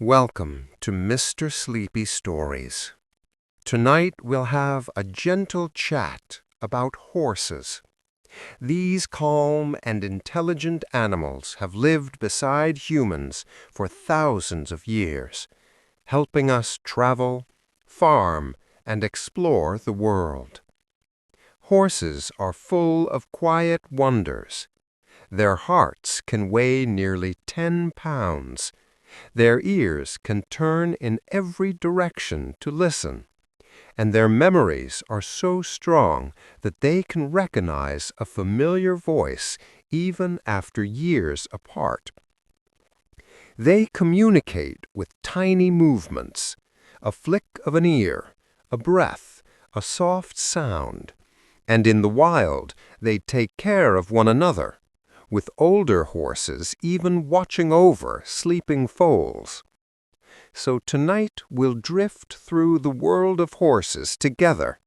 Welcome to Mr. Sleepy Stories. Tonight we'll have a gentle chat about horses. These calm and intelligent animals have lived beside humans for thousands of years, helping us travel, farm, and explore the world. Horses are full of quiet wonders. Their hearts can weigh nearly 10 pounds. Their ears can turn in every direction to listen, and their memories are so strong that they can recognize a familiar voice even after years apart. They communicate with tiny movements, a flick of an ear, a breath, a soft sound, and in the wild they take care of one another, with older horses even watching over sleeping foals. So tonight we'll drift through the world of horses together,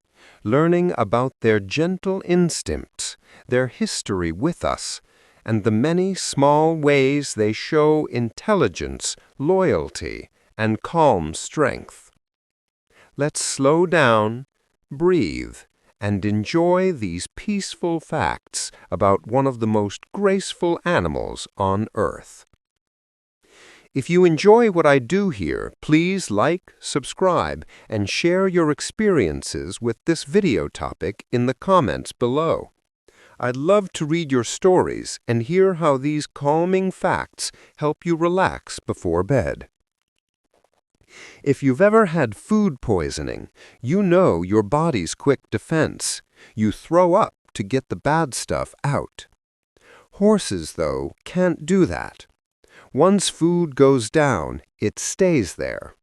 learning about their gentle instincts, their history with us, and the many small ways they show intelligence, loyalty, and calm strength. Let's slow down, breathe, and enjoy these peaceful facts about one of the most graceful animals on earth. If you enjoy what I do here, please like, subscribe, and share your experiences with this video topic in the comments below. I'd love to read your stories and hear how these calming facts help you relax before bed. If you've ever had food poisoning, you know your body's quick defense. You throw up to get the bad stuff out. Horses, though, can't do that. Once food goes down, it stays there.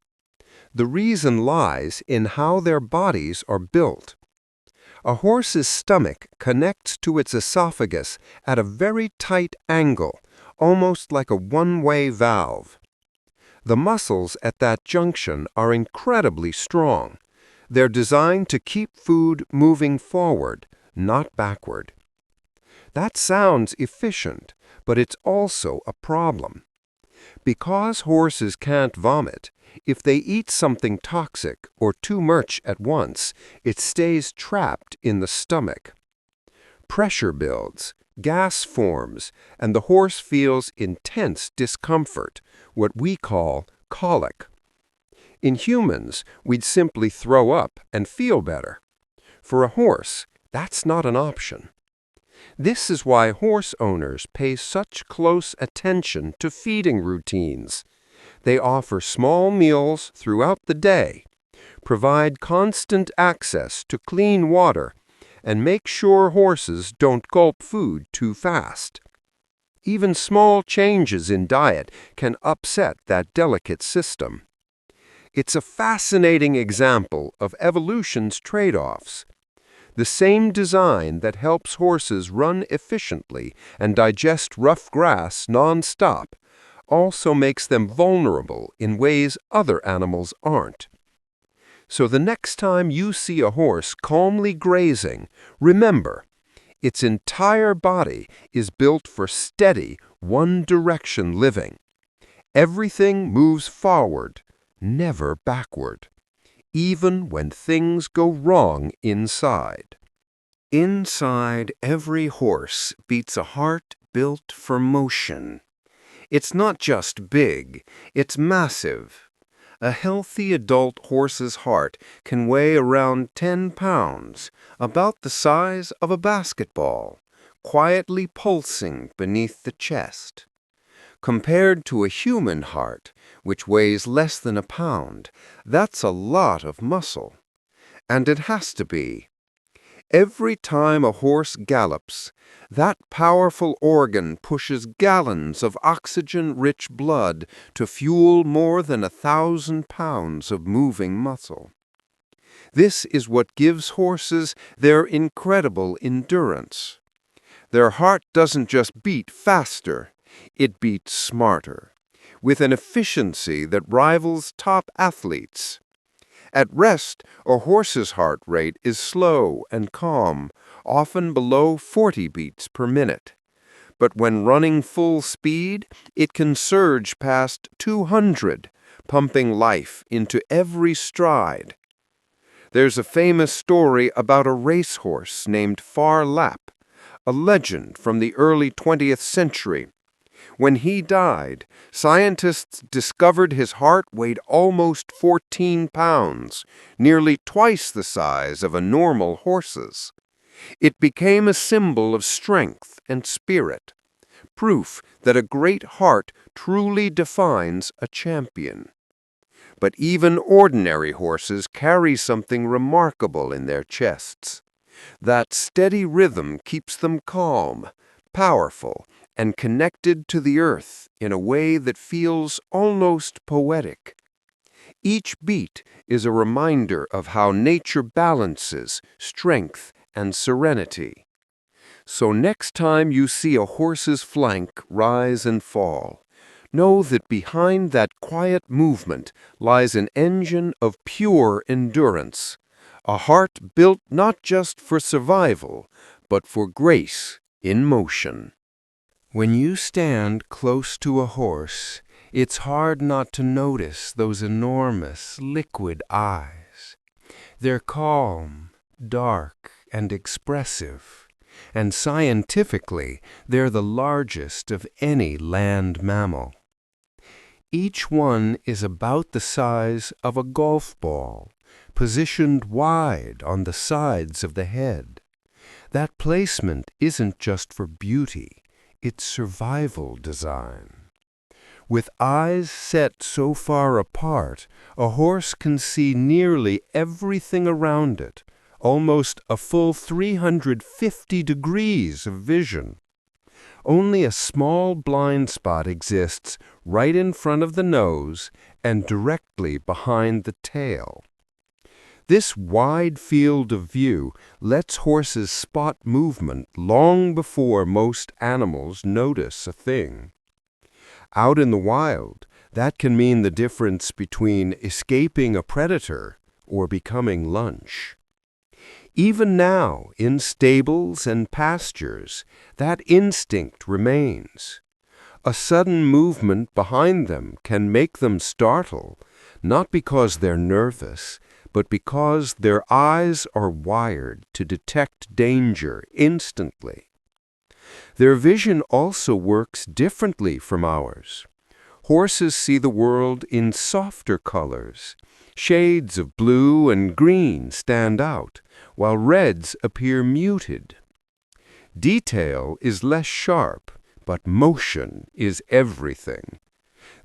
The reason lies in how their bodies are built. A horse's stomach connects to its esophagus at a very tight angle, almost like a one-way valve. The muscles at that junction are incredibly strong. They're designed to keep food moving forward, not backward. That sounds efficient, but it's also a problem. Because horses can't vomit, if they eat something toxic or too much at once, it stays trapped in the stomach. Pressure builds, gas forms, and the horse feels intense discomfort, what we call colic. In humans, we'd simply throw up and feel better. For a horse, that's not an option. This is why horse owners pay such close attention to feeding routines. They offer small meals throughout the day, provide constant access to clean water, and make sure horses don't gulp food too fast. Even small changes in diet can upset that delicate system. It's a fascinating example of evolution's trade-offs. The same design that helps horses run efficiently and digest rough grass non-stop also makes them vulnerable in ways other animals aren't. So the next time you see a horse calmly grazing, remember, its entire body is built for steady, one-direction living. Everything moves forward, never backward, even when things go wrong inside. Inside every horse beats a heart built for motion. It's not just big, it's massive. A healthy adult horse's heart can weigh around 10 pounds, about the size of a basketball, quietly pulsing beneath the chest. Compared to a human heart, which weighs less than a pound, that's a lot of muscle. And it has to be. Every time a horse gallops, that powerful organ pushes gallons of oxygen-rich blood to fuel more than 1,000 pounds of moving muscle. This is what gives horses their incredible endurance. Their heart doesn't just beat faster, it beats smarter, with an efficiency that rivals top athletes. At rest, a horse's heart rate is slow and calm, often below 40 beats per minute. But when running full speed, it can surge past 200, pumping life into every stride. There's a famous story about a racehorse named Phar Lap, a legend from the early 20th century. When he died, scientists discovered his heart weighed almost 14 pounds, nearly twice the size of a normal horse's. It became a symbol of strength and spirit, proof that a great heart truly defines a champion. But even ordinary horses carry something remarkable in their chests. That steady rhythm keeps them calm, powerful, and connected to the earth in a way that feels almost poetic. Each beat is a reminder of how nature balances strength and serenity. So next time you see a horse's flank rise and fall, know that behind that quiet movement lies an engine of pure endurance, a heart built not just for survival, but for grace in motion. When you stand close to a horse, it's hard not to notice those enormous, liquid eyes. They're calm, dark, and expressive, and scientifically, they're the largest of any land mammal. Each one is about the size of a golf ball, positioned wide on the sides of the head. That placement isn't just for beauty, it's survival design. With eyes set so far apart, a horse can see nearly everything around it, almost a full 350 degrees of vision. Only a small blind spot exists right in front of the nose and directly behind the tail. This wide field of view lets horses spot movement long before most animals notice a thing. Out in the wild, that can mean the difference between escaping a predator or becoming lunch. Even now, in stables and pastures, that instinct remains. A sudden movement behind them can make them startle, not because they're nervous, but because their eyes are wired to detect danger instantly. Their vision also works differently from ours. Horses see the world in softer colors. Shades of blue and green stand out, while reds appear muted. Detail is less sharp, but motion is everything.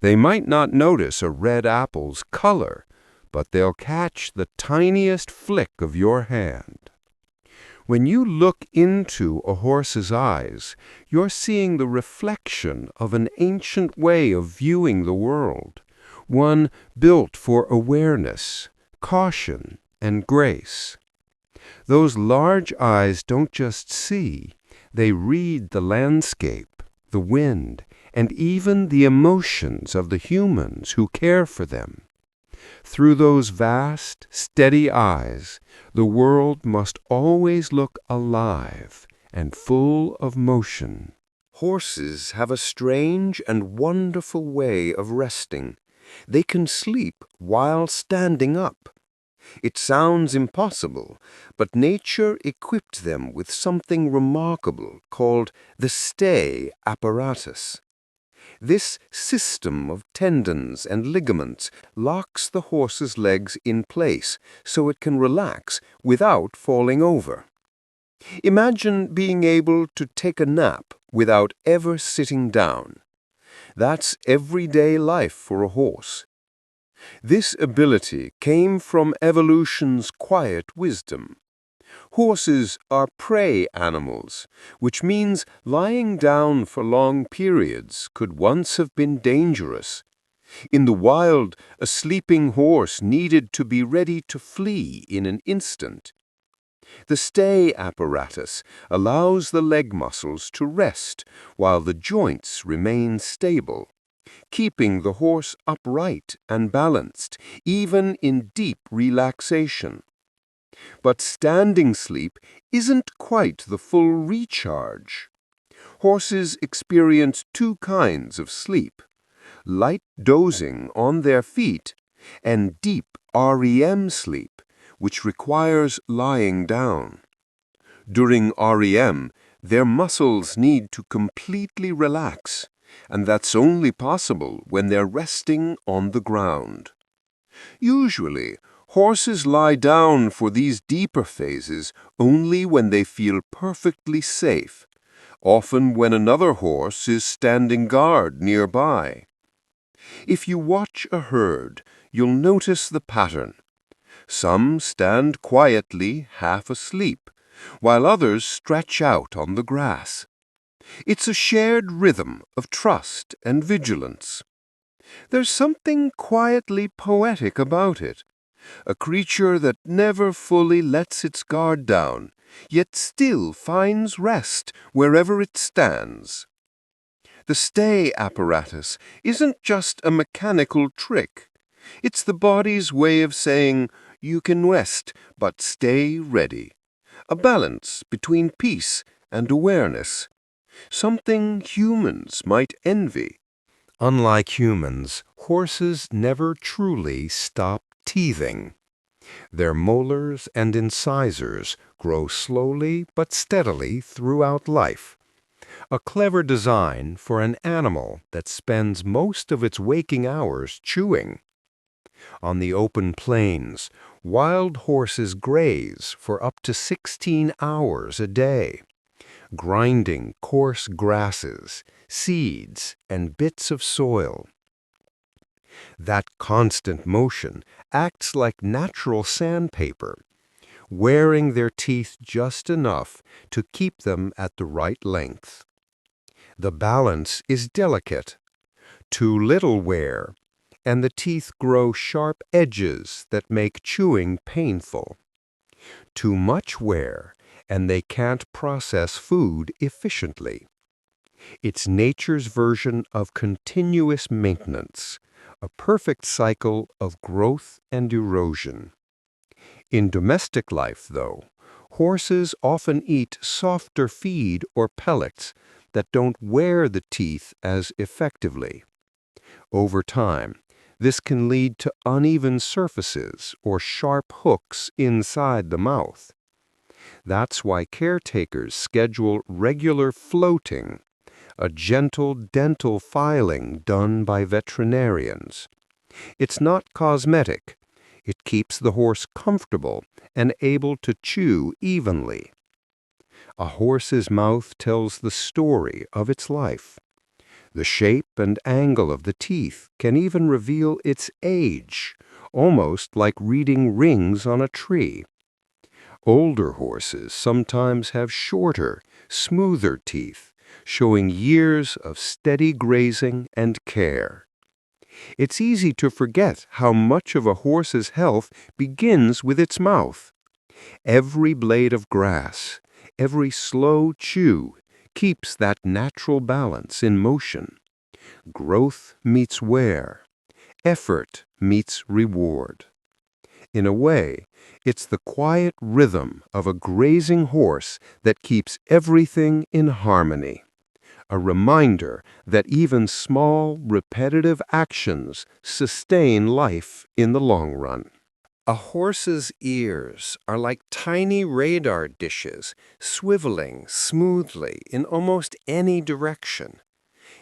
They might not notice a red apple's color, but they'll catch the tiniest flick of your hand. When you look into a horse's eyes, you're seeing the reflection of an ancient way of viewing the world, one built for awareness, caution, and grace. Those large eyes don't just see, they read the landscape, the wind, and even the emotions of the humans who care for them. Through those vast, steady eyes, the world must always look alive and full of motion. Horses have a strange and wonderful way of resting. They can sleep while standing up. It sounds impossible, but nature equipped them with something remarkable called the stay apparatus. This system of tendons and ligaments locks the horse's legs in place so it can relax without falling over. Imagine being able to take a nap without ever sitting down. That's everyday life for a horse. This ability came from evolution's quiet wisdom. Horses are prey animals, which means lying down for long periods could once have been dangerous. In the wild, a sleeping horse needed to be ready to flee in an instant. The stay apparatus allows the leg muscles to rest while the joints remain stable, keeping the horse upright and balanced, even in deep relaxation. But standing sleep isn't quite the full recharge. Horses experience two kinds of sleep: light dozing on their feet, and deep REM sleep, which requires lying down. During REM, their muscles need to completely relax, and that's only possible when they're resting on the ground. Usually, horses lie down for these deeper phases only when they feel perfectly safe, often when another horse is standing guard nearby. If you watch a herd, you'll notice the pattern. Some stand quietly, half asleep, while others stretch out on the grass. It's a shared rhythm of trust and vigilance. There's something quietly poetic about it, a creature that never fully lets its guard down, yet still finds rest wherever it stands. The stay apparatus isn't just a mechanical trick. It's the body's way of saying, you can rest, but stay ready. A balance between peace and awareness. Something humans might envy. Unlike humans, horses never truly stop teething. Their molars and incisors grow slowly but steadily throughout life. A clever design for an animal that spends most of its waking hours chewing. On the open plains, wild horses graze for up to 16 hours a day, grinding coarse grasses, seeds, and bits of soil. That constant motion acts like natural sandpaper, wearing their teeth just enough to keep them at the right length. The balance is delicate. Too little wear, and the teeth grow sharp edges that make chewing painful. Too much wear, and they can't process food efficiently. It's nature's version of continuous maintenance, a perfect cycle of growth and erosion. In domestic life, though, horses often eat softer feed or pellets that don't wear the teeth as effectively. Over time, this can lead to uneven surfaces or sharp hooks inside the mouth. That's why caretakers schedule regular floating, a gentle dental filing done by veterinarians. It's not cosmetic. It keeps the horse comfortable and able to chew evenly. A horse's mouth tells the story of its life. The shape and angle of the teeth can even reveal its age, almost like reading rings on a tree. Older horses sometimes have shorter, smoother teeth, showing years of steady grazing and care. It's easy to forget how much of a horse's health begins with its mouth. Every blade of grass, every slow chew, keeps that natural balance in motion. Growth meets wear. Effort meets reward. In a way, it's the quiet rhythm of a grazing horse that keeps everything in harmony. A reminder that even small, repetitive actions sustain life in the long run. A horse's ears are like tiny radar dishes, swiveling smoothly in almost any direction.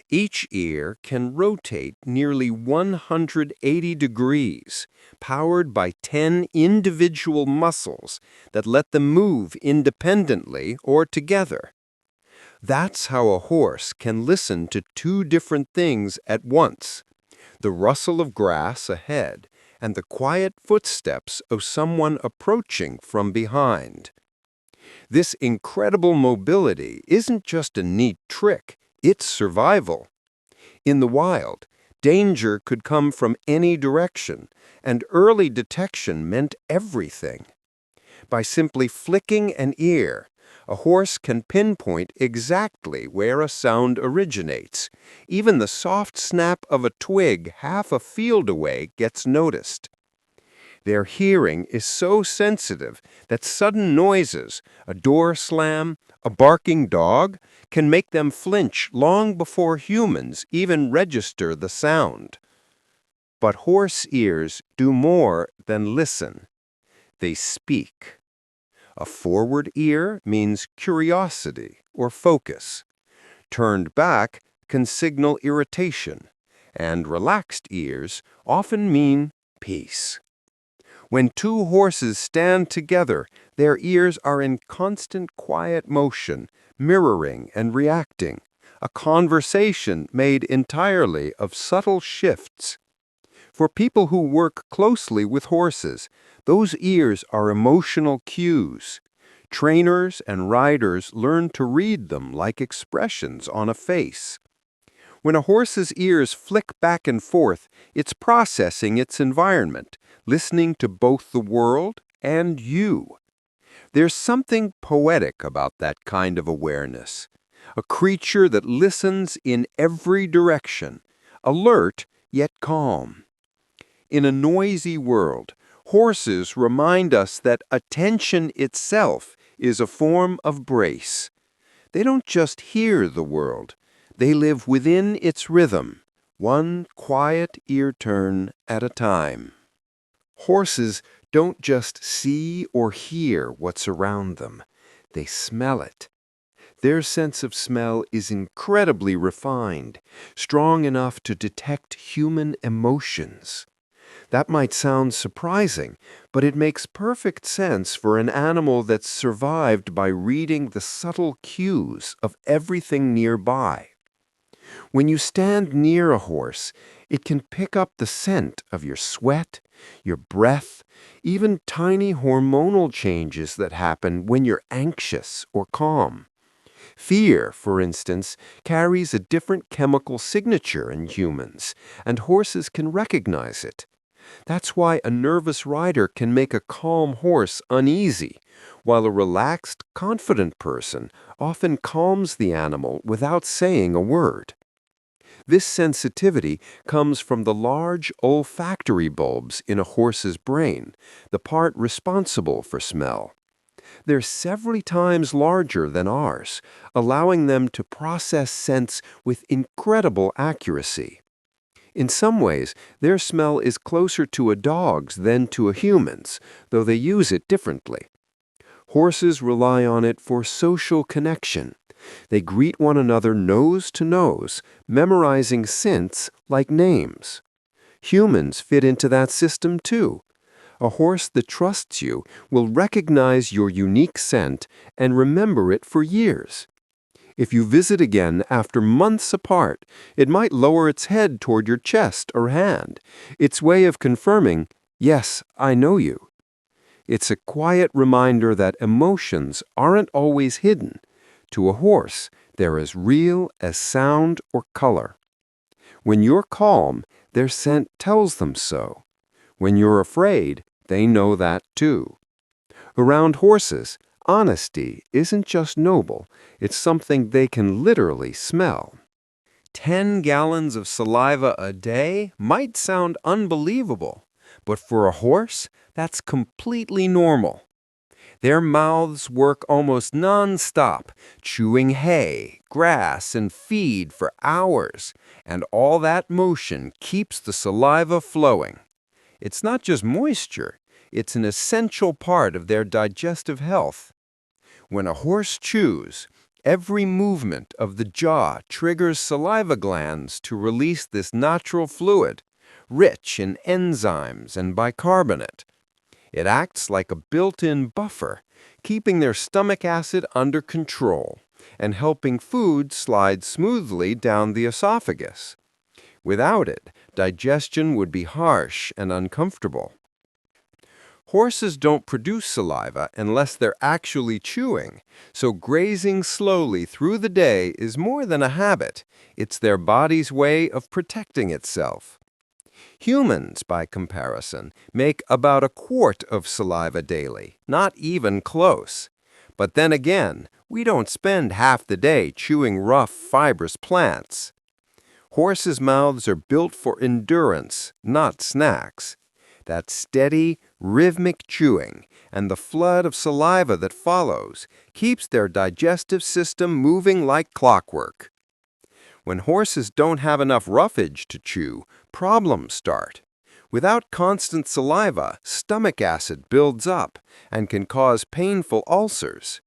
Each ear can rotate nearly 180 degrees, powered by 10 individual muscles that let them move independently or together. That's how a horse can listen to two different things at once: the rustle of grass ahead and the quiet footsteps of someone approaching from behind. This incredible mobility isn't just a neat trick, it's survival. In the wild, danger could come from any direction, and early detection meant everything. By simply flicking an ear, a horse can pinpoint exactly where a sound originates. Even the soft snap of a twig half a field away gets noticed. Their hearing is so sensitive that sudden noises, a door slam, a barking dog, can make them flinch long before humans even register the sound. But horse ears do more than listen. They speak. A forward ear means curiosity or focus. Turned back can signal irritation, and relaxed ears often mean peace. When two horses stand together, their ears are in constant quiet motion, mirroring and reacting, a conversation made entirely of subtle shifts. For people who work closely with horses, those ears are emotional cues. Trainers and riders learn to read them like expressions on a face. When a horse's ears flick back and forth, it's processing its environment, listening to both the world and you. There's something poetic about that kind of awareness. A creature that listens in every direction, alert yet calm. In a noisy world, horses remind us that attention itself is a form of brace. They don't just hear the world, they live within its rhythm, one quiet ear turn at a time. Horses don't just see or hear what's around them, they smell it. Their sense of smell is incredibly refined, strong enough to detect human emotions. That might sound surprising, but it makes perfect sense for an animal that's survived by reading the subtle cues of everything nearby. When you stand near a horse, it can pick up the scent of your sweat, your breath, even tiny hormonal changes that happen when you're anxious or calm. Fear, for instance, carries a different chemical signature in humans, and horses can recognize it. That's why a nervous rider can make a calm horse uneasy, while a relaxed, confident person often calms the animal without saying a word. This sensitivity comes from the large olfactory bulbs in a horse's brain, the part responsible for smell. They're several times larger than ours, allowing them to process scents with incredible accuracy. In some ways, their smell is closer to a dog's than to a human's, though they use it differently. Horses rely on it for social connection. They greet one another nose to nose, memorizing scents like names. Humans fit into that system too. A horse that trusts you will recognize your unique scent and remember it for years. If you visit again after months apart, it might lower its head toward your chest or hand, its way of confirming, "Yes, I know you." It's a quiet reminder that emotions aren't always hidden. To a horse, they're as real as sound or color. When you're calm, their scent tells them so. When you're afraid, they know that too. Around horses, honesty isn't just noble, it's something they can literally smell. 10 gallons of saliva a day might sound unbelievable, but for a horse, that's completely normal. Their mouths work almost non-stop, chewing hay, grass, and feed for hours, and all that motion keeps the saliva flowing. It's not just moisture, it's an essential part of their digestive health. When a horse chews, every movement of the jaw triggers saliva glands to release this natural fluid, rich in enzymes and bicarbonate. It acts like a built-in buffer, keeping their stomach acid under control and helping food slide smoothly down the esophagus. Without it, digestion would be harsh and uncomfortable. Horses don't produce saliva unless they're actually chewing, so grazing slowly through the day is more than a habit. It's their body's way of protecting itself. Humans, by comparison, make about a quart of saliva daily, not even close. But then again, we don't spend half the day chewing rough, fibrous plants. Horses' mouths are built for endurance, not snacks. That steady, rhythmic chewing and the flood of saliva that follows keeps their digestive system moving like clockwork. When horses don't have enough roughage to chew, problems start. Without constant saliva, stomach acid builds up and can cause painful ulcers.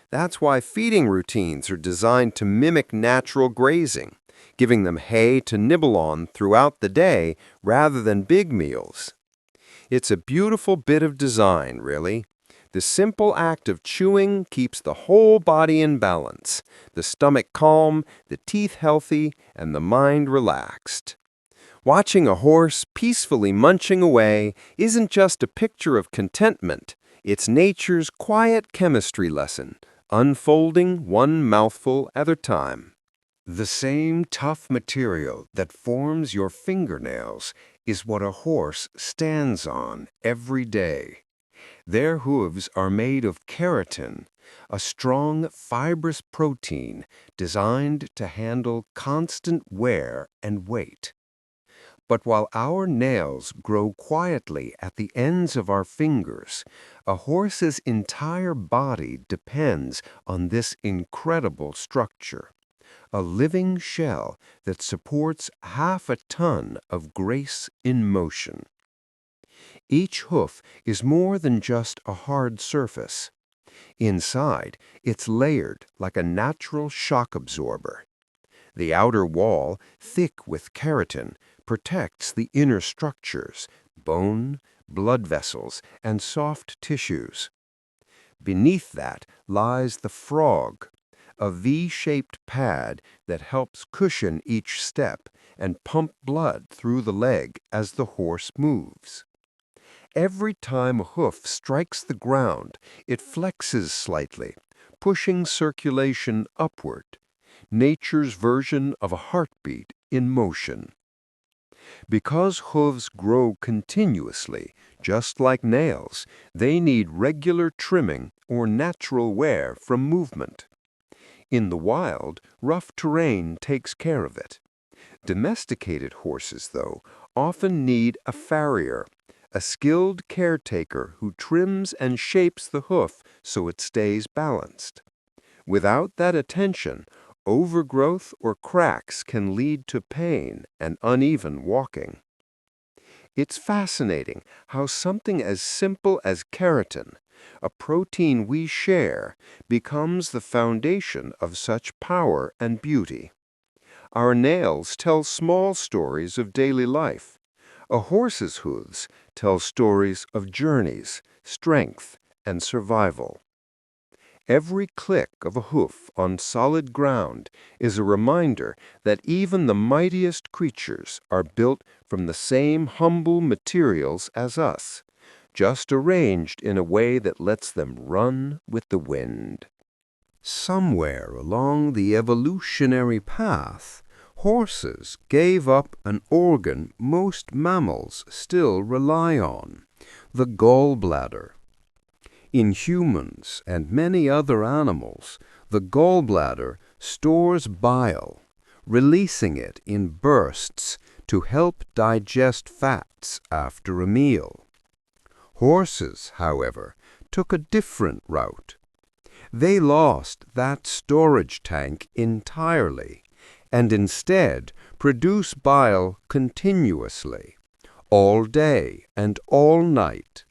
That's why feeding routines are designed to mimic natural grazing, giving them hay to nibble on throughout the day rather than big meals. It's a beautiful bit of design, really. The simple act of chewing keeps the whole body in balance, the stomach calm, the teeth healthy, and the mind relaxed. Watching a horse peacefully munching away isn't just a picture of contentment, it's nature's quiet chemistry lesson, unfolding one mouthful at a time. The same tough material that forms your fingernails is what a horse stands on every day. Their hooves are made of keratin, a strong, fibrous protein designed to handle constant wear and weight. But while our nails grow quietly at the ends of our fingers, a horse's entire body depends on this incredible structure, a living shell that supports half a ton of grace in motion. Each hoof is more than just a hard surface. Inside, it's layered like a natural shock absorber. The outer wall, thick with keratin, protects the inner structures, bone, blood vessels, and soft tissues. Beneath that lies the frog, a V-shaped pad that helps cushion each step and pump blood through the leg as the horse moves. Every time a hoof strikes the ground, it flexes slightly, pushing circulation upward, nature's version of a heartbeat in motion. Because hooves grow continuously, just like nails, they need regular trimming or natural wear from movement. In the wild, rough terrain takes care of it. Domesticated horses, though, often need a farrier, a skilled caretaker who trims and shapes the hoof so it stays balanced. Without that attention, overgrowth or cracks can lead to pain and uneven walking. It's fascinating how something as simple as keratin, a protein we share, becomes the foundation of such power and beauty. Our nails tell small stories of daily life. A horse's hooves tell stories of journeys, strength, and survival. Every click of a hoof on solid ground is a reminder that even the mightiest creatures are built from the same humble materials as us, just arranged in a way that lets them run with the wind. Somewhere along the evolutionary path, horses gave up an organ most mammals still rely on, the gallbladder. In humans and many other animals, the gallbladder stores bile, releasing it in bursts to help digest fats after a meal. Horses, however, took a different route. They lost that storage tank entirely and instead produce bile continuously, all day and all night.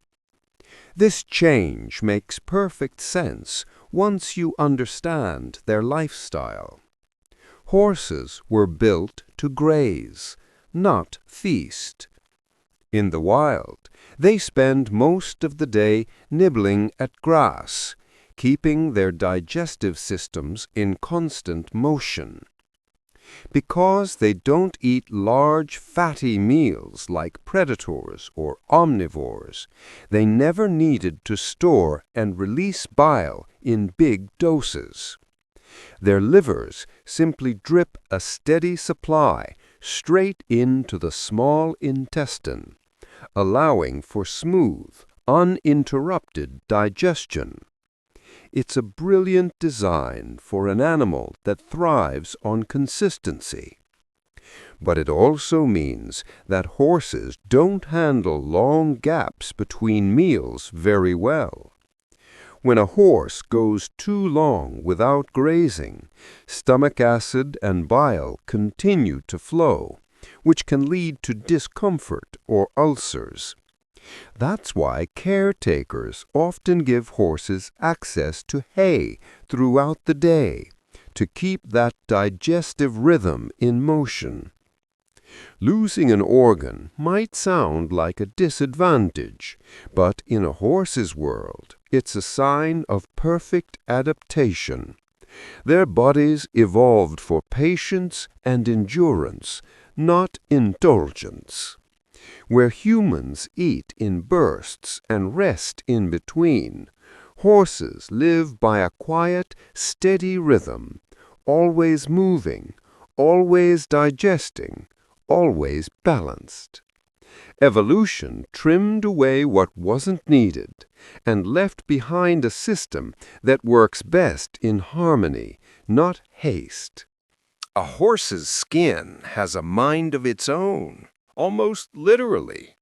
This change makes perfect sense once you understand their lifestyle. Horses were built to graze, not feast. In the wild, they spend most of the day nibbling at grass, keeping their digestive systems in constant motion. Because they don't eat large, fatty meals like predators or omnivores, they never needed to store and release bile in big doses. Their livers simply drip a steady supply straight into the small intestine, allowing for smooth, uninterrupted digestion. It's a brilliant design for an animal that thrives on consistency. But it also means that horses don't handle long gaps between meals very well. When a horse goes too long without grazing, stomach acid and bile continue to flow, which can lead to discomfort or ulcers. That's why caretakers often give horses access to hay throughout the day to keep that digestive rhythm in motion. Losing an organ might sound like a disadvantage, but in a horse's world, it's a sign of perfect adaptation. Their bodies evolved for patience and endurance, not indulgence. Where humans eat in bursts and rest in between, horses live by a quiet, steady rhythm, always moving, always digesting, always balanced. Evolution trimmed away what wasn't needed and left behind a system that works best in harmony, not haste. A horse's skin has a mind of its own, almost literally.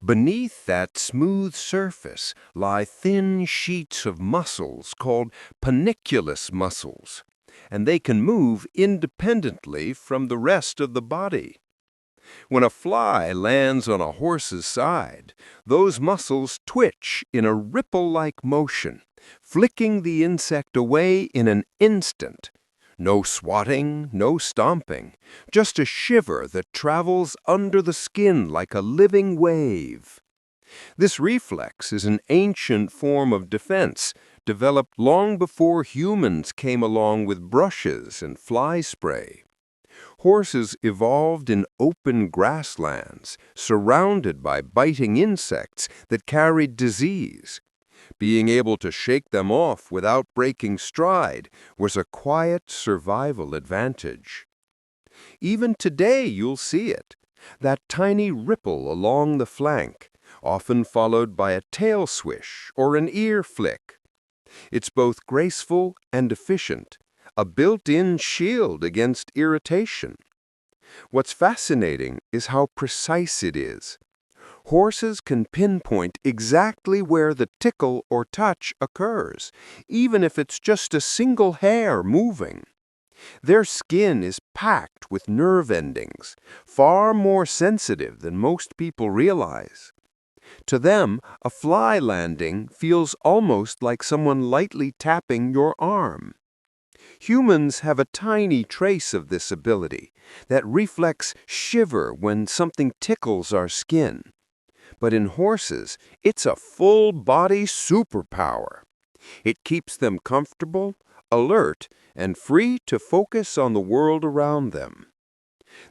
Beneath that smooth surface lie thin sheets of muscles called panniculus muscles, and they can move independently from the rest of the body. When a fly lands on a horse's side, those muscles twitch in a ripple-like motion, flicking the insect away in an instant. No swatting, no stomping, just a shiver that travels under the skin like a living wave. This reflex is an ancient form of defense, developed long before humans came along with brushes and fly spray. Horses evolved in open grasslands, surrounded by biting insects that carried disease. Being able to shake them off without breaking stride was a quiet survival advantage. Even today you'll see it, that tiny ripple along the flank, often followed by a tail swish or an ear flick. It's both graceful and efficient, a built-in shield against irritation. What's fascinating is how precise it is. Horses can pinpoint exactly where the tickle or touch occurs, even if it's just a single hair moving. Their skin is packed with nerve endings, far more sensitive than most people realize. To them, a fly landing feels almost like someone lightly tapping your arm. Humans have a tiny trace of this ability, that reflex shiver when something tickles our skin. But in horses, it's a full-body superpower. It keeps them comfortable, alert, and free to focus on the world around them.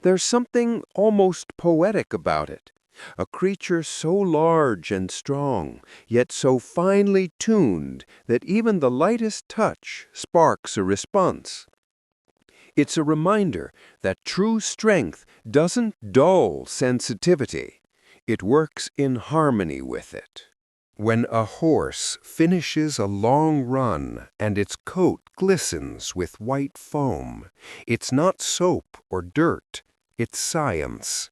There's something almost poetic about it. A creature so large and strong, yet so finely tuned that even the lightest touch sparks a response. It's a reminder that true strength doesn't dull sensitivity. It works in harmony with it. When a horse finishes a long run and its coat glistens with white foam, it's not soap or dirt, it's science.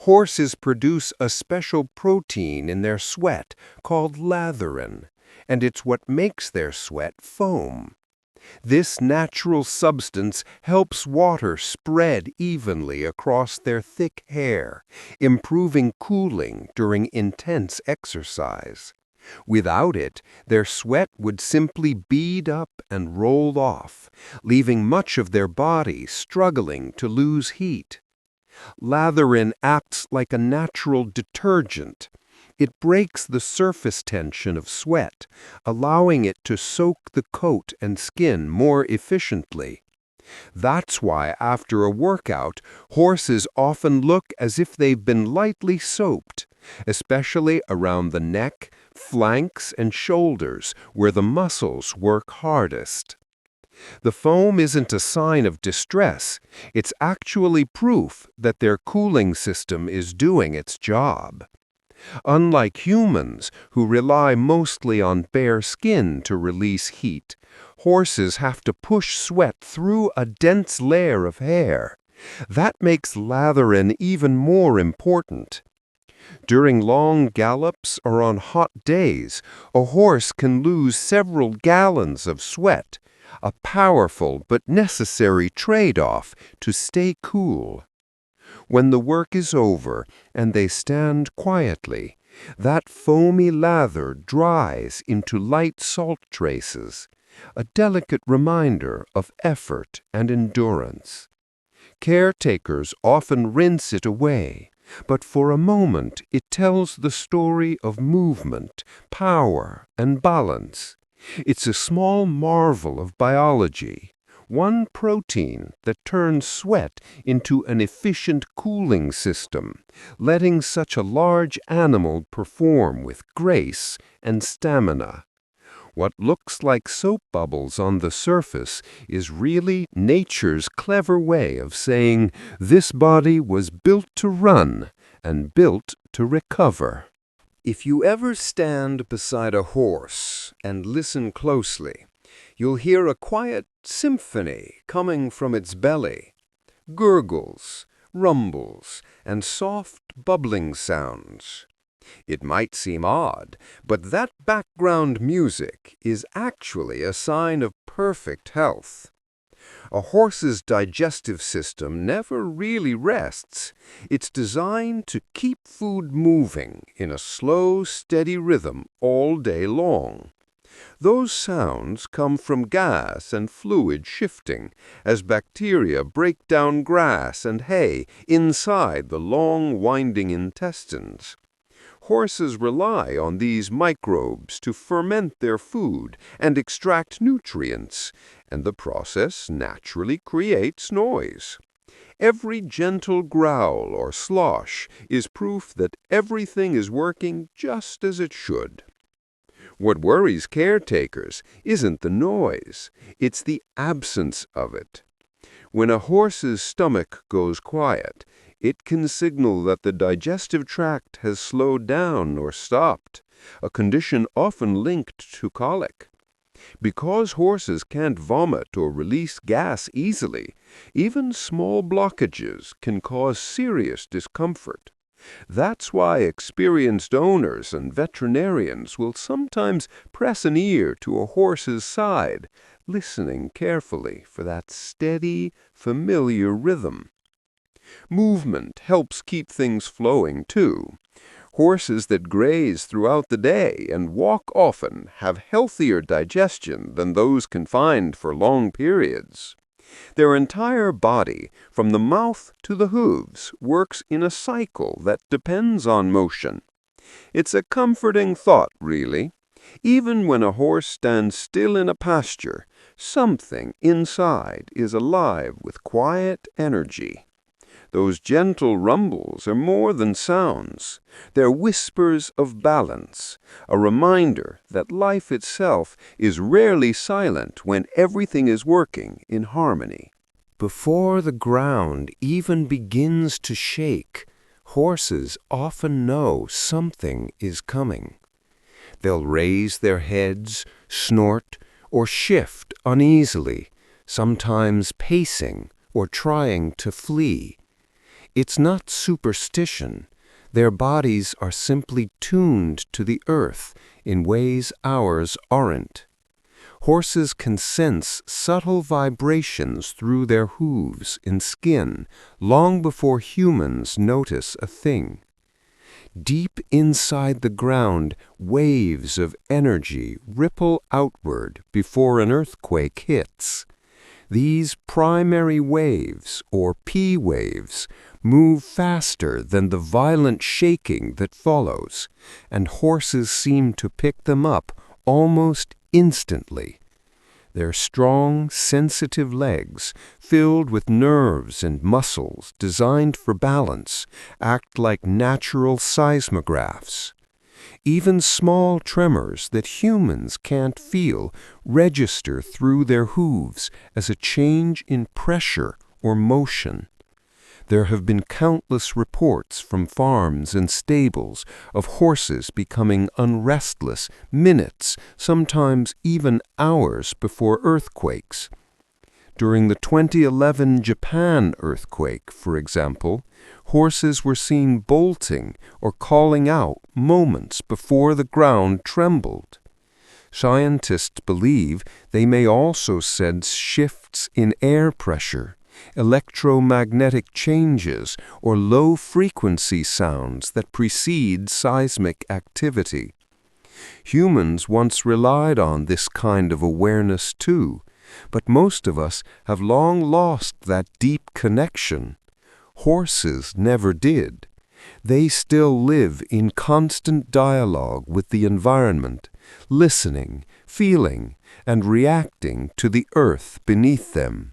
Horses produce a special protein in their sweat called latherin, and it's what makes their sweat foam. This natural substance helps water spread evenly across their thick hair, improving cooling during intense exercise. Without it, their sweat would simply bead up and roll off, leaving much of their body struggling to lose heat. Latherin acts like a natural detergent. It breaks the surface tension of sweat, allowing it to soak the coat and skin more efficiently. That's why after a workout, horses often look as if they've been lightly soaped, especially around the neck, flanks, and shoulders, where the muscles work hardest. The foam isn't a sign of distress, it's actually proof that their cooling system is doing its job. Unlike humans, who rely mostly on bare skin to release heat, horses have to push sweat through a dense layer of hair. That makes latherin even more important. During long gallops or on hot days, a horse can lose several gallons of sweat, a powerful but necessary trade-off to stay cool. When the work is over and they stand quietly, that foamy lather dries into light salt traces, a delicate reminder of effort and endurance. Caretakers often rinse it away, but for a moment it tells the story of movement, power, and balance. It's a small marvel of biology, one protein that turns sweat into an efficient cooling system, letting such a large animal perform with grace and stamina. What looks like soap bubbles on the surface is really nature's clever way of saying this body was built to run and built to recover. If you ever stand beside a horse and listen closely, you'll hear a quiet symphony coming from its belly. Gurgles, rumbles, and soft bubbling sounds. It might seem odd, but that background music is actually a sign of perfect health. A horse's digestive system never really rests. It's designed to keep food moving in a slow, steady rhythm all day long. Those sounds come from gas and fluid shifting as bacteria break down grass and hay inside the long, winding intestines. Horses rely on these microbes to ferment their food and extract nutrients, and the process naturally creates noise. Every gentle growl or slosh is proof that everything is working just as it should. What worries caretakers isn't the noise, it's the absence of it. When a horse's stomach goes quiet, it can signal that the digestive tract has slowed down or stopped, a condition often linked to colic. Because horses can't vomit or release gas easily, even small blockages can cause serious discomfort. That's why experienced owners and veterinarians will sometimes press an ear to a horse's side, listening carefully for that steady, familiar rhythm. Movement helps keep things flowing, too. Horses that graze throughout the day and walk often have healthier digestion than those confined for long periods. Their entire body, from the mouth to the hooves, works in a cycle that depends on motion. It's a comforting thought, really. Even when a horse stands still in a pasture, something inside is alive with quiet energy. Those gentle rumbles are more than sounds. They're whispers of balance, a reminder that life itself is rarely silent when everything is working in harmony. Before the ground even begins to shake, horses often know something is coming. They'll raise their heads, snort, or shift uneasily, sometimes pacing or trying to flee. It's not superstition. Their bodies are simply tuned to the earth in ways ours aren't. Horses can sense subtle vibrations through their hooves and skin long before humans notice a thing. Deep inside the ground, waves of energy ripple outward before an earthquake hits. These primary waves, or P waves, move faster than the violent shaking that follows, and horses seem to pick them up almost instantly. Their strong, sensitive legs, filled with nerves and muscles designed for balance, act like natural seismographs. Even small tremors that humans can't feel register through their hooves as a change in pressure or motion. There have been countless reports from farms and stables of horses becoming unrestless minutes, sometimes even hours before earthquakes. During the 2011 Japan earthquake, for example, horses were seen bolting or calling out moments before the ground trembled. Scientists believe they may also sense shifts in air pressure, electromagnetic changes, or low-frequency sounds that precede seismic activity. Humans once relied on this kind of awareness too, but most of us have long lost that deep connection. Horses never did. They still live in constant dialogue with the environment, listening, feeling, and reacting to the earth beneath them.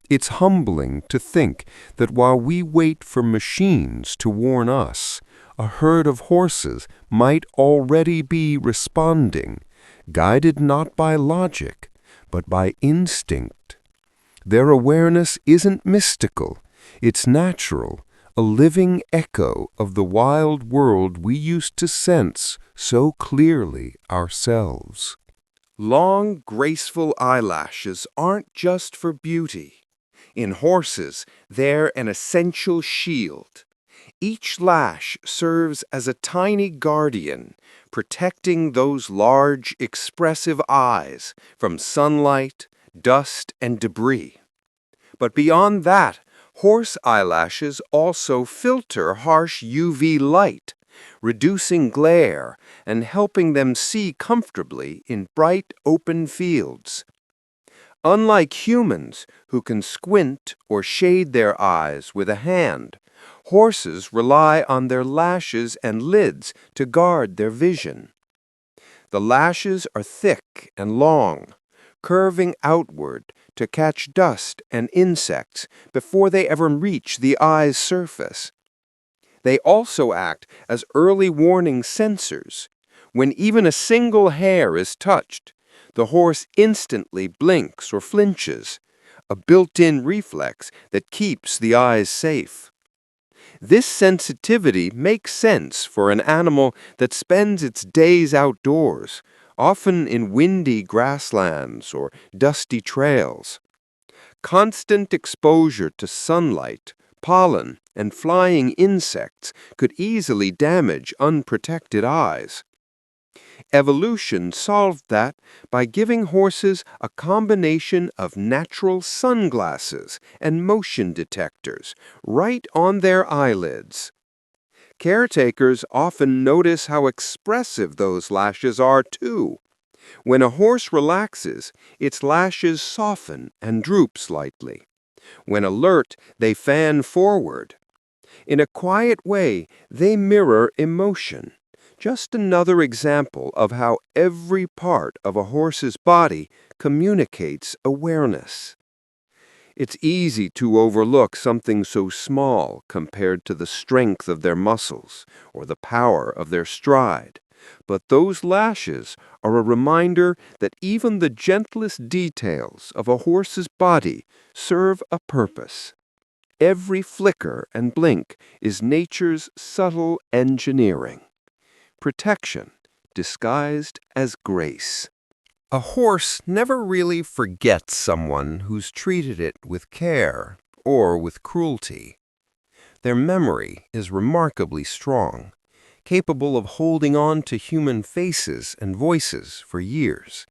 It's humbling to think that while we wait for machines to warn us, a herd of horses might already be responding, guided not by logic, but by instinct. Their awareness isn't mystical, it's natural, a living echo of the wild world we used to sense so clearly ourselves. Long, graceful eyelashes aren't just for beauty. In horses, they're an essential shield. Each lash serves as a tiny guardian, protecting those large, expressive eyes from sunlight, dust, and debris. But beyond that, horse eyelashes also filter harsh UV light, reducing glare and helping them see comfortably in bright, open fields. Unlike humans, who can squint or shade their eyes with a hand, horses rely on their lashes and lids to guard their vision. The lashes are thick and long, curving outward to catch dust and insects before they ever reach the eye's surface. They also act as early warning sensors. When even a single hair is touched, the horse instantly blinks or flinches, a built-in reflex that keeps the eyes safe. This sensitivity makes sense for an animal that spends its days outdoors, often in windy grasslands or dusty trails. Constant exposure to sunlight, pollen, and flying insects could easily damage unprotected eyes. Evolution solved that by giving horses a combination of natural sunglasses and motion detectors right on their eyelids. Caretakers often notice how expressive those lashes are too. When a horse relaxes, its lashes soften and droop slightly. When alert, they fan forward. In a quiet way, they mirror emotion. Just another example of how every part of a horse's body communicates awareness. It's easy to overlook something so small compared to the strength of their muscles or the power of their stride. But those lashes are a reminder that even the gentlest details of a horse's body serve a purpose. Every flicker and blink is nature's subtle engineering. Protection disguised as grace. A horse never really forgets someone who's treated it with care or with cruelty. Their memory is remarkably strong, capable of holding on to human faces and voices for years.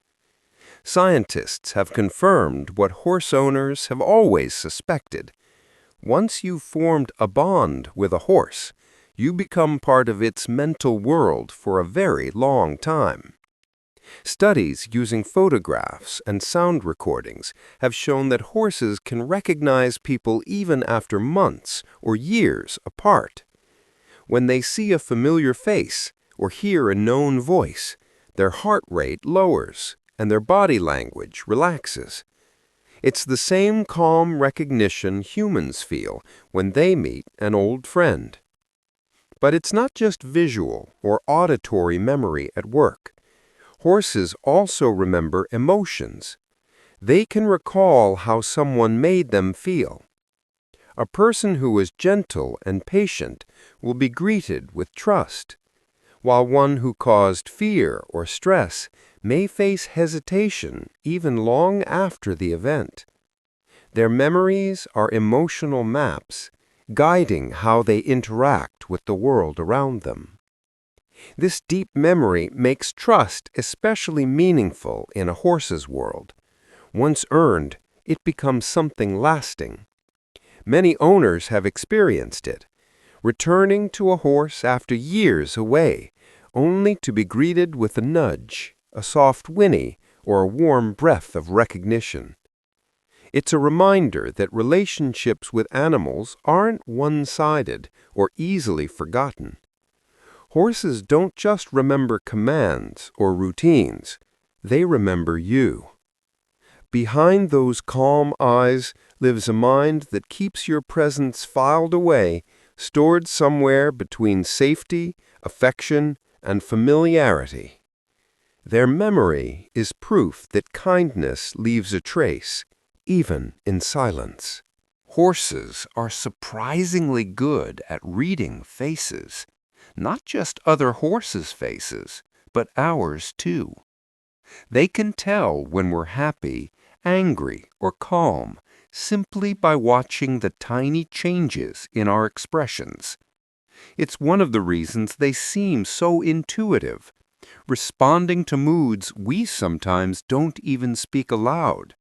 Scientists have confirmed what horse owners have always suspected. Once you've formed a bond with a horse, you become part of its mental world for a very long time. Studies using photographs and sound recordings have shown that horses can recognize people even after months or years apart. When they see a familiar face or hear a known voice, their heart rate lowers and their body language relaxes. It's the same calm recognition humans feel when they meet an old friend. But it's not just visual or auditory memory at work. Horses also remember emotions. They can recall how someone made them feel. A person who is gentle and patient will be greeted with trust, while one who caused fear or stress may face hesitation even long after the event. Their memories are emotional maps, guiding how they interact with the world around them. This deep memory makes trust especially meaningful in a horse's world. Once earned, it becomes something lasting. Many owners have experienced it, returning to a horse after years away, only to be greeted with a nudge, a soft whinny, or a warm breath of recognition. It's a reminder that relationships with animals aren't one-sided or easily forgotten. Horses don't just remember commands or routines, they remember you. Behind those calm eyes lives a mind that keeps your presence filed away, stored somewhere between safety, affection, and familiarity. Their memory is proof that kindness leaves a trace, even in silence. Horses are surprisingly good at reading faces, not just other horses' faces, but ours too. They can tell when we're happy, angry, or calm simply by watching the tiny changes in our expressions. It's one of the reasons they seem so intuitive, responding to moods we sometimes don't even speak aloud.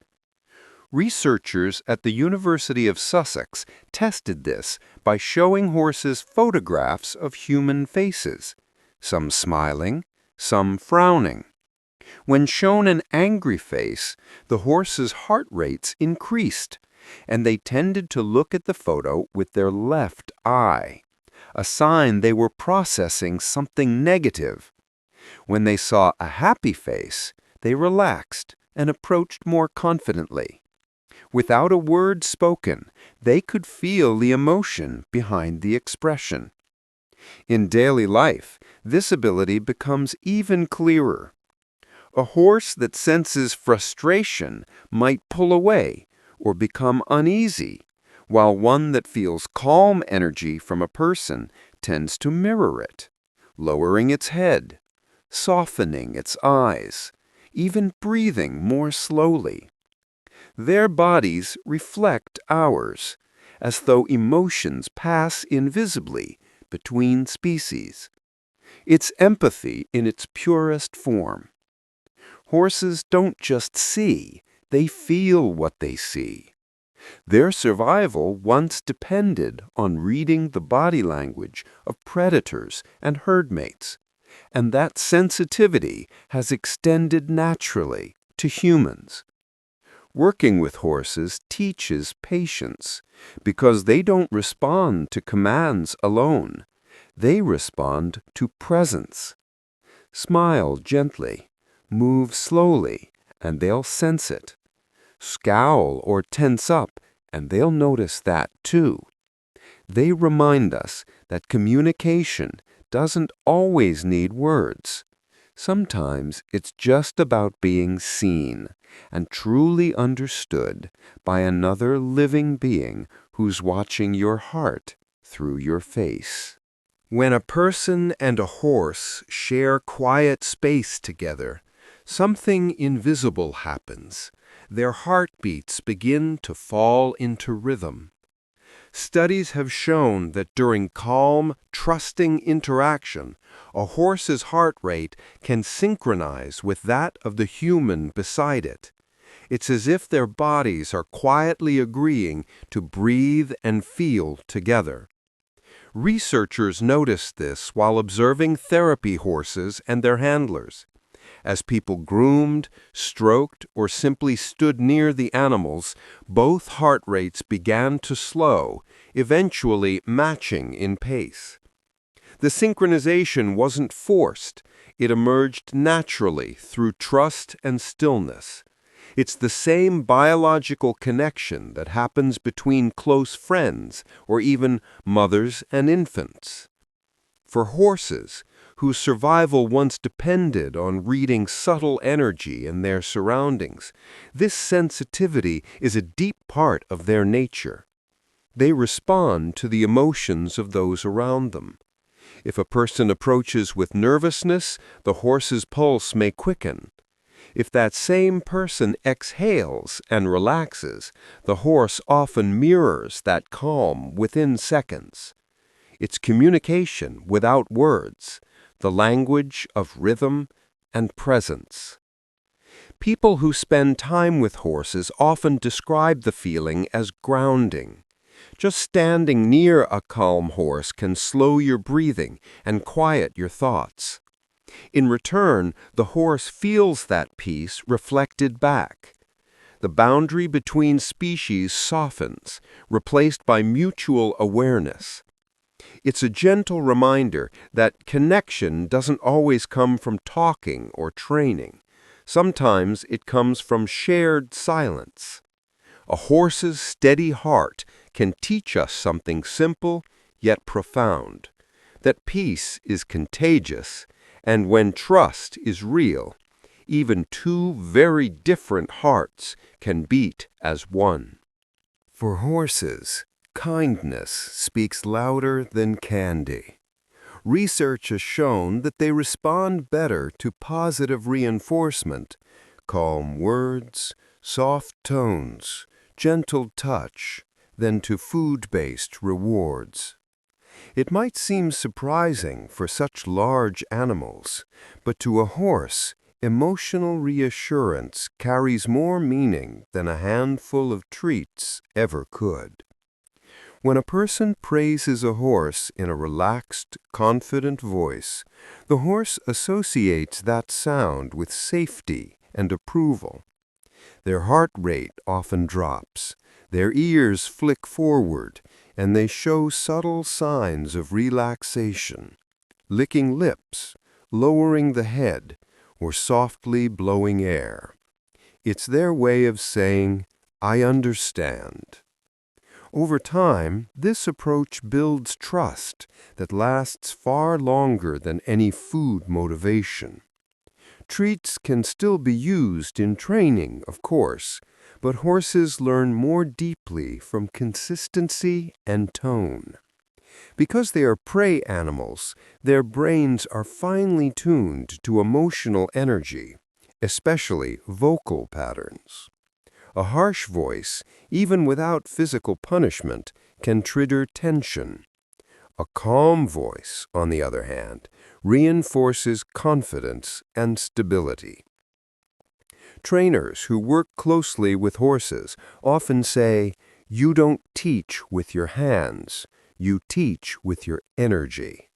Researchers at the University of Sussex tested this by showing horses photographs of human faces, some smiling, some frowning. When shown an angry face, the horse's heart rates increased, and they tended to look at the photo with their left eye, a sign they were processing something negative. When they saw a happy face, they relaxed and approached more confidently. Without a word spoken, they could feel the emotion behind the expression. In daily life, this ability becomes even clearer. A horse that senses frustration might pull away or become uneasy, while one that feels calm energy from a person tends to mirror it, lowering its head, softening its eyes, even breathing more slowly. Their bodies reflect ours, as though emotions pass invisibly between species. It's empathy in its purest form. Horses don't just see, they feel what they see. Their survival once depended on reading the body language of predators and herd mates, and that sensitivity has extended naturally to humans. Working with horses teaches patience because they don't respond to commands alone. They respond to presence. Smile gently, move slowly, and they'll sense it. Scowl or tense up, and they'll notice that too. They remind us that communication doesn't always need words. Sometimes it's just about being seen and truly understood by another living being who's watching your heart through your face. When a person and a horse share quiet space together, something invisible happens. Their heartbeats begin to fall into rhythm. Studies have shown that during calm, trusting interaction, a horse's heart rate can synchronize with that of the human beside it. It's as if their bodies are quietly agreeing to breathe and feel together. Researchers noticed this while observing therapy horses and their handlers. As people groomed, stroked, or simply stood near the animals, both heart rates began to slow, eventually matching in pace. The synchronization wasn't forced. It emerged naturally through trust and stillness. It's the same biological connection that happens between close friends or even mothers and infants. For horses, whose survival once depended on reading subtle energy in their surroundings, this sensitivity is a deep part of their nature. They respond to the emotions of those around them. If a person approaches with nervousness, the horse's pulse may quicken. If that same person exhales and relaxes, the horse often mirrors that calm within seconds. It's communication without words, the language of rhythm and presence. People who spend time with horses often describe the feeling as grounding. Just standing near a calm horse can slow your breathing and quiet your thoughts. In return, the horse feels that peace reflected back. The boundary between species softens, replaced by mutual awareness. It's a gentle reminder that connection doesn't always come from talking or training. Sometimes it comes from shared silence. A horse's steady heart can teach us something simple yet profound, that peace is contagious, and when trust is real, even two very different hearts can beat as one. For horses, kindness speaks louder than candy. Research has shown that they respond better to positive reinforcement, calm words, soft tones, gentle touch, than to food-based rewards. It might seem surprising for such large animals, but to a horse, emotional reassurance carries more meaning than a handful of treats ever could. When a person praises a horse in a relaxed, confident voice, the horse associates that sound with safety and approval. Their heart rate often drops, their ears flick forward, and they show subtle signs of relaxation, licking lips, lowering the head, or softly blowing air. It's their way of saying, "I understand." Over time, this approach builds trust that lasts far longer than any food motivation. Treats can still be used in training, of course, but horses learn more deeply from consistency and tone. Because they are prey animals, their brains are finely tuned to emotional energy, especially vocal patterns. A harsh voice, even without physical punishment, can trigger tension. A calm voice, on the other hand, reinforces confidence and stability. Trainers who work closely with horses often say, "You don't teach with your hands, you teach with your energy."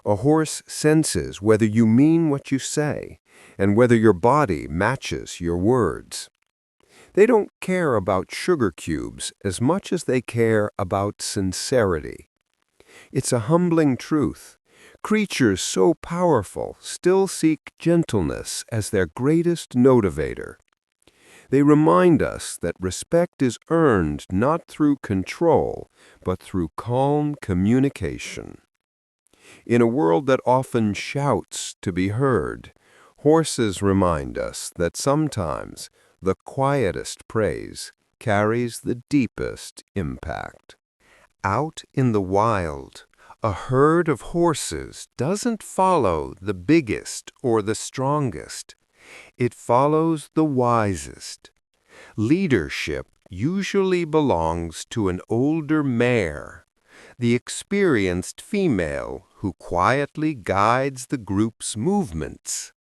A horse senses whether you mean what you say and whether your body matches your words. They don't care about sugar cubes as much as they care about sincerity. It's a humbling truth. Creatures so powerful still seek gentleness as their greatest motivator. They remind us that respect is earned not through control, but through calm communication. In a world that often shouts to be heard, horses remind us that sometimes the quietest praise carries the deepest impact. Out in the wild, a herd of horses doesn't follow the biggest or the strongest. It follows the wisest. Leadership usually belongs to an older mare, the experienced female who quietly guides the group's movements.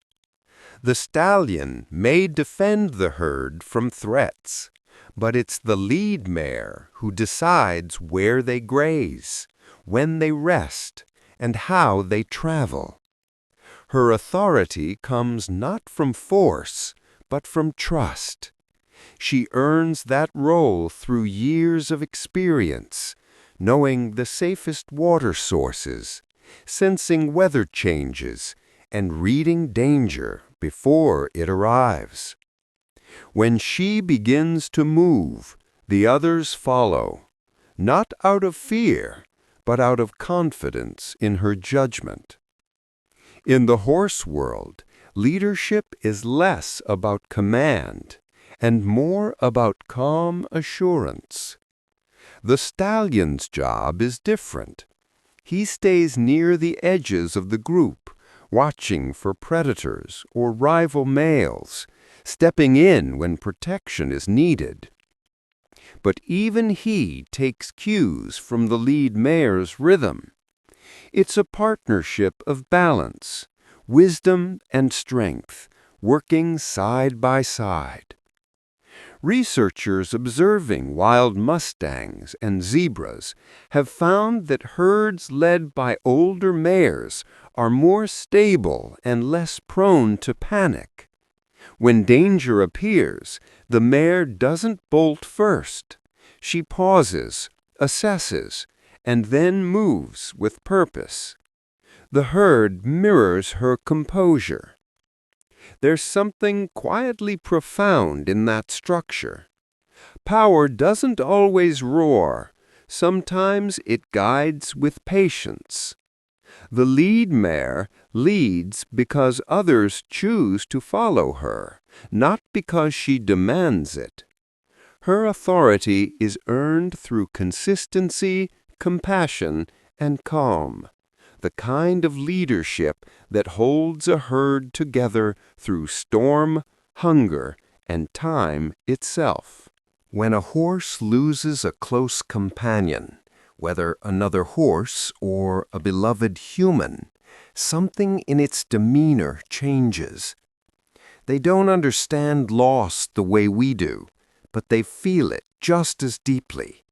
The stallion may defend the herd from threats, but it's the lead mare who decides where they graze, when they rest, and how they travel. Her authority comes not from force, but from trust. She earns that role through years of experience, knowing the safest water sources, sensing weather changes, and reading danger before it arrives. When she begins to move, the others follow, not out of fear, but out of confidence in her judgment. In the horse world, leadership is less about command and more about calm assurance. The stallion's job is different. He stays near the edges of the group, watching for predators or rival males, stepping in when protection is needed. But even he takes cues from the lead mare's rhythm. It's a partnership of balance, wisdom and strength, working side by side. Researchers observing wild mustangs and zebras have found that herds led by older mares are more stable and less prone to panic. When danger appears, the mare doesn't bolt first. She pauses, assesses, and then moves with purpose. The herd mirrors her composure. There's something quietly profound in that structure. Power doesn't always roar. Sometimes it guides with patience. The lead mare leads because others choose to follow her, not because she demands it. Her authority is earned through consistency, compassion, and calm, the kind of leadership that holds a herd together through storm, hunger, and time itself. When a horse loses a close companion, whether another horse or a beloved human, something in its demeanor changes. They don't understand loss the way we do, but they feel it just as deeply.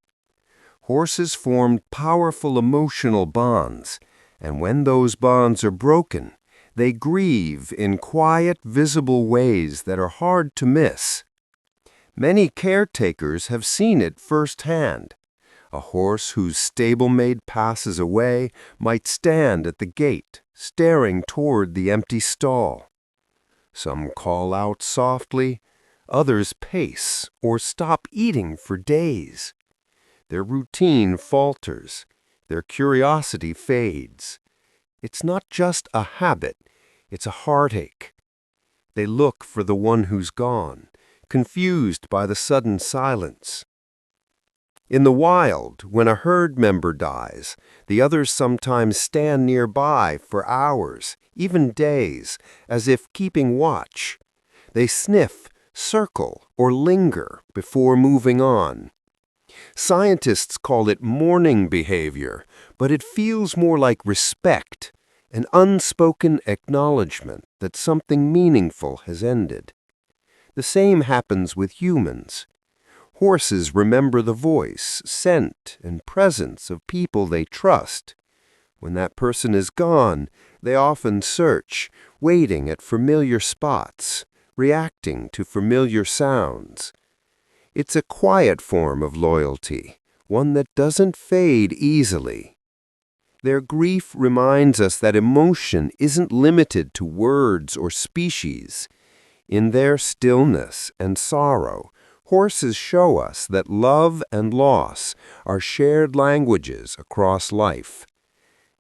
Horses form powerful emotional bonds, and when those bonds are broken, they grieve in quiet, visible ways that are hard to miss. Many caretakers have seen it firsthand. A horse whose stablemate passes away might stand at the gate, staring toward the empty stall. Some call out softly, others pace or stop eating for days. Their routine falters, their curiosity fades. It's not just a habit, it's a heartache. They look for the one who's gone, confused by the sudden silence. In the wild, when a herd member dies, the others sometimes stand nearby for hours, even days, as if keeping watch. They sniff, circle, or linger before moving on. Scientists call it mourning behavior, but it feels more like respect, an unspoken acknowledgement that something meaningful has ended. The same happens with humans. Horses remember the voice, scent, and presence of people they trust. When that person is gone, they often search, waiting at familiar spots, reacting to familiar sounds. It's a quiet form of loyalty, one that doesn't fade easily. Their grief reminds us that emotion isn't limited to words or species. In their stillness and sorrow, horses show us that love and loss are shared languages across life.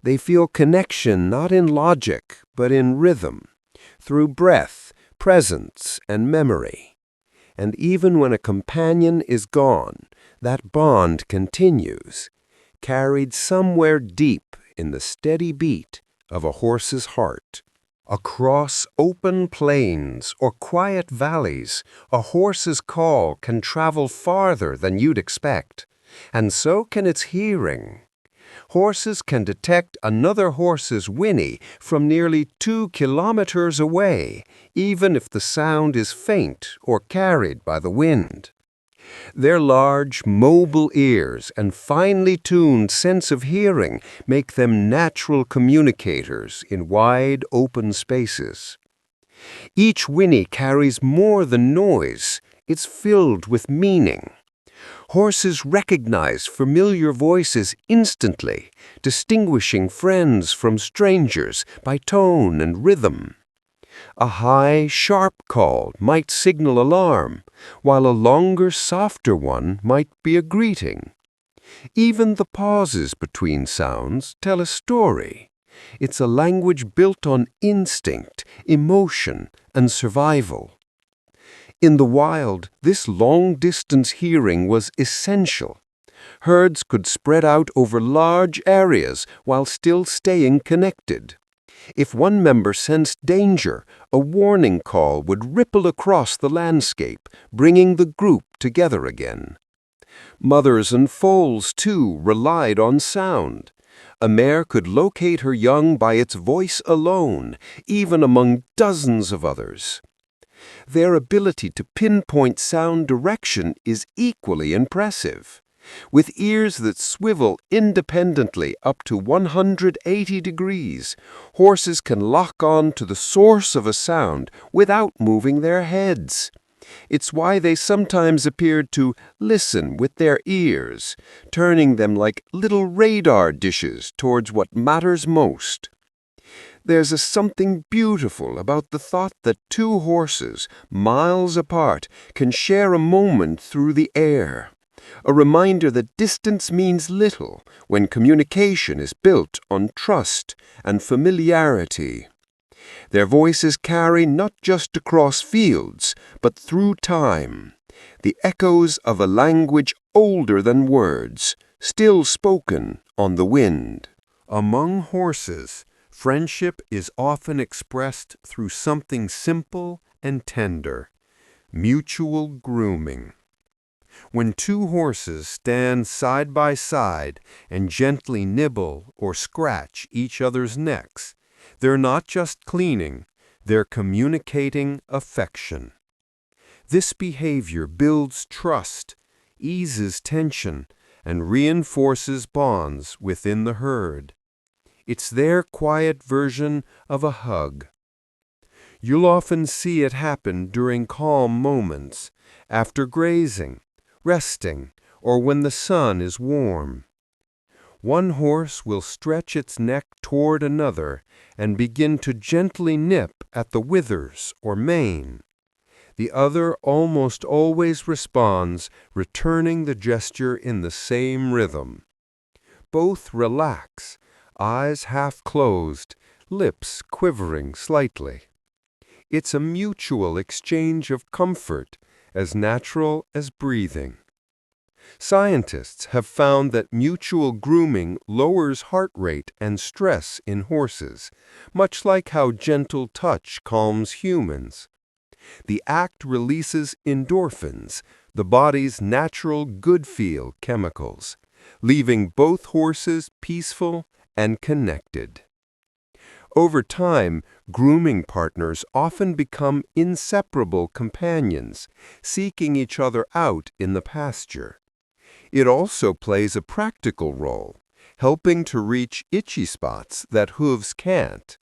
They feel connection not in logic, but in rhythm, through breath, presence, and memory. And even when a companion is gone, that bond continues, carried somewhere deep in the steady beat of a horse's heart. Across open plains or quiet valleys, a horse's call can travel farther than you'd expect, and so can its hearing. Horses can detect another horse's whinny from nearly 2 kilometers away, even if the sound is faint or carried by the wind. Their large, mobile ears and finely tuned sense of hearing make them natural communicators in wide, open spaces. Each whinny carries more than noise. It's filled with meaning. Horses recognize familiar voices instantly, distinguishing friends from strangers by tone and rhythm. A high, sharp call might signal alarm, while a longer, softer one might be a greeting. Even the pauses between sounds tell a story. It's a language built on instinct, emotion, and survival. In the wild, this long-distance hearing was essential. Herds could spread out over large areas while still staying connected. If one member sensed danger, a warning call would ripple across the landscape, bringing the group together again. Mothers and foals, too, relied on sound. A mare could locate her young by its voice alone, even among dozens of others. Their ability to pinpoint sound direction is equally impressive. With ears that swivel independently up to 180 degrees, horses can lock on to the source of a sound without moving their heads. It's why they sometimes appeared to listen with their ears, turning them like little radar dishes towards what matters most. There's something beautiful about the thought that two horses, miles apart, can share a moment through the air. A reminder that distance means little when communication is built on trust and familiarity. Their voices carry not just across fields, but through time, the echoes of a language older than words, still spoken on the wind. Among horses, friendship is often expressed through something simple and tender: mutual grooming. When two horses stand side by side and gently nibble or scratch each other's necks, they're not just cleaning, they're communicating affection. This behavior builds trust, eases tension, and reinforces bonds within the herd. It's their quiet version of a hug. You'll often see it happen during calm moments, after grazing, resting, or when the sun is warm. One horse will stretch its neck toward another and begin to gently nip at the withers or mane. The other almost always responds, returning the gesture in the same rhythm. Both relax, eyes half closed, lips quivering slightly. It's a mutual exchange of comfort, as natural as breathing. Scientists have found that mutual grooming lowers heart rate and stress in horses, much like how gentle touch calms humans. The act releases endorphins, the body's natural good-feel chemicals, leaving both horses peaceful and connected. Over time, grooming partners often become inseparable companions, seeking each other out in the pasture. It also plays a practical role, helping to reach itchy spots that hooves can't.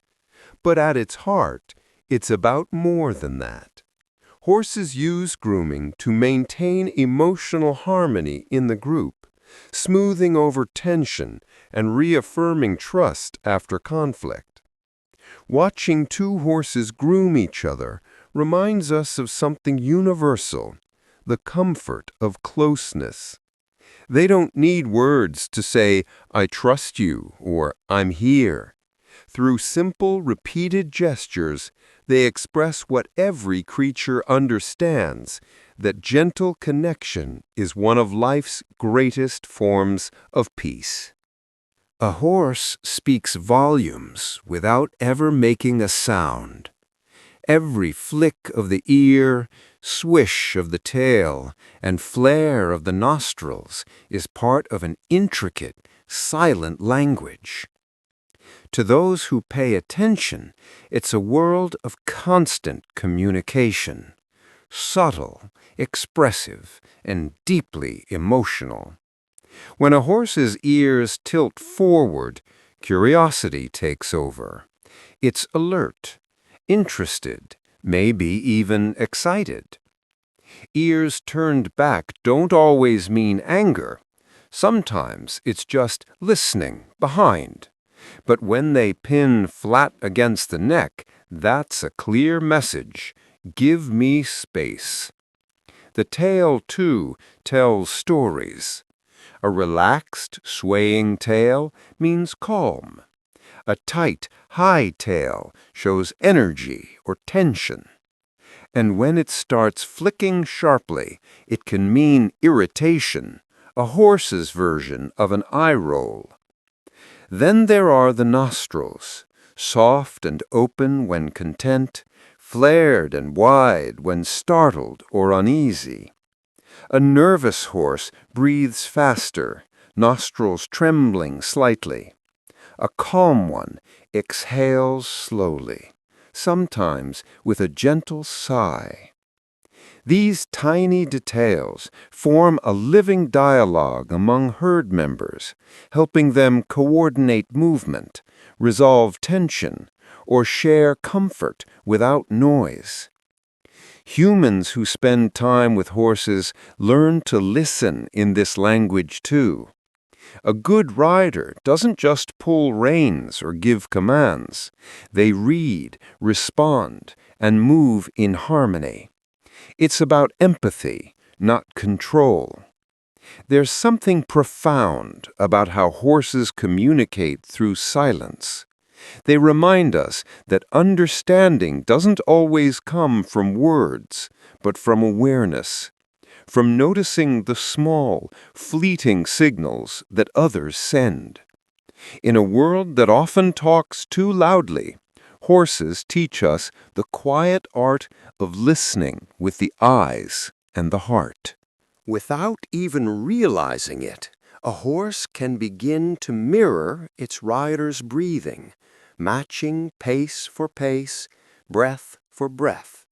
But at its heart, it's about more than that. Horses use grooming to maintain emotional harmony in the group, smoothing over tension and reaffirming trust after conflict. Watching two horses groom each other reminds us of something universal: the comfort of closeness. They don't need words to say, "I trust you," or "I'm here." Through simple, repeated gestures, they express what every creature understands: that gentle connection is one of life's greatest forms of peace. A horse speaks volumes without ever making a sound. Every flick of the ear, swish of the tail, and flare of the nostrils is part of an intricate, silent language. To those who pay attention, it's a world of constant communication, subtle, expressive, and deeply emotional. When a horse's ears tilt forward, curiosity takes over. It's alert, interested, maybe even excited. Ears turned back don't always mean anger. Sometimes it's just listening behind. But when they pin flat against the neck, that's a clear message: give me space. The tail, too, tells stories. A relaxed, swaying tail means calm. A tight, high tail shows energy or tension. And when it starts flicking sharply, it can mean irritation, a horse's version of an eye roll. Then there are the nostrils, soft and open when content, flared and wide when startled or uneasy. A nervous horse breathes faster, nostrils trembling slightly. A calm one exhales slowly, sometimes with a gentle sigh. These tiny details form a living dialogue among herd members, helping them coordinate movement, resolve tension, or share comfort without noise. Humans who spend time with horses learn to listen in this language too. A good rider doesn't just pull reins or give commands. They read, respond, and move in harmony. It's about empathy, not control. There's something profound about how horses communicate through silence. They remind us that understanding doesn't always come from words, but from awareness, from noticing the small, fleeting signals that others send. In a world that often talks too loudly, horses teach us the quiet art of listening with the eyes and the heart. Without even realizing it, a horse can begin to mirror its rider's breathing, matching pace for pace, breath for breath.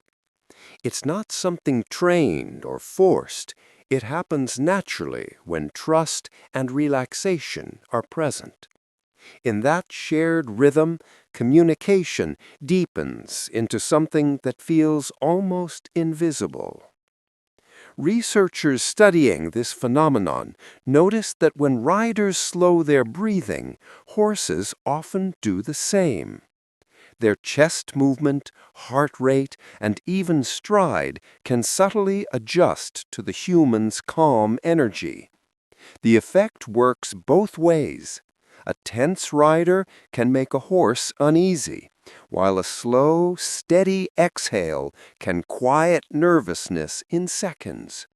It's not something trained or forced. It happens naturally when trust and relaxation are present. In that shared rhythm, communication deepens into something that feels almost invisible. Researchers studying this phenomenon noticed that when riders slow their breathing, horses often do the same. Their chest movement, heart rate, and even stride can subtly adjust to the human's calm energy. The effect works both ways. A tense rider can make a horse uneasy, while a slow, steady exhale can quiet nervousness in seconds.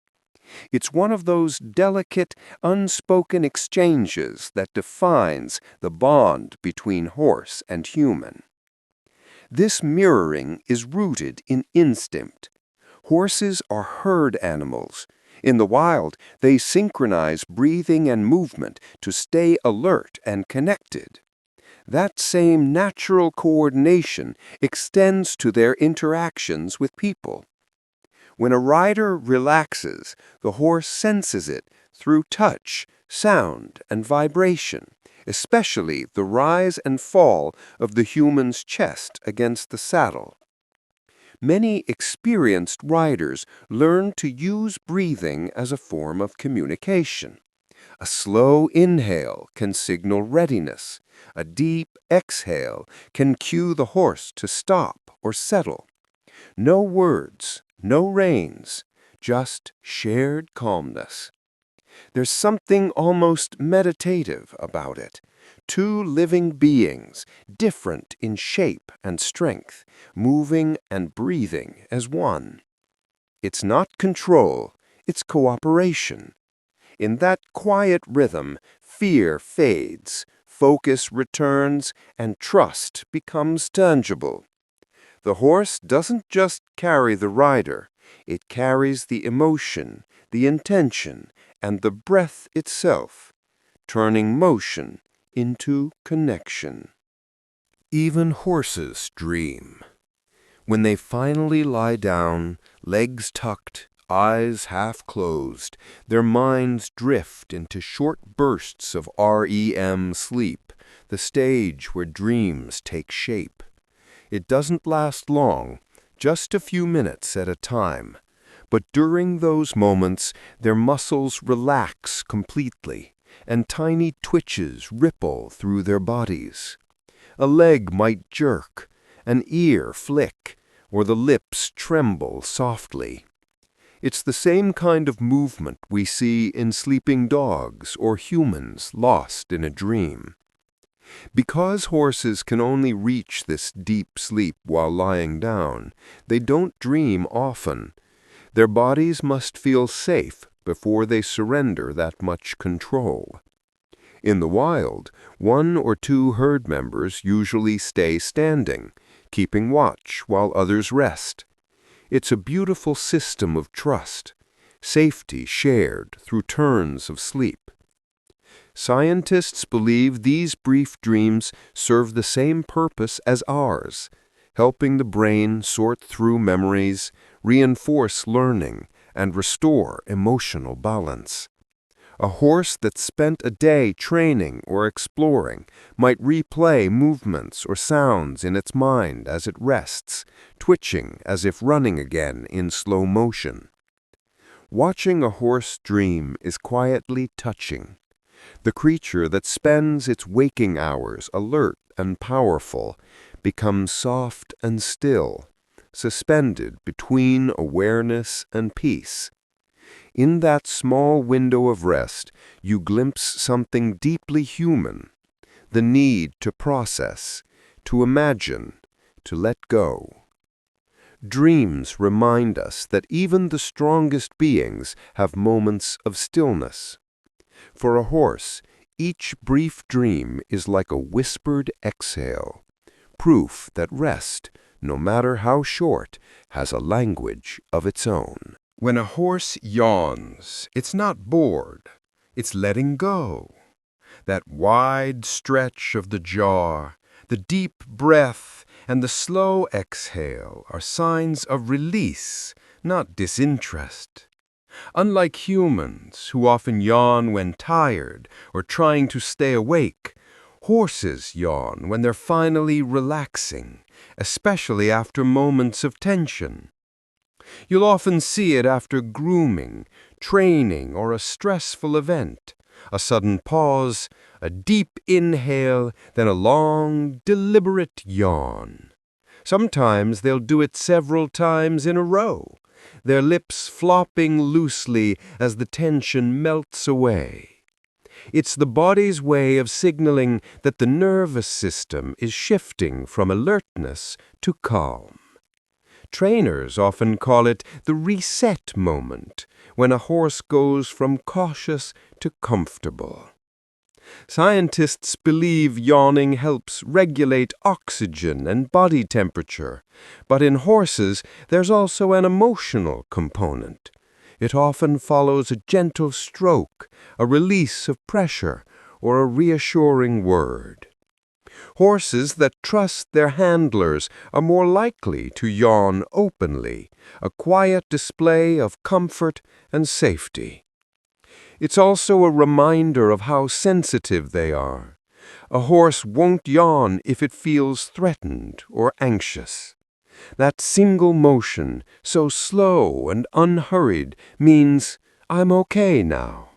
It's one of those delicate, unspoken exchanges that defines the bond between horse and human. This mirroring is rooted in instinct. Horses are herd animals. In the wild, they synchronize breathing and movement to stay alert and connected. That same natural coordination extends to their interactions with people. When a rider relaxes, the horse senses it through touch, sound, and vibration, especially the rise and fall of the human's chest against the saddle. Many experienced riders learn to use breathing as a form of communication. A slow inhale can signal readiness. A deep exhale can cue the horse to stop or settle. No words, no reins, just shared calmness. There's something almost meditative about it. Two living beings, different in shape and strength, moving and breathing as one. It's not control, it's cooperation. In that quiet rhythm, fear fades, focus returns, and trust becomes tangible. The horse doesn't just carry the rider, it carries the emotion, the intention, and the breath itself, turning motion into connection. Even horses dream. When they finally lie down, legs tucked, eyes half closed, their minds drift into short bursts of REM sleep, the stage where dreams take shape. It doesn't last long, just a few minutes at a time. But during those moments, their muscles relax completely, and tiny twitches ripple through their bodies. A leg might jerk, an ear flick, or the lips tremble softly. It's the same kind of movement we see in sleeping dogs or humans lost in a dream. Because horses can only reach this deep sleep while lying down, they don't dream often. Their bodies must feel safe before they surrender that much control. In the wild, one or two herd members usually stay standing, keeping watch while others rest. It's a beautiful system of trust, safety shared through turns of sleep. Scientists believe these brief dreams serve the same purpose as ours, helping the brain sort through memories, reinforce learning, and restore emotional balance. A horse that spent a day training or exploring might replay movements or sounds in its mind as it rests, twitching as if running again in slow motion. Watching a horse dream is quietly touching. The creature that spends its waking hours alert and powerful becomes soft and still, suspended between awareness and peace. In that small window of rest, you glimpse something deeply human, the need to process, to imagine, to let go. Dreams remind us that even the strongest beings have moments of stillness. For a horse, each brief dream is like a whispered exhale, proof that rest, no matter how short, has a language of its own. When a horse yawns, it's not bored, it's letting go. That wide stretch of the jaw, the deep breath, and the slow exhale are signs of release, not disinterest. Unlike humans, who often yawn when tired or trying to stay awake, horses yawn when they're finally relaxing, especially after moments of tension. You'll often see it after grooming, training, or a stressful event. A sudden pause, a deep inhale, then a long, deliberate yawn. Sometimes they'll do it several times in a row, their lips flopping loosely as the tension melts away. It's the body's way of signaling that the nervous system is shifting from alertness to calm. Trainers often call it the reset moment, when a horse goes from cautious to comfortable. Scientists believe yawning helps regulate oxygen and body temperature, but in horses there's also an emotional component. It often follows a gentle stroke, a release of pressure, or a reassuring word. Horses that trust their handlers are more likely to yawn openly, a quiet display of comfort and safety. It's also a reminder of how sensitive they are. A horse won't yawn if it feels threatened or anxious. That single motion, so slow and unhurried, means, "I'm okay now."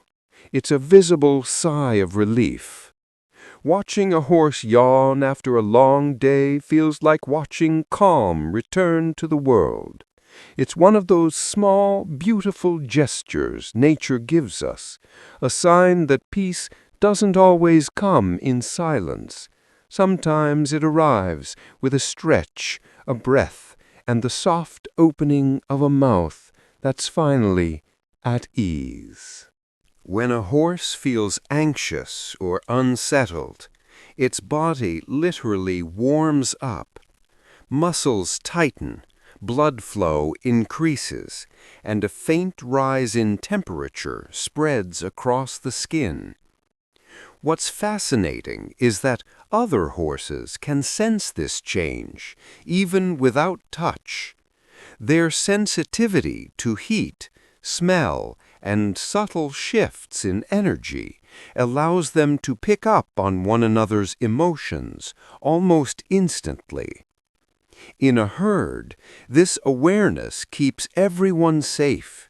It's a visible sigh of relief. Watching a horse yawn after a long day feels like watching calm return to the world. It's one of those small, beautiful gestures nature gives us, a sign that peace doesn't always come in silence. Sometimes it arrives with a stretch, a breath, and the soft opening of a mouth that's finally at ease. When a horse feels anxious or unsettled, its body literally warms up. Muscles tighten, blood flow increases, and a faint rise in temperature spreads across the skin. What's fascinating is that other horses can sense this change, even without touch. Their sensitivity to heat, smell, and subtle shifts in energy allows them to pick up on one another's emotions almost instantly. In a herd, this awareness keeps everyone safe.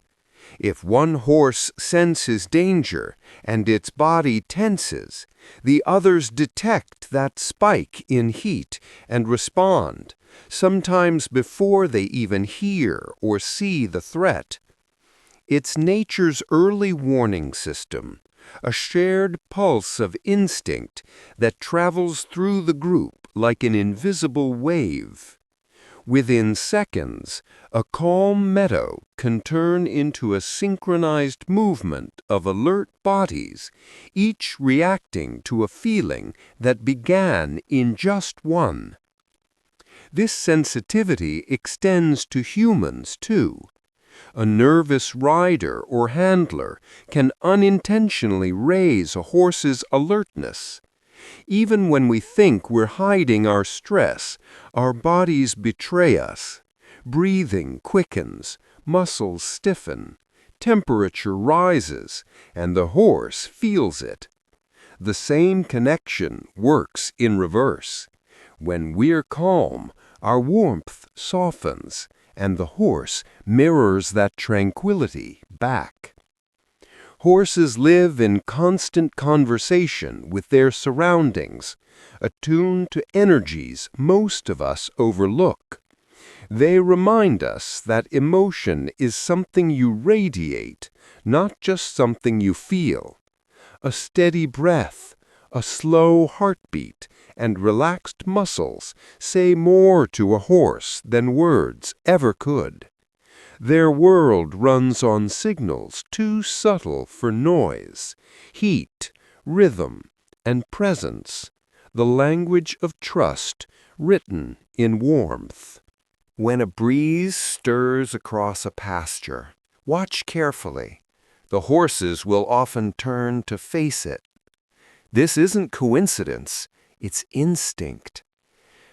If one horse senses danger and its body tenses, the others detect that spike in heat and respond, sometimes before they even hear or see the threat. It's nature's early warning system, a shared pulse of instinct that travels through the group like an invisible wave. Within seconds, a calm meadow can turn into a synchronized movement of alert bodies, each reacting to a feeling that began in just one. This sensitivity extends to humans, too. A nervous rider or handler can unintentionally raise a horse's alertness. Even when we think we're hiding our stress, our bodies betray us. Breathing quickens, muscles stiffen, temperature rises, and the horse feels it. The same connection works in reverse. When we're calm, our warmth softens, and the horse mirrors that tranquility back. Horses live in constant conversation with their surroundings, attuned to energies most of us overlook. They remind us that emotion is something you radiate, not just something you feel. A steady breath, a slow heartbeat, and relaxed muscles say more to a horse than words ever could. Their world runs on signals too subtle for noise, heat, rhythm, and presence, the language of trust written in warmth. When a breeze stirs across a pasture, watch carefully. The horses will often turn to face it. This isn't coincidence, it's instinct.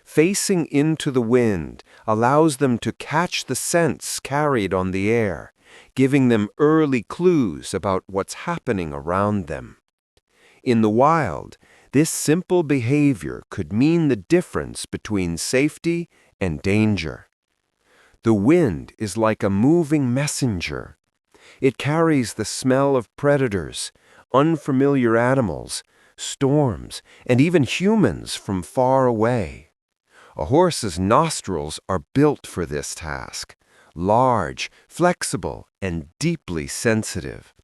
Facing into the wind allows them to catch the scents carried on the air, giving them early clues about what's happening around them. In the wild, this simple behavior could mean the difference between safety and danger. The wind is like a moving messenger. It carries the smell of predators, unfamiliar animals, storms, and even humans from far away. A horse's nostrils are built for this task, large, flexible, and deeply sensitive.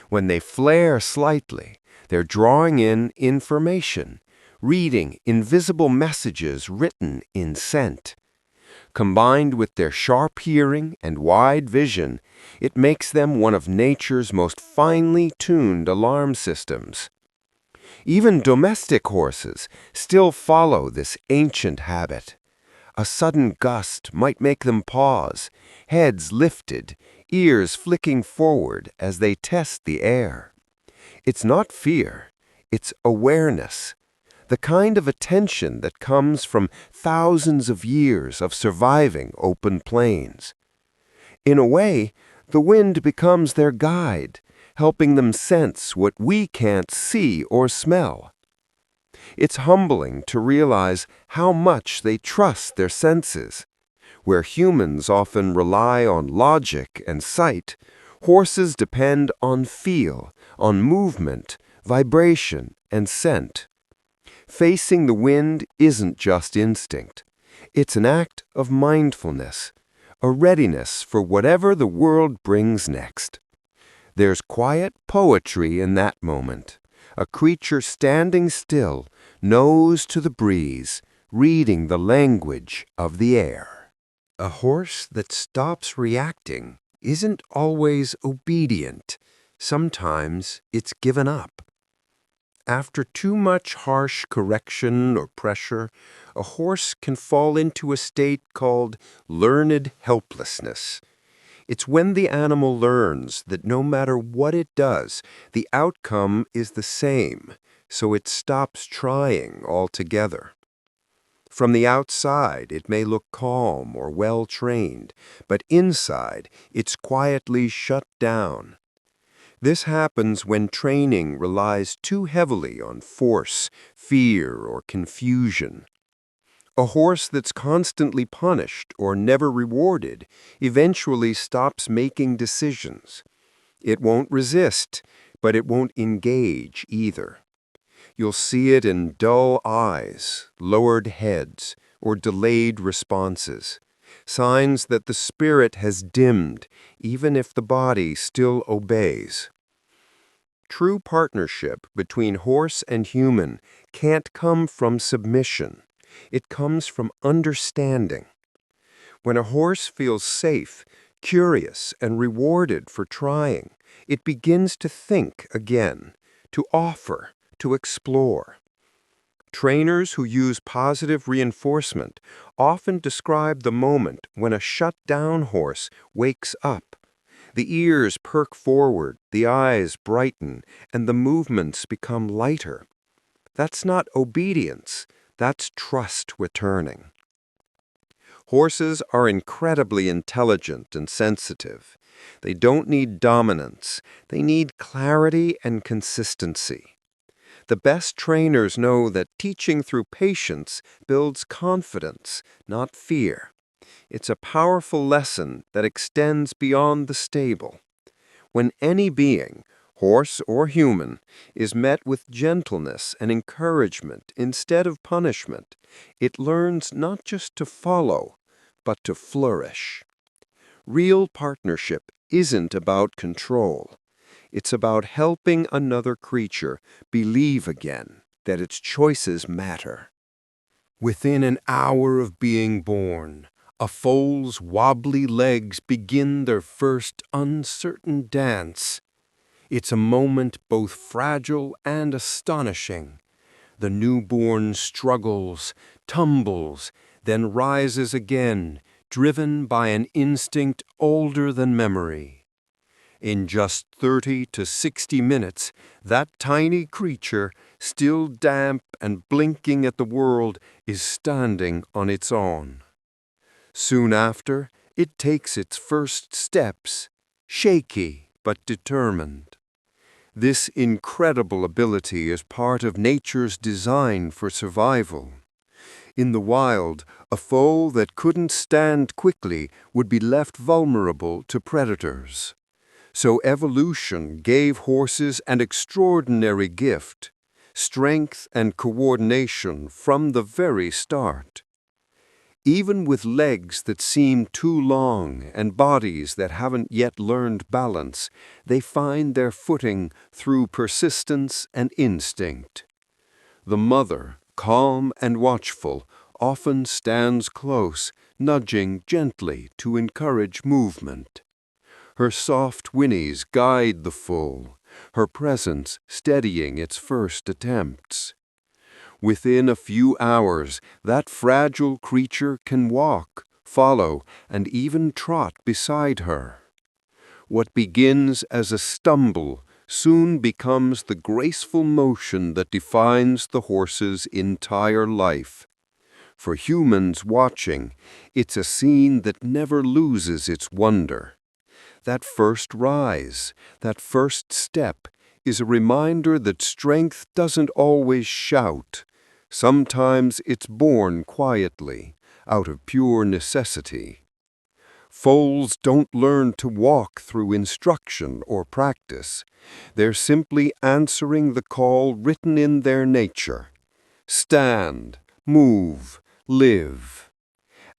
When they flare slightly, they're drawing in information, reading invisible messages written in scent. Combined with their sharp hearing and wide vision, it makes them one of nature's most finely tuned alarm systems. Even domestic horses still follow this ancient habit. A sudden gust might make them pause, heads lifted, ears flicking forward as they test the air. It's not fear, it's awareness, the kind of attention that comes from thousands of years of surviving open plains. In a way, the wind becomes their guide, helping them sense what we can't see or smell. It's humbling to realize how much they trust their senses. Where humans often rely on logic and sight, horses depend on feel, on movement, vibration, and scent. Facing the wind isn't just instinct. It's an act of mindfulness, a readiness for whatever the world brings next. There's quiet poetry in that moment, a creature standing still, nose to the breeze, reading the language of the air. A horse that stops reacting isn't always obedient. Sometimes it's given up. After too much harsh correction or pressure, a horse can fall into a state called learned helplessness. It's when the animal learns that no matter what it does, the outcome is the same, so it stops trying altogether. From the outside, it may look calm or well-trained, but inside, it's quietly shut down. This happens when training relies too heavily on force, fear, or confusion. A horse that's constantly punished or never rewarded eventually stops making decisions. It won't resist, but it won't engage either. You'll see it in dull eyes, lowered heads, or delayed responses, signs that the spirit has dimmed, even if the body still obeys. True partnership between horse and human can't come from submission. It comes from understanding. When a horse feels safe, curious, and rewarded for trying, it begins to think again, to offer, to explore. Trainers who use positive reinforcement often describe the moment when a shut-down horse wakes up. The ears perk forward, the eyes brighten, and the movements become lighter. That's not obedience, that's trust returning. Horses are incredibly intelligent and sensitive. They don't need dominance, they need clarity and consistency. The best trainers know that teaching through patience builds confidence, not fear. It's a powerful lesson that extends beyond the stable. When any being, horse or human, is met with gentleness and encouragement instead of punishment, it learns not just to follow, but to flourish. Real partnership isn't about control. It's about helping another creature believe again that its choices matter. Within an hour of being born, a foal's wobbly legs begin their first uncertain dance. It's a moment both fragile and astonishing. The newborn struggles, tumbles, then rises again, driven by an instinct older than memory. In just 30 to 60 minutes, that tiny creature, still damp and blinking at the world, is standing on its own. Soon after, it takes its first steps, shaky but determined. This incredible ability is part of nature's design for survival. In the wild, a foal that couldn't stand quickly would be left vulnerable to predators. So evolution gave horses an extraordinary gift, strength and coordination from the very start. Even with legs that seem too long and bodies that haven't yet learned balance, they find their footing through persistence and instinct. The mother, calm and watchful, often stands close, nudging gently to encourage movement. Her soft whinnies guide the foal, her presence steadying its first attempts. Within a few hours, that fragile creature can walk, follow, and even trot beside her. What begins as a stumble soon becomes the graceful motion that defines the horse's entire life. For humans watching, it's a scene that never loses its wonder. That first rise, that first step, is a reminder that strength doesn't always shout. Sometimes it's born quietly, out of pure necessity. Foals don't learn to walk through instruction or practice. They're simply answering the call written in their nature. Stand, move, live.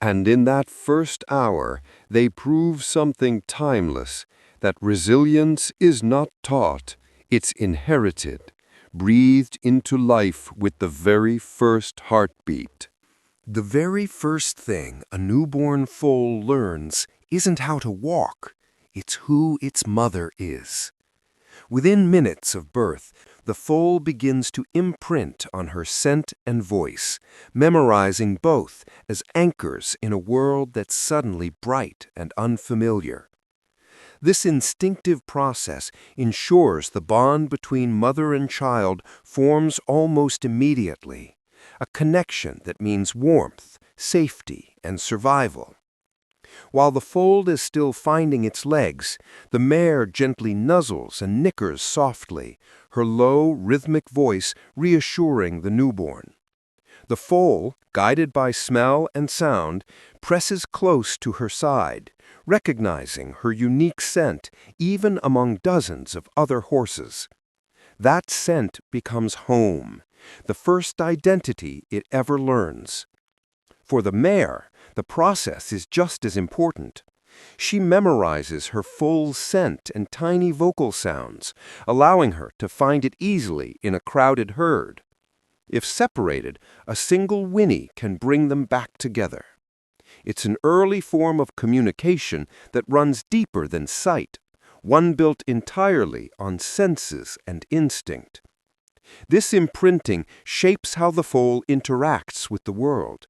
And in that first hour, they prove something timeless, that resilience is not taught, it's inherited, breathed into life with the very first heartbeat. The very first thing a newborn foal learns isn't how to walk, it's who its mother is. Within minutes of birth, the foal begins to imprint on her scent and voice, memorizing both as anchors in a world that's suddenly bright and unfamiliar. This instinctive process ensures the bond between mother and child forms almost immediately, a connection that means warmth, safety, and survival. While the foal is still finding its legs, the mare gently nuzzles and nickers softly, her low, rhythmic voice reassuring the newborn. The foal, guided by smell and sound, presses close to her side, recognizing her unique scent even among dozens of other horses. That scent becomes home, the first identity it ever learns. For the mare, the process is just as important. She memorizes her full scent and tiny vocal sounds, allowing her to find it easily in a crowded herd. If separated, a single whinny can bring them back together. It's an early form of communication that runs deeper than sight, one built entirely on senses and instinct. This imprinting shapes how the foal interacts with the world.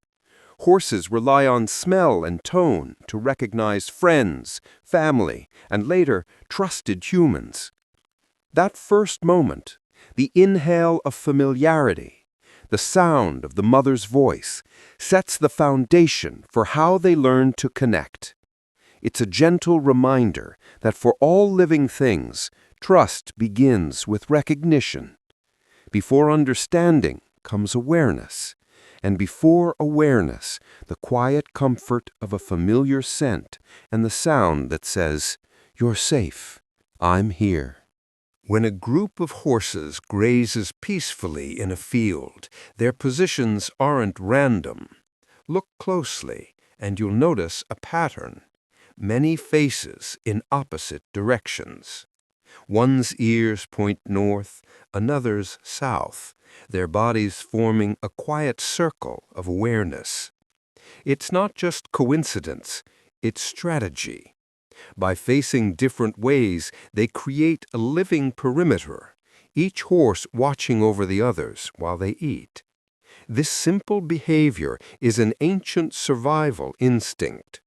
Horses rely on smell and tone to recognize friends, family, and later, trusted humans. That first moment, the inhale of familiarity, the sound of the mother's voice, sets the foundation for how they learn to connect. It's a gentle reminder that for all living things, trust begins with recognition. Before understanding comes awareness, and before awareness, the quiet comfort of a familiar scent and the sound that says, "You're safe, I'm here." When a group of horses grazes peacefully in a field, their positions aren't random. Look closely, and you'll notice a pattern. Many faces in opposite directions. One's ears point north, another's south, their bodies forming a quiet circle of awareness. It's not just coincidence, it's strategy. By facing different ways, they create a living perimeter, each horse watching over the others while they eat. This simple behavior is an ancient survival instinct.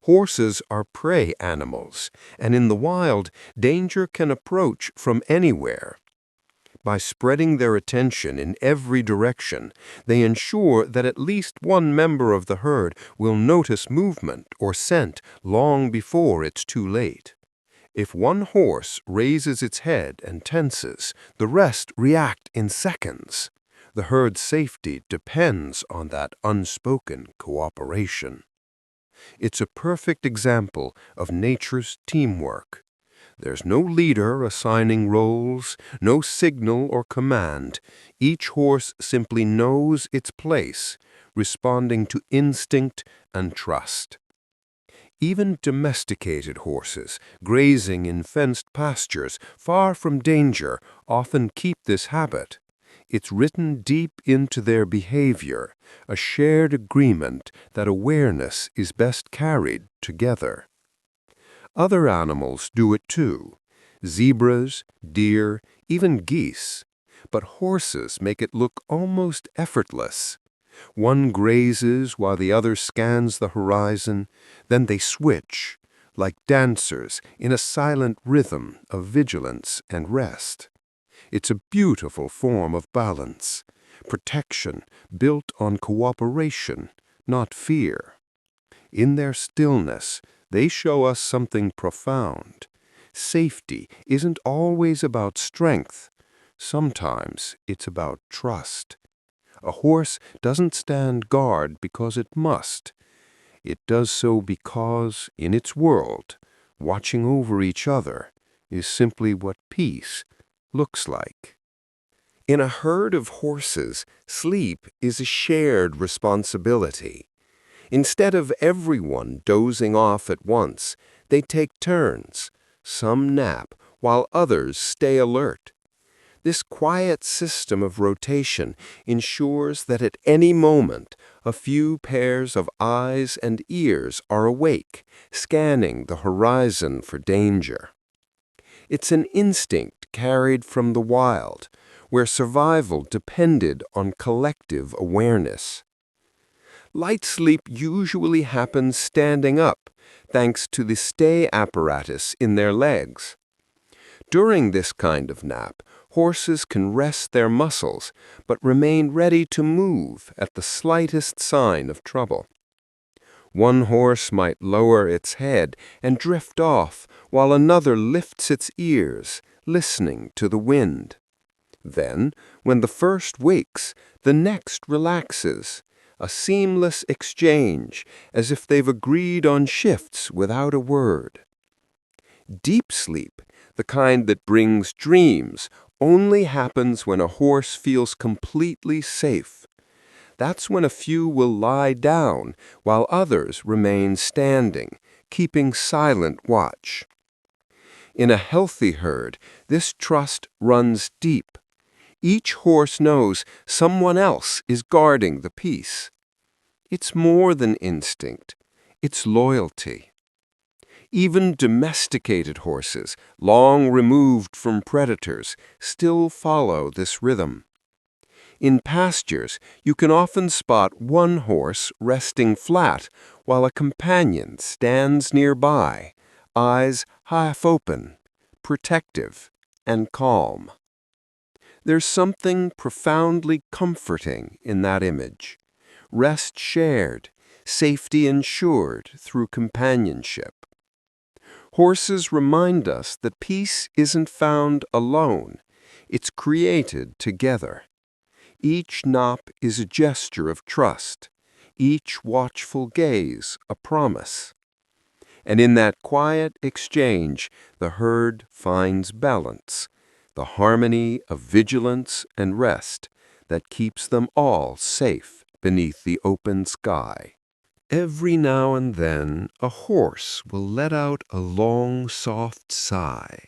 Horses are prey animals, and in the wild, danger can approach from anywhere. By spreading their attention in every direction, they ensure that at least one member of the herd will notice movement or scent long before it's too late. If one horse raises its head and tenses, the rest react in seconds. The herd's safety depends on that unspoken cooperation. It's a perfect example of nature's teamwork. There's no leader assigning roles, no signal or command. Each horse simply knows its place, responding to instinct and trust. Even domesticated horses, grazing in fenced pastures far from danger, often keep this habit. It's written deep into their behavior, a shared agreement that awareness is best carried together. Other animals do it too. Zebras, deer, even geese. But horses make it look almost effortless. One grazes while the other scans the horizon, then they switch, like dancers in a silent rhythm of vigilance and rest. It's a beautiful form of balance, protection built on cooperation, not fear. In their stillness, they show us something profound. Safety isn't always about strength. Sometimes it's about trust. A horse doesn't stand guard because it must. It does so because, in its world, watching over each other is simply what peace looks like. In a herd of horses, sleep is a shared responsibility. Instead of everyone dozing off at once, they take turns. Some nap while others stay alert. This quiet system of rotation ensures that at any moment a few pairs of eyes and ears are awake, scanning the horizon for danger. It's an instinct carried from the wild, where survival depended on collective awareness. Light sleep usually happens standing up, thanks to the stay apparatus in their legs. During this kind of nap, horses can rest their muscles, but remain ready to move at the slightest sign of trouble. One horse might lower its head and drift off, while another lifts its ears, listening to the wind. Then, when the first wakes, the next relaxes, a seamless exchange, as if they've agreed on shifts without a word. Deep sleep, the kind that brings dreams, only happens when a horse feels completely safe. That's when a few will lie down while others remain standing, keeping silent watch. In a healthy herd, this trust runs deep. Each horse knows someone else is guarding the peace. It's more than instinct. It's loyalty. Even domesticated horses, long removed from predators, still follow this rhythm. In pastures, you can often spot one horse resting flat while a companion stands nearby, eyes half open, protective and calm. There's something profoundly comforting in that image. Rest shared, safety ensured through companionship. Horses remind us that peace isn't found alone, it's created together. Each nop is a gesture of trust, each watchful gaze a promise. And in that quiet exchange, the herd finds balance, the harmony of vigilance and rest that keeps them all safe beneath the open sky. Every now and then, a horse will let out a long, soft sigh,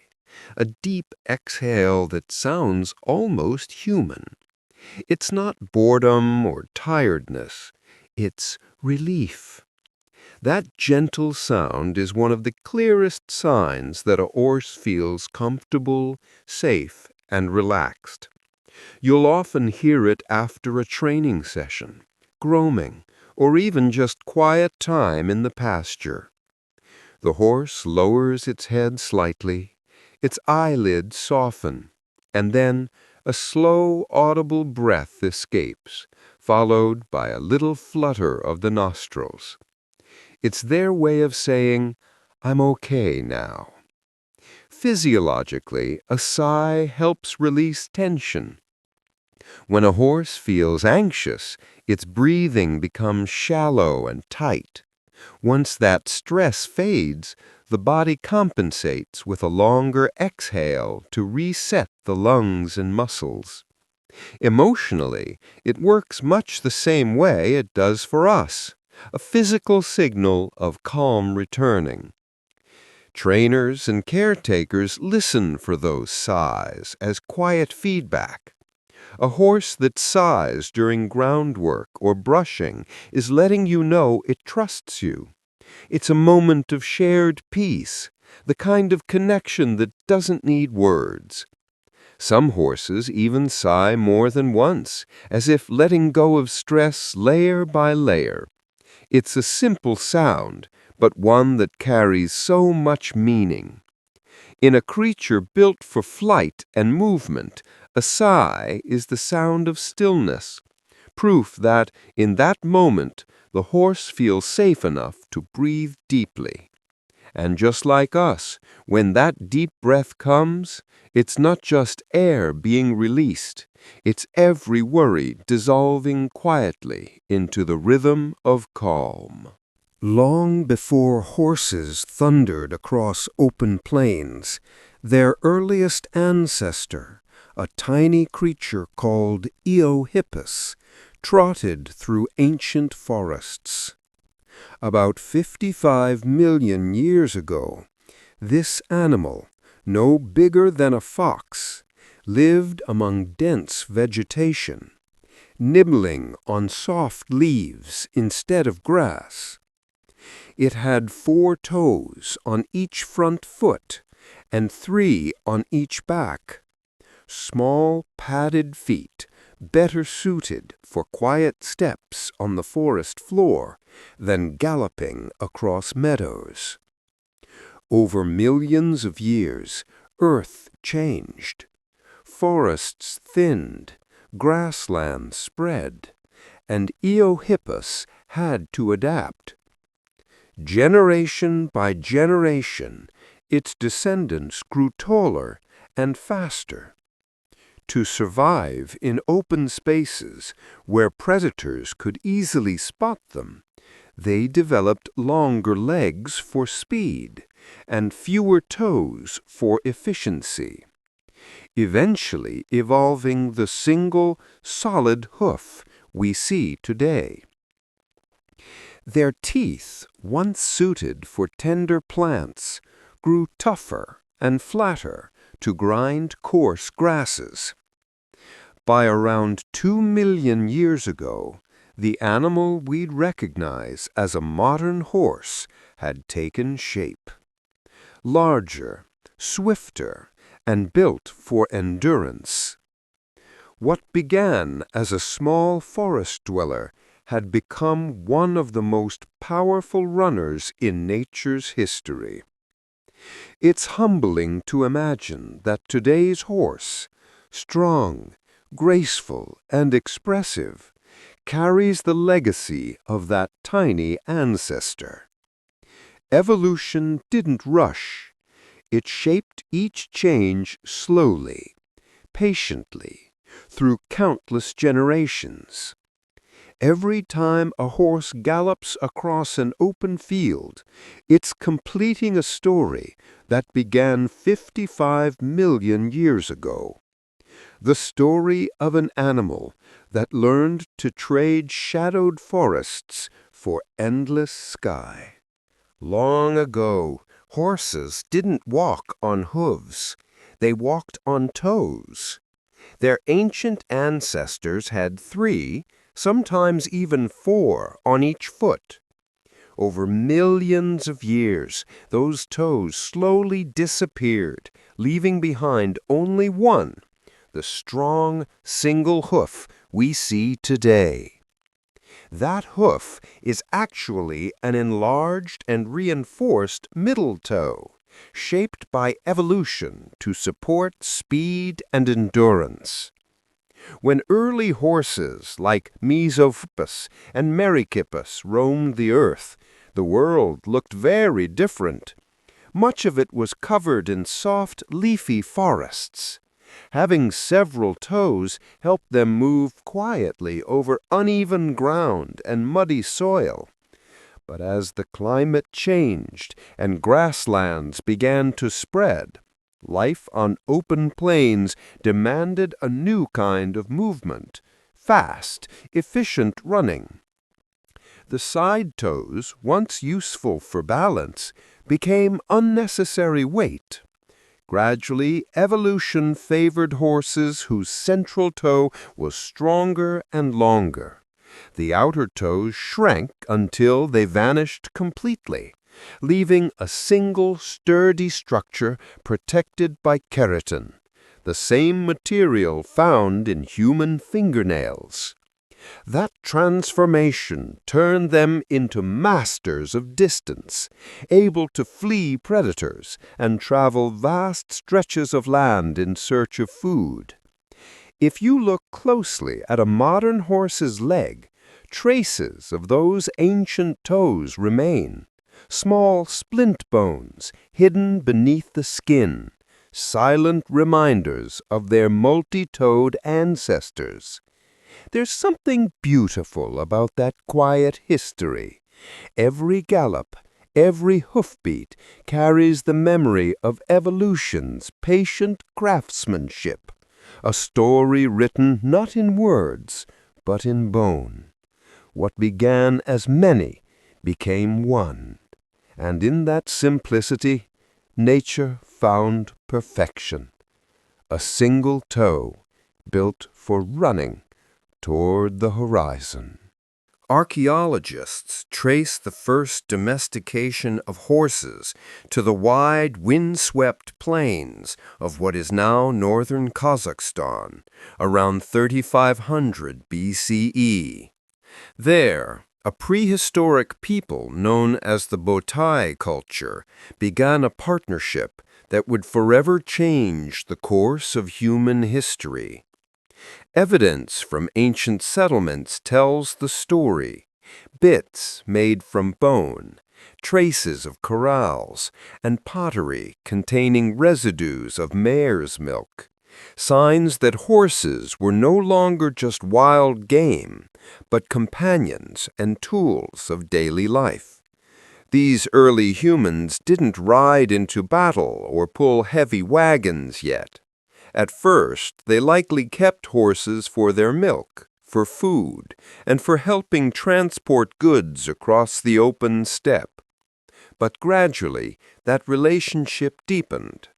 a deep exhale that sounds almost human. It's not boredom or tiredness, it's relief. That gentle sound is one of the clearest signs that a horse feels comfortable, safe, and relaxed. You'll often hear it after a training session, grooming, or even just quiet time in the pasture. The horse lowers its head slightly, its eyelids soften, and then a slow, audible breath escapes, followed by a little flutter of the nostrils. It's their way of saying, "I'm okay now." Physiologically, a sigh helps release tension. When a horse feels anxious, its breathing becomes shallow and tight. Once that stress fades, the body compensates with a longer exhale to reset the lungs and muscles. Emotionally, it works much the same way it does for us, a physical signal of calm returning. Trainers and caretakers listen for those sighs as quiet feedback. A horse that sighs during groundwork or brushing is letting you know it trusts you. It's a moment of shared peace, the kind of connection that doesn't need words. Some horses even sigh more than once, as if letting go of stress layer by layer. It's a simple sound, but one that carries so much meaning. In a creature built for flight and movement, a sigh is the sound of stillness, proof that in that moment the horse feels safe enough to breathe deeply. And just like us, when that deep breath comes, it's not just air being released, it's every worry dissolving quietly into the rhythm of calm. Long before horses thundered across open plains, their earliest ancestor, a tiny creature called Eohippus, trotted through ancient forests. About 55 million years ago, this animal, no bigger than a fox, lived among dense vegetation, nibbling on soft leaves instead of grass. It had 4 toes on each front foot and 3 on each back. Small, padded feet, better suited for quiet steps on the forest floor than galloping across meadows. Over millions of years, Earth changed. Forests thinned, grasslands spread, and Eohippus had to adapt. Generation by generation, its descendants grew taller and faster. To survive in open spaces where predators could easily spot them, they developed longer legs for speed and fewer toes for efficiency, eventually evolving the single, solid hoof we see today. Their teeth, once suited for tender plants, grew tougher and flatter to grind coarse grasses. By around 2 million years ago, The animal we'd recognize as a modern horse had taken shape. Larger, swifter, and built for endurance. What began as a small forest dweller had become one of the most powerful runners in nature's history. It's humbling to imagine that today's horse, strong, graceful, and expressive, carries the legacy of that tiny ancestor. Evolution didn't rush. It shaped each change slowly, patiently, through countless generations. Every time a horse gallops across an open field, it's completing a story that began 55 million years ago. The story of an animal that learned to trade shadowed forests for endless sky. Long ago, horses didn't walk on hooves. They walked on toes. Their ancient ancestors had 3, sometimes even 4, on each foot. Over millions of years, those toes slowly disappeared, leaving behind only one, the strong, single hoof we see today. That hoof is actually an enlarged and reinforced middle toe, shaped by evolution to support speed and endurance. When early horses like Mesophus and Merychippus roamed the earth, the world looked very different. Much of it was covered in soft, leafy forests. Having several toes helped them move quietly over uneven ground and muddy soil. But as the climate changed and grasslands began to spread, life on open plains demanded a new kind of movement, fast, efficient running. The side toes, once useful for balance, became unnecessary weight. Gradually, evolution favored horses whose central toe was stronger and longer. The outer toes shrank until they vanished completely, leaving a single sturdy structure protected by keratin, the same material found in human fingernails. That transformation turned them into masters of distance, able to flee predators and travel vast stretches of land in search of food. If you look closely at a modern horse's leg, traces of those ancient toes remain, small splint bones hidden beneath the skin, silent reminders of their multi-toed ancestors. There's something beautiful about that quiet history. Every gallop, every hoofbeat carries the memory of evolution's patient craftsmanship, a story written not in words, but in bone. What began as many became one, and in that simplicity, nature found perfection. A single toe built for running toward the horizon. Archaeologists trace the first domestication of horses to the wide, windswept plains of what is now northern Kazakhstan, around 3500 BCE. There, a prehistoric people known as the Botai culture began a partnership that would forever change the course of human history. Evidence from ancient settlements tells the story. Bits made from bone, traces of corrals, and pottery containing residues of mare's milk. Signs that horses were no longer just wild game, but companions and tools of daily life. These early humans didn't ride into battle or pull heavy wagons yet. At first, they likely kept horses for their milk, for food, and for helping transport goods across the open steppe. But gradually, that relationship deepened.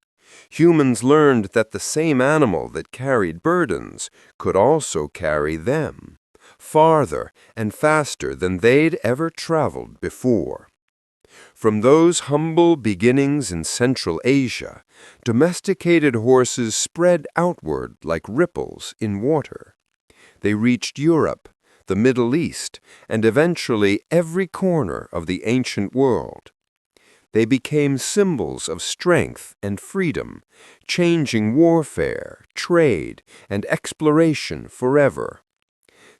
Humans learned that the same animal that carried burdens could also carry them, farther and faster than they'd ever traveled before. From those humble beginnings in Central Asia, domesticated horses spread outward like ripples in water. They reached Europe, the Middle East, and eventually every corner of the ancient world. They became symbols of strength and freedom, changing warfare, trade, and exploration forever.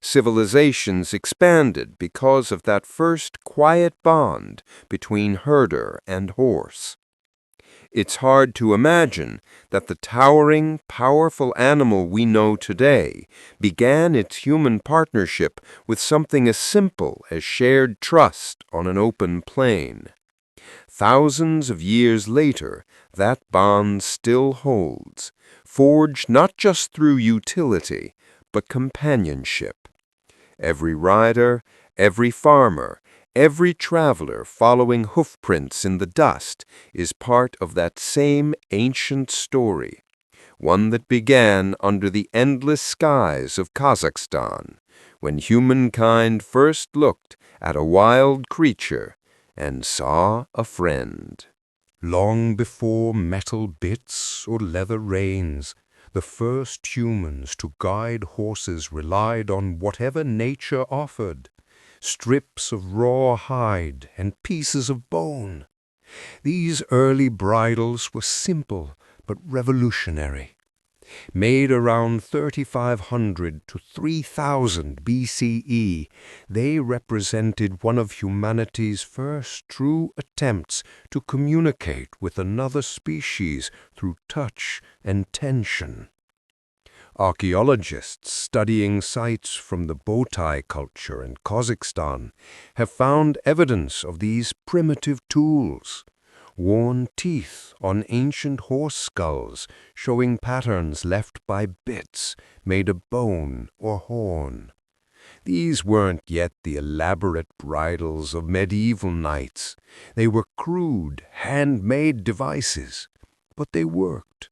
Civilizations expanded because of that first quiet bond between herder and horse. It's hard to imagine that the towering, powerful animal we know today began its human partnership with something as simple as shared trust on an open plain. Thousands of years later, that bond still holds, forged not just through utility, but companionship. Every rider, every farmer, every traveler following hoofprints in the dust is part of that same ancient story, one that began under the endless skies of Kazakhstan, when humankind first looked at a wild creature and saw a friend. Long before metal bits or leather reins, the first humans to guide horses relied on whatever nature offered, strips of raw hide and pieces of bone. These early bridles were simple but revolutionary. Made around 3500 to 3000 BCE, they represented one of humanity's first true attempts to communicate with another species through touch and tension. Archaeologists studying sites from the Botai culture in Kazakhstan have found evidence of these primitive tools. Worn teeth on ancient horse skulls showing patterns left by bits made of bone or horn. These weren't yet the elaborate bridles of medieval knights. They were crude, handmade devices, but they worked.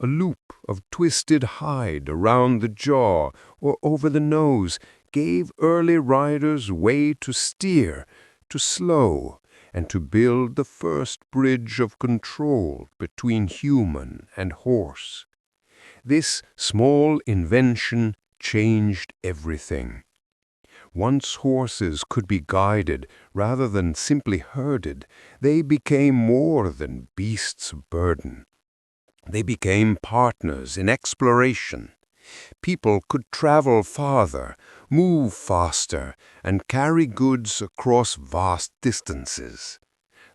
A loop of twisted hide around the jaw or over the nose gave early riders way to steer, to slow, and to build the first bridge of control between human and horse. This small invention changed everything. Once horses could be guided rather than simply herded, they became more than beasts of burden. They became partners in exploration. People could travel farther, move faster, and carry goods across vast distances.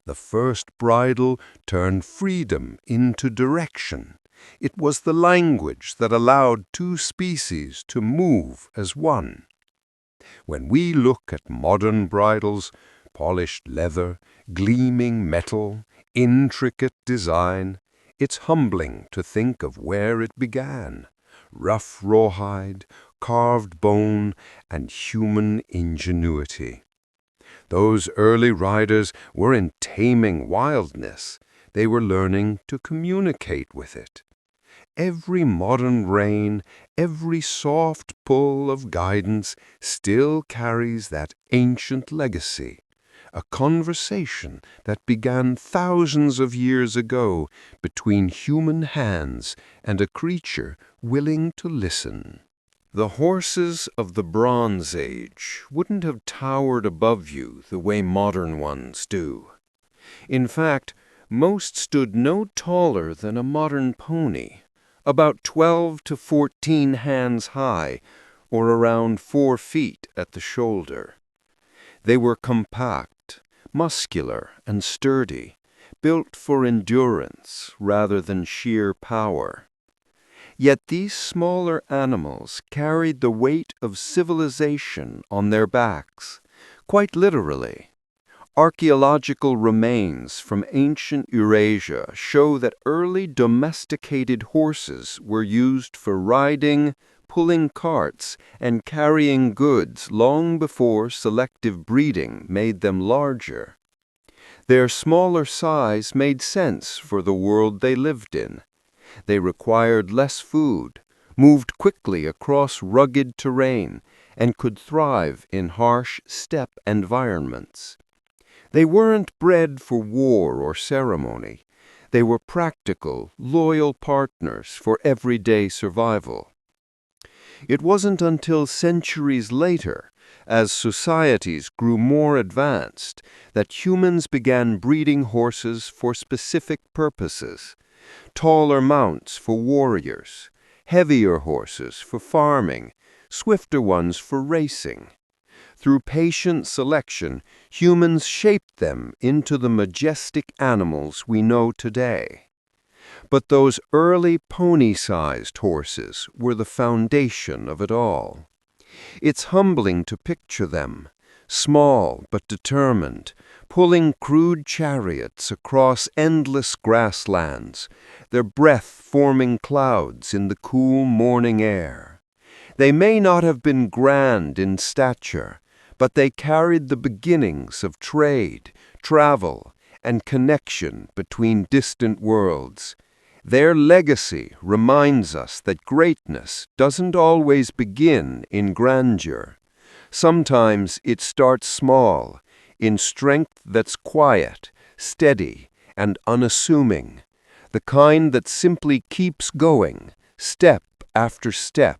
The first bridle turned freedom into direction. It was the language that allowed two species to move as one. When we look at modern bridles, polished leather, gleaming metal, intricate design, it's humbling to think of where it began. Rough rawhide, carved bone, and human ingenuity. Those early riders weren't taming wildness. They were learning to communicate with it. Every modern rein, every soft pull of guidance still carries that ancient legacy. A conversation that began thousands of years ago between human hands and a creature willing to listen. The horses of the Bronze Age wouldn't have towered above you the way modern ones do. In fact, most stood no taller than a modern pony, about 12 to 14 hands high, or around 4 feet at the shoulder. They were compact, muscular, and sturdy, built for endurance rather than sheer power. Yet these smaller animals carried the weight of civilization on their backs, quite literally. Archaeological remains from ancient Eurasia show that early domesticated horses were used for riding, pulling carts, and carrying goods long before selective breeding made them larger. Their smaller size made sense for the world they lived in. They required less food, moved quickly across rugged terrain, and could thrive in harsh steppe environments. They weren't bred for war or ceremony. They were practical, loyal partners for everyday survival. It wasn't until centuries later, as societies grew more advanced, that humans began breeding horses for specific purposes: taller mounts for warriors, heavier horses for farming, swifter ones for racing. Through patient selection, humans shaped them into the majestic animals we know today. But those early pony-sized horses were the foundation of it all. It's humbling to picture them, small but determined, pulling crude chariots across endless grasslands, their breath forming clouds in the cool morning air. They may not have been grand in stature, but they carried the beginnings of trade, travel, and connection between distant worlds. Their legacy reminds us that greatness doesn't always begin in grandeur. Sometimes it starts small, in strength that's quiet, steady, and unassuming, the kind that simply keeps going, step after step,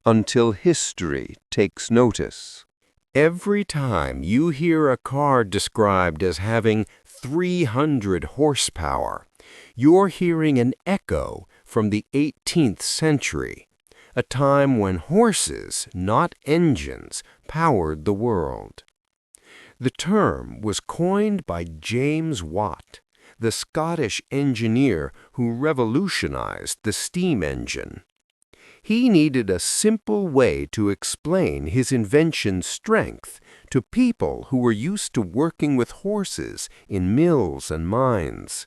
until history takes notice. Every time you hear a car described as having 300 horsepower, you're hearing an echo from the 18th century, a time when horses, not engines, powered the world. The term was coined by James Watt, the Scottish engineer who revolutionized the steam engine. He needed a simple way to explain his invention's strength to people who were used to working with horses in mills and mines.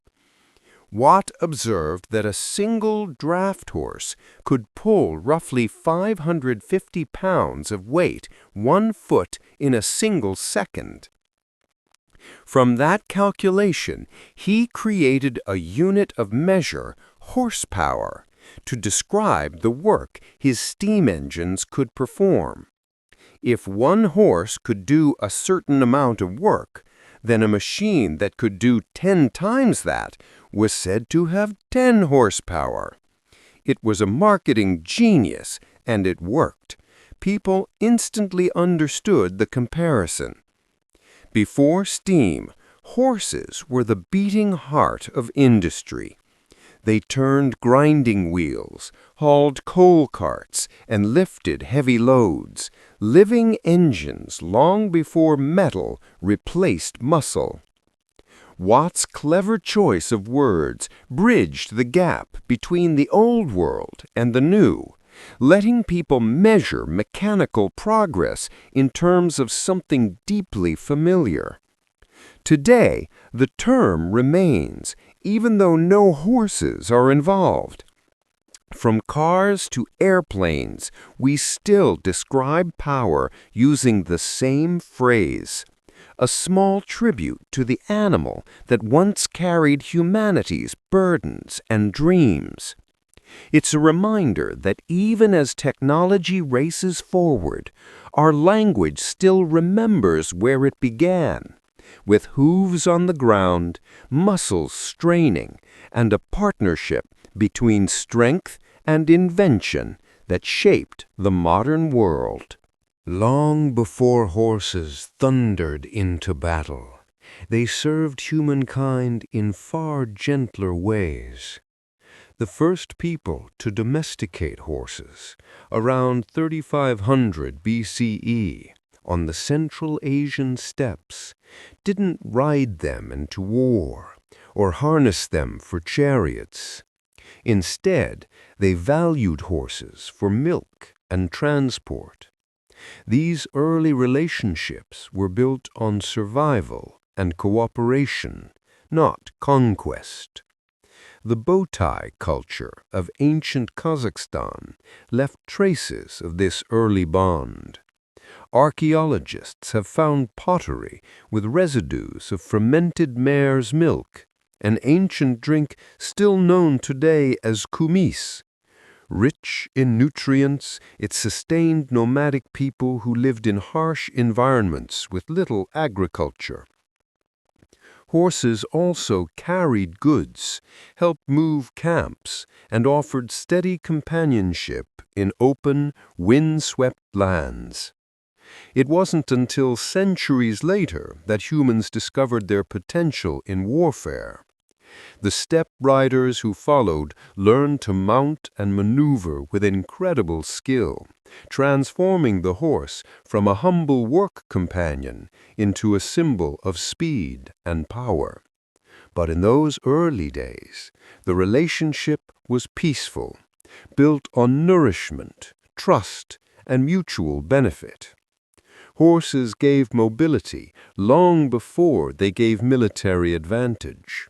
Watt observed that a single draft horse could pull roughly 550 pounds of weight 1 foot in a single second. From that calculation, he created a unit of measure, horsepower, to describe the work his steam engines could perform. If one horse could do a certain amount of work, then a machine that could do 10 times that was said to have 10 horsepower. It was a marketing genius, and it worked. People instantly understood the comparison. Before steam, horses were the beating heart of industry. They turned grinding wheels, hauled coal carts, and lifted heavy loads, living engines long before metal replaced muscle. Watt's clever choice of words bridged the gap between the old world and the new, letting people measure mechanical progress in terms of something deeply familiar. Today, the term remains, even though no horses are involved. From cars to airplanes, we still describe power using the same phrase, a small tribute to the animal that once carried humanity's burdens and dreams. It's a reminder that even as technology races forward, our language still remembers where it began, with hooves on the ground, muscles straining, and a partnership between strength and invention that shaped the modern world. Long before horses thundered into battle, they served humankind in far gentler ways. The first people to domesticate horses, around 3500 BCE, on the Central Asian steppes, didn't ride them into war or harness them for chariots. Instead, they valued horses for milk and transport. These early relationships were built on survival and cooperation, not conquest. The Botai culture of ancient Kazakhstan left traces of this early bond. Archaeologists have found pottery with residues of fermented mare's milk, an ancient drink still known today as kumis. Rich in nutrients, it sustained nomadic people who lived in harsh environments with little agriculture. Horses also carried goods, helped move camps, and offered steady companionship in open, wind-swept lands. It wasn't until centuries later that humans discovered their potential in warfare. The steppe riders who followed learned to mount and maneuver with incredible skill, transforming the horse from a humble work companion into a symbol of speed and power. But in those early days, the relationship was peaceful, built on nourishment, trust, and mutual benefit. Horses gave mobility long before they gave military advantage.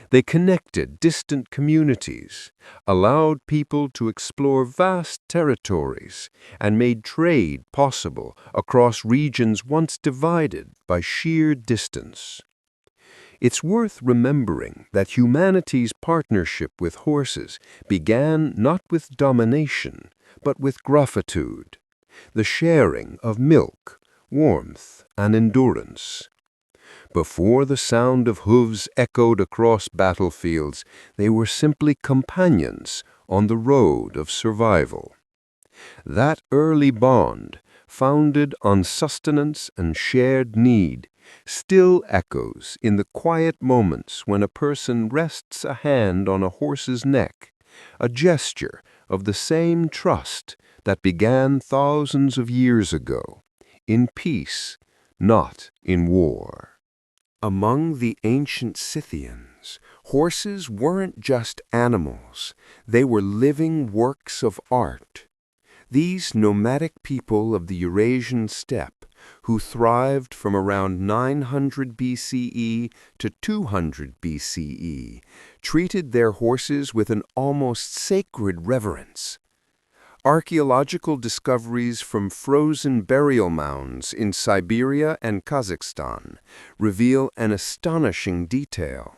They connected distant communities, allowed people to explore vast territories, and made trade possible across regions once divided by sheer distance. It's worth remembering that humanity's partnership with horses began not with domination, but with gratitude, the sharing of milk, warmth, and endurance. Before the sound of hooves echoed across battlefields, they were simply companions on the road of survival. That early bond, founded on sustenance and shared need, still echoes in the quiet moments when a person rests a hand on a horse's neck, a gesture of the same trust that began thousands of years ago, in peace, not in war. Among the ancient Scythians, horses weren't just animals, they were living works of art. These nomadic people of the Eurasian steppe, who thrived from around 900 BCE to 200 BCE, treated their horses with an almost sacred reverence. Archaeological discoveries from frozen burial mounds in Siberia and Kazakhstan reveal an astonishing detail.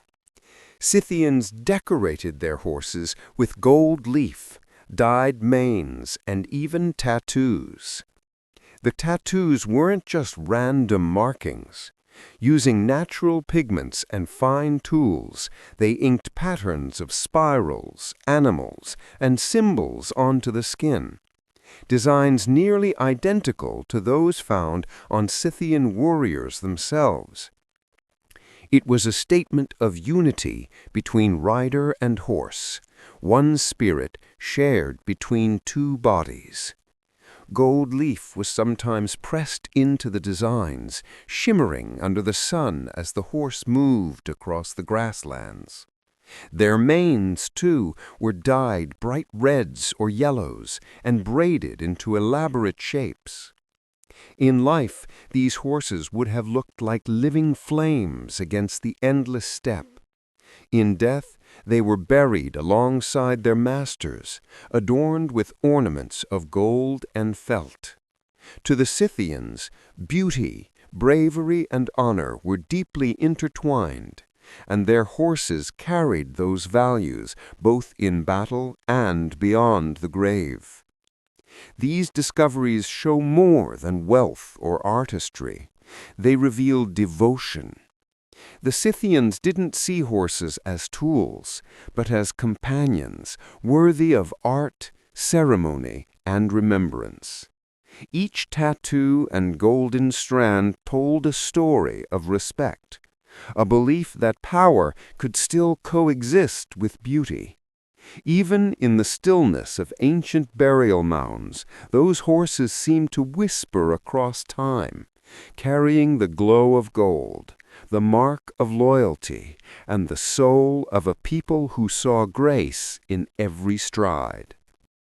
Scythians decorated their horses with gold leaf, dyed manes, and even tattoos. The tattoos weren't just random markings. Using natural pigments and fine tools, they inked patterns of spirals, animals, and symbols onto the skin, designs nearly identical to those found on Scythian warriors themselves. It was a statement of unity between rider and horse, one spirit shared between two bodies. Gold leaf was sometimes pressed into the designs, shimmering under the sun as the horse moved across the grasslands. Their manes, too, were dyed bright reds or yellows and braided into elaborate shapes. In life, these horses would have looked like living flames against the endless steppe. In death, they were buried alongside their masters, adorned with ornaments of gold and felt. To the Scythians, beauty, bravery, and honor were deeply intertwined, and their horses carried those values both in battle and beyond the grave. These discoveries show more than wealth or artistry. They reveal devotion. The Scythians didn't see horses as tools, but as companions, worthy of art, ceremony, and remembrance. Each tattoo and golden strand told a story of respect, a belief that power could still coexist with beauty. Even in the stillness of ancient burial mounds, those horses seemed to whisper across time, carrying the glow of gold, the mark of loyalty, and the soul of a people who saw grace in every stride.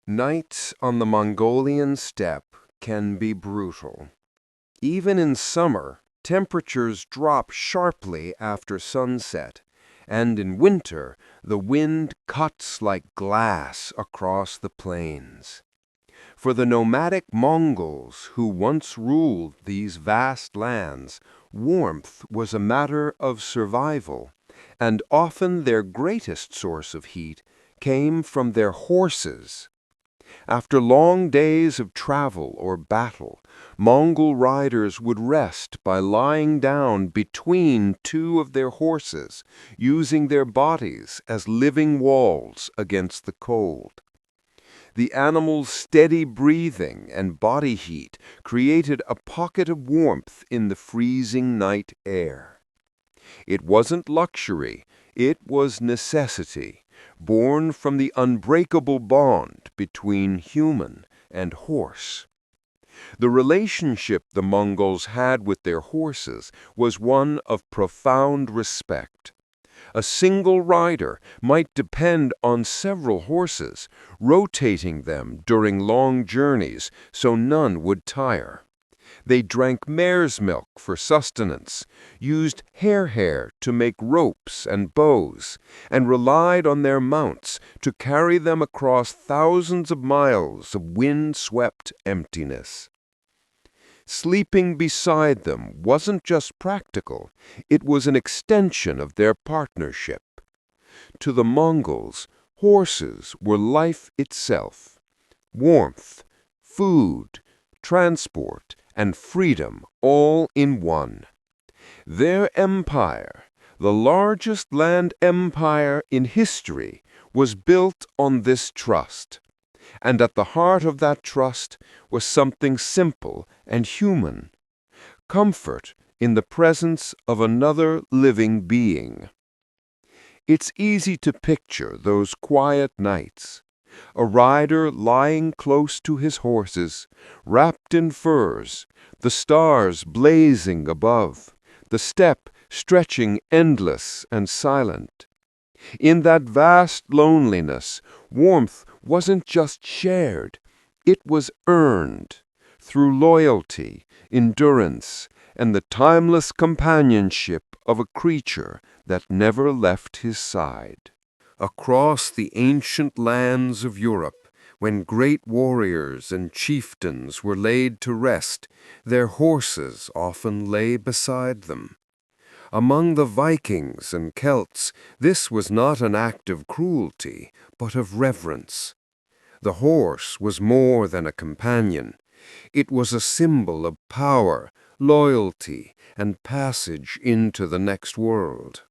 Nights on the Mongolian steppe can be brutal. Even in summer, temperatures drop sharply after sunset, and in winter, the wind cuts like glass across the plains. For the nomadic Mongols who once ruled these vast lands, warmth was a matter of survival, and often their greatest source of heat came from their horses, After long days of travel or battle, Mongol riders would rest by lying down between two of their horses, using their bodies as living walls against the cold. The animal's steady breathing and body heat created a pocket of warmth in the freezing night air. It wasn't luxury, it was necessity, born from the unbreakable bond between human and horse. The relationship the Mongols had with their horses was one of profound respect. A single rider might depend on several horses, rotating them during long journeys so none would tire. They drank mare's milk for sustenance, used hair to make ropes and bows, and relied on their mounts to carry them across thousands of miles of wind-swept emptiness. Sleeping beside them wasn't just practical, it was an extension of their partnership. To the Mongols, horses were life itself. Warmth, food, transport, and freedom all in one. Their empire, the largest land empire in history, was built on this trust. And at the heart of that trust was something simple and human: comfort in the presence of another living being. It's easy to picture those quiet nights, a rider lying close to his horses, wrapped in furs, the stars blazing above, the steppe stretching endless and silent. In that vast loneliness, warmth wasn't just shared, it was earned through loyalty, endurance, and the timeless companionship of a creature that never left his side. Across the ancient lands of Europe, when great warriors and chieftains were laid to rest, their horses often lay beside them. Among the Vikings and Celts, this was not an act of cruelty, but of reverence. The horse was more than a companion. It was a symbol of power, loyalty, and passage into the next world.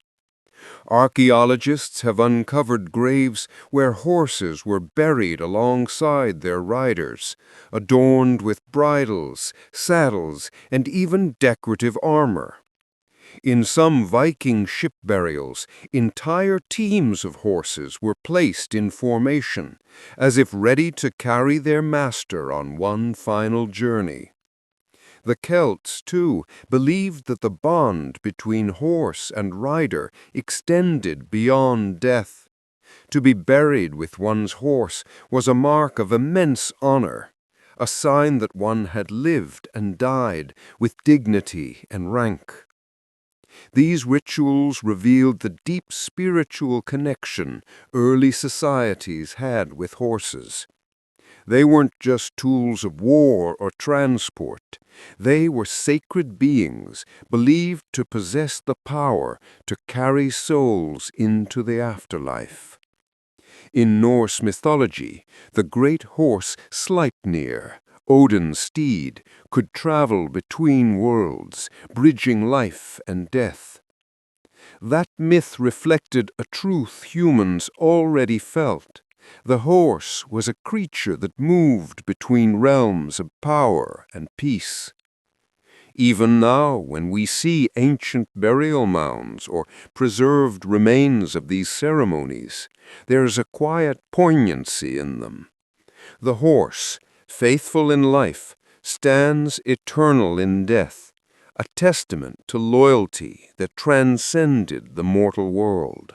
Archaeologists have uncovered graves where horses were buried alongside their riders, adorned with bridles, saddles, and even decorative armor. In some Viking ship burials, entire teams of horses were placed in formation, as if ready to carry their master on one final journey. The Celts, too, believed that the bond between horse and rider extended beyond death. To be buried with one's horse was a mark of immense honor, a sign that one had lived and died with dignity and rank. These rituals revealed the deep spiritual connection early societies had with horses. They weren't just tools of war or transport. They were sacred beings believed to possess the power to carry souls into the afterlife. In Norse mythology, the great horse Sleipnir, Odin's steed, could travel between worlds, bridging life and death. That myth reflected a truth humans already felt. The horse was a creature that moved between realms of power and peace. Even now, when we see ancient burial mounds or preserved remains of these ceremonies, there is a quiet poignancy in them. The horse, faithful in life, stands eternal in death, a testament to loyalty that transcended the mortal world.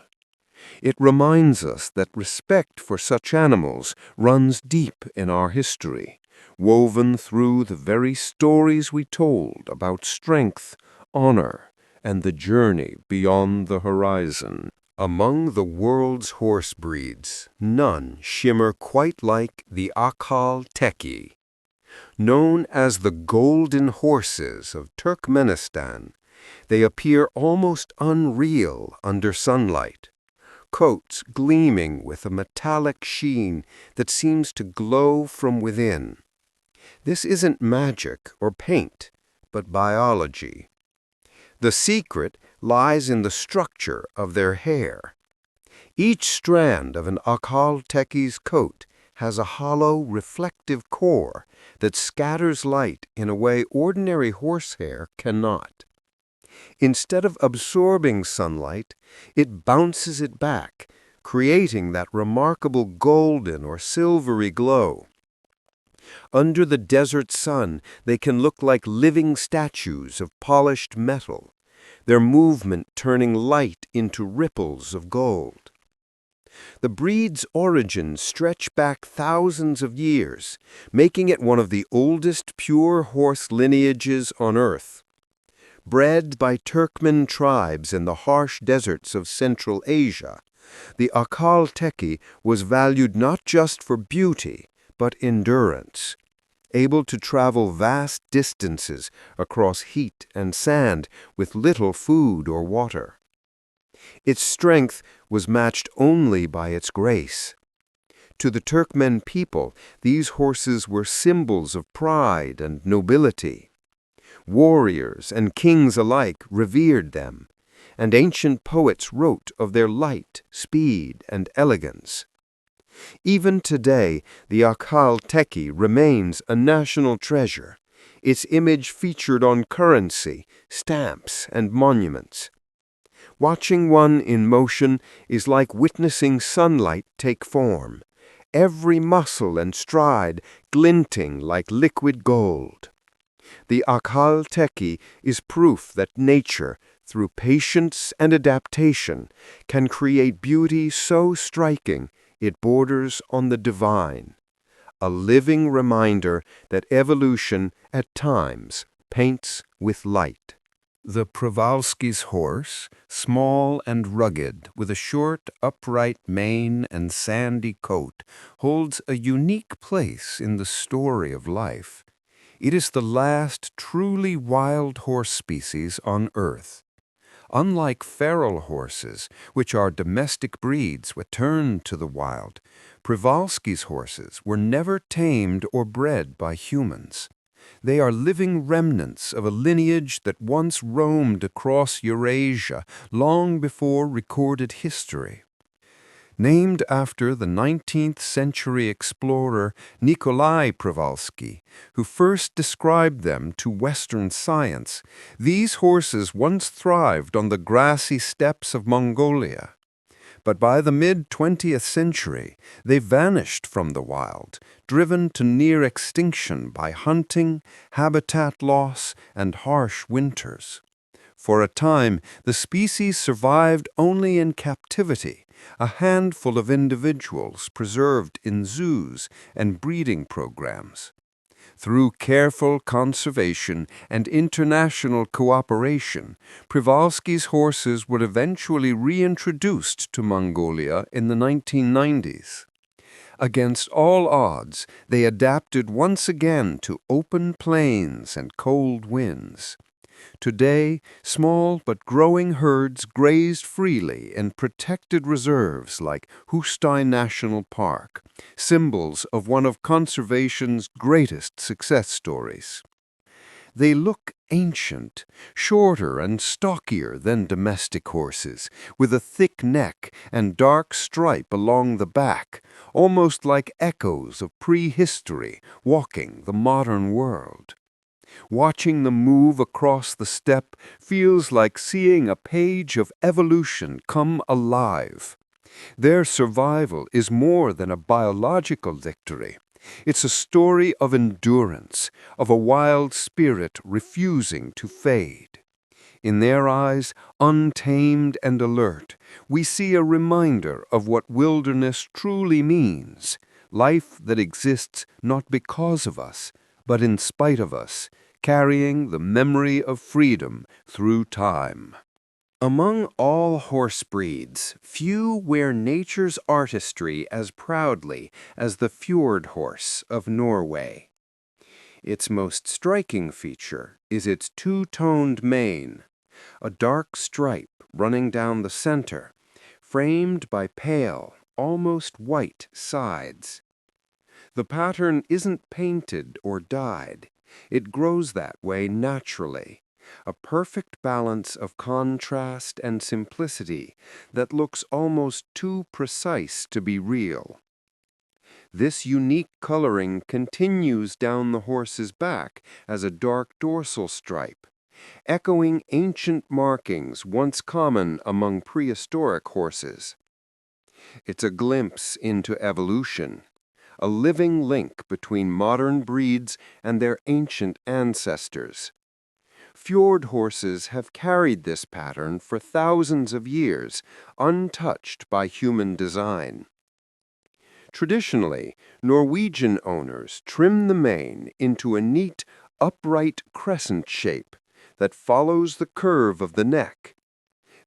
It reminds us that respect for such animals runs deep in our history, woven through the very stories we told about strength, honor, and the journey beyond the horizon. Among the world's horse breeds, none shimmer quite like the Akhal Teki. Known as the golden horses of Turkmenistan, they appear almost unreal under sunlight. coats gleaming with a metallic sheen that seems to glow from within. This isn't magic or paint, but biology. The secret lies in the structure of their hair. Each strand of an Akal Teki's coat has a hollow, reflective core that scatters light in a way ordinary horsehair cannot. Instead of absorbing sunlight, it bounces it back, creating that remarkable golden or silvery glow. Under the desert sun, they can look like living statues of polished metal, their movement turning light into ripples of gold. The breed's origins stretch back thousands of years, making it one of the oldest pure horse lineages on Earth. Bred by Turkmen tribes in the harsh deserts of Central Asia, the Akal Teki was valued not just for beauty, but endurance. Able to travel vast distances across heat and sand with little food or water. Its strength was matched only by its grace. To the Turkmen people, these horses were symbols of pride and nobility. Warriors and kings alike revered them, and ancient poets wrote of their light, speed, and elegance. Even today, the Akal Teki remains a national treasure, its image featured on currency, stamps, and monuments. Watching one in motion is like witnessing sunlight take form, every muscle and stride glinting like liquid gold. The Akal Teki is proof that nature, through patience and adaptation, can create beauty so striking it borders on the divine, a living reminder that evolution at times paints with light. The Przewalski's horse, small and rugged, with a short, upright mane and sandy coat, holds a unique place in the story of life. It is the last truly wild horse species on Earth. Unlike feral horses, which are domestic breeds returned to the wild, Przewalski's horses were never tamed or bred by humans. They are living remnants of a lineage that once roamed across Eurasia long before recorded history. Named after the 19th century explorer Nikolai Przewalski, who first described them to Western science, these horses once thrived on the grassy steppes of Mongolia. But by the mid-20th century, they vanished from the wild, driven to near extinction by hunting, habitat loss, and harsh winters. For a time, the species survived only in captivity, a handful of individuals preserved in zoos and breeding programs. Through careful conservation and international cooperation, Przewalski's horses were eventually reintroduced to Mongolia in the 1990s. Against all odds, they adapted once again to open plains and cold winds. Today, small but growing herds grazed freely in protected reserves like Hustein National Park, symbols of one of conservation's greatest success stories. They look ancient, shorter and stockier than domestic horses, with a thick neck and dark stripe along the back, almost like echoes of prehistory walking the modern world. Watching them move across the steppe feels like seeing a page of evolution come alive. Their survival is more than a biological victory. It's a story of endurance, of a wild spirit refusing to fade. In their eyes, untamed and alert, we see a reminder of what wilderness truly means, life that exists not because of us, but in spite of us, carrying the memory of freedom through time. Among all horse breeds, few wear nature's artistry as proudly as the fjord horse of Norway. Its most striking feature is its two-toned mane, a dark stripe running down the center, framed by pale, almost white sides. The pattern isn't painted or dyed. It grows that way naturally, a perfect balance of contrast and simplicity that looks almost too precise to be real. This unique coloring continues down the horse's back as a dark dorsal stripe, echoing ancient markings once common among prehistoric horses. It's a glimpse into evolution, a living link between modern breeds and their ancient ancestors. Fjord horses have carried this pattern for thousands of years, untouched by human design. Traditionally, Norwegian owners trim the mane into a neat, upright crescent shape that follows the curve of the neck.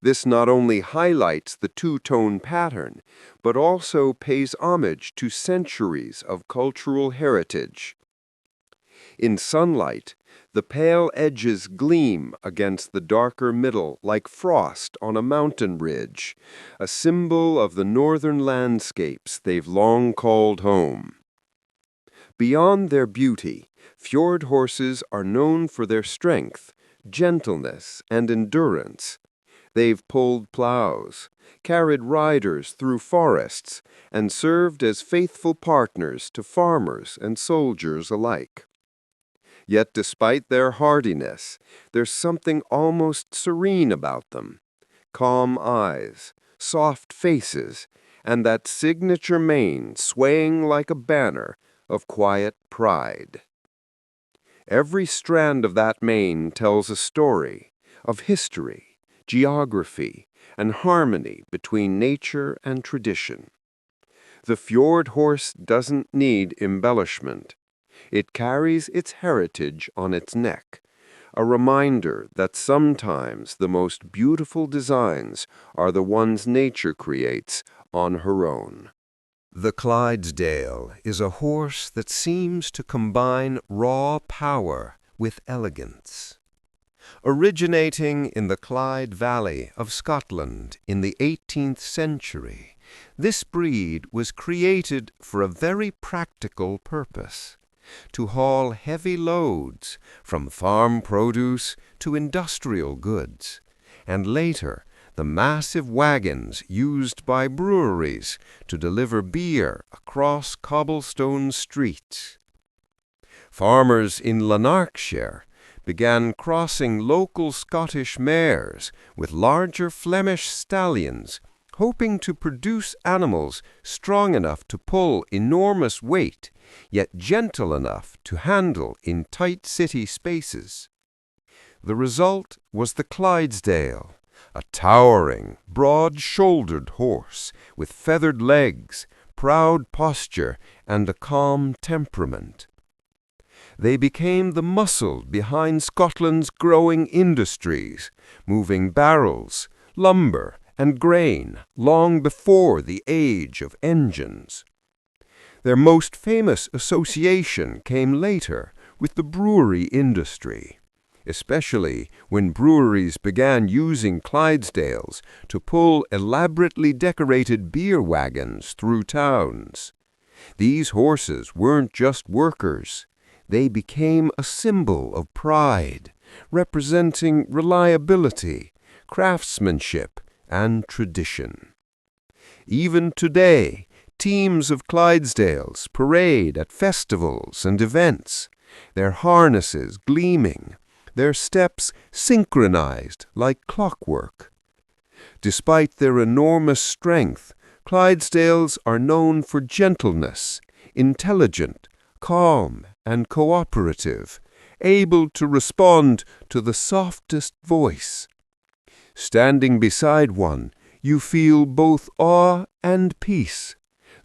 This not only highlights the two-tone pattern, but also pays homage to centuries of cultural heritage. In sunlight, the pale edges gleam against the darker middle like frost on a mountain ridge, a symbol of the northern landscapes they've long called home. Beyond their beauty, fjord horses are known for their strength, gentleness, and endurance. They've pulled plows, carried riders through forests, and served as faithful partners to farmers and soldiers alike. Yet despite their hardiness, there's something almost serene about them. Calm eyes, soft faces, and that signature mane swaying like a banner of quiet pride. Every strand of that mane tells a story of history, geography, and harmony between nature and tradition. The fjord horse doesn't need embellishment. It carries its heritage on its neck, a reminder that sometimes the most beautiful designs are the ones nature creates on her own. The Clydesdale is a horse that seems to combine raw power with elegance. Originating in the Clyde Valley of Scotland in the 18th century, this breed was created for a very practical purpose: to haul heavy loads from farm produce to industrial goods, and later the massive wagons used by breweries to deliver beer across cobblestone streets. Farmers in Lanarkshire began crossing local Scottish mares with larger Flemish stallions, hoping to produce animals strong enough to pull enormous weight, yet gentle enough to handle in tight city spaces. The result was the Clydesdale, a towering, broad-shouldered horse with feathered legs, proud posture, and a calm temperament. They became the muscle behind Scotland's growing industries, moving barrels, lumber, and grain long before the age of engines. Their most famous association came later with the brewery industry, especially when breweries began using Clydesdales to pull elaborately decorated beer wagons through towns. These horses weren't just workers. They became a symbol of pride, representing reliability, craftsmanship, and tradition. Even today, teams of Clydesdales parade at festivals and events, their harnesses gleaming, their steps synchronized like clockwork. Despite their enormous strength, Clydesdales are known for gentleness, intelligent, calm, and cooperative, able to respond to the softest voice. Standing beside one, you feel both awe and peace,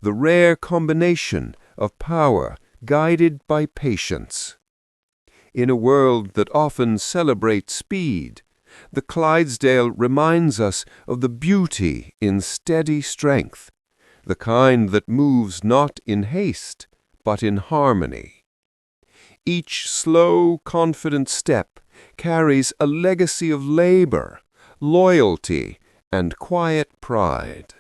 the rare combination of power guided by patience. In a world that often celebrates speed, the Clydesdale reminds us of the beauty in steady strength, the kind that moves not in haste, but in harmony. Each slow, confident step carries a legacy of labor, loyalty, and quiet pride,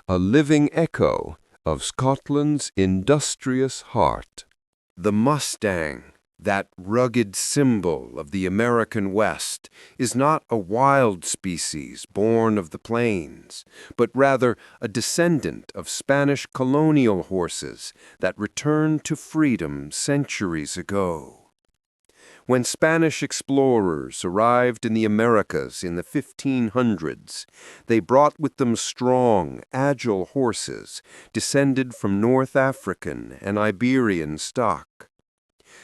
a living echo of Scotland's industrious heart. The Mustang, that rugged symbol of the American West, is not a wild species born of the plains, but rather a descendant of Spanish colonial horses that returned to freedom centuries ago. When Spanish explorers arrived in the Americas in the 1500s, they brought with them strong, agile horses descended from North African and Iberian stock.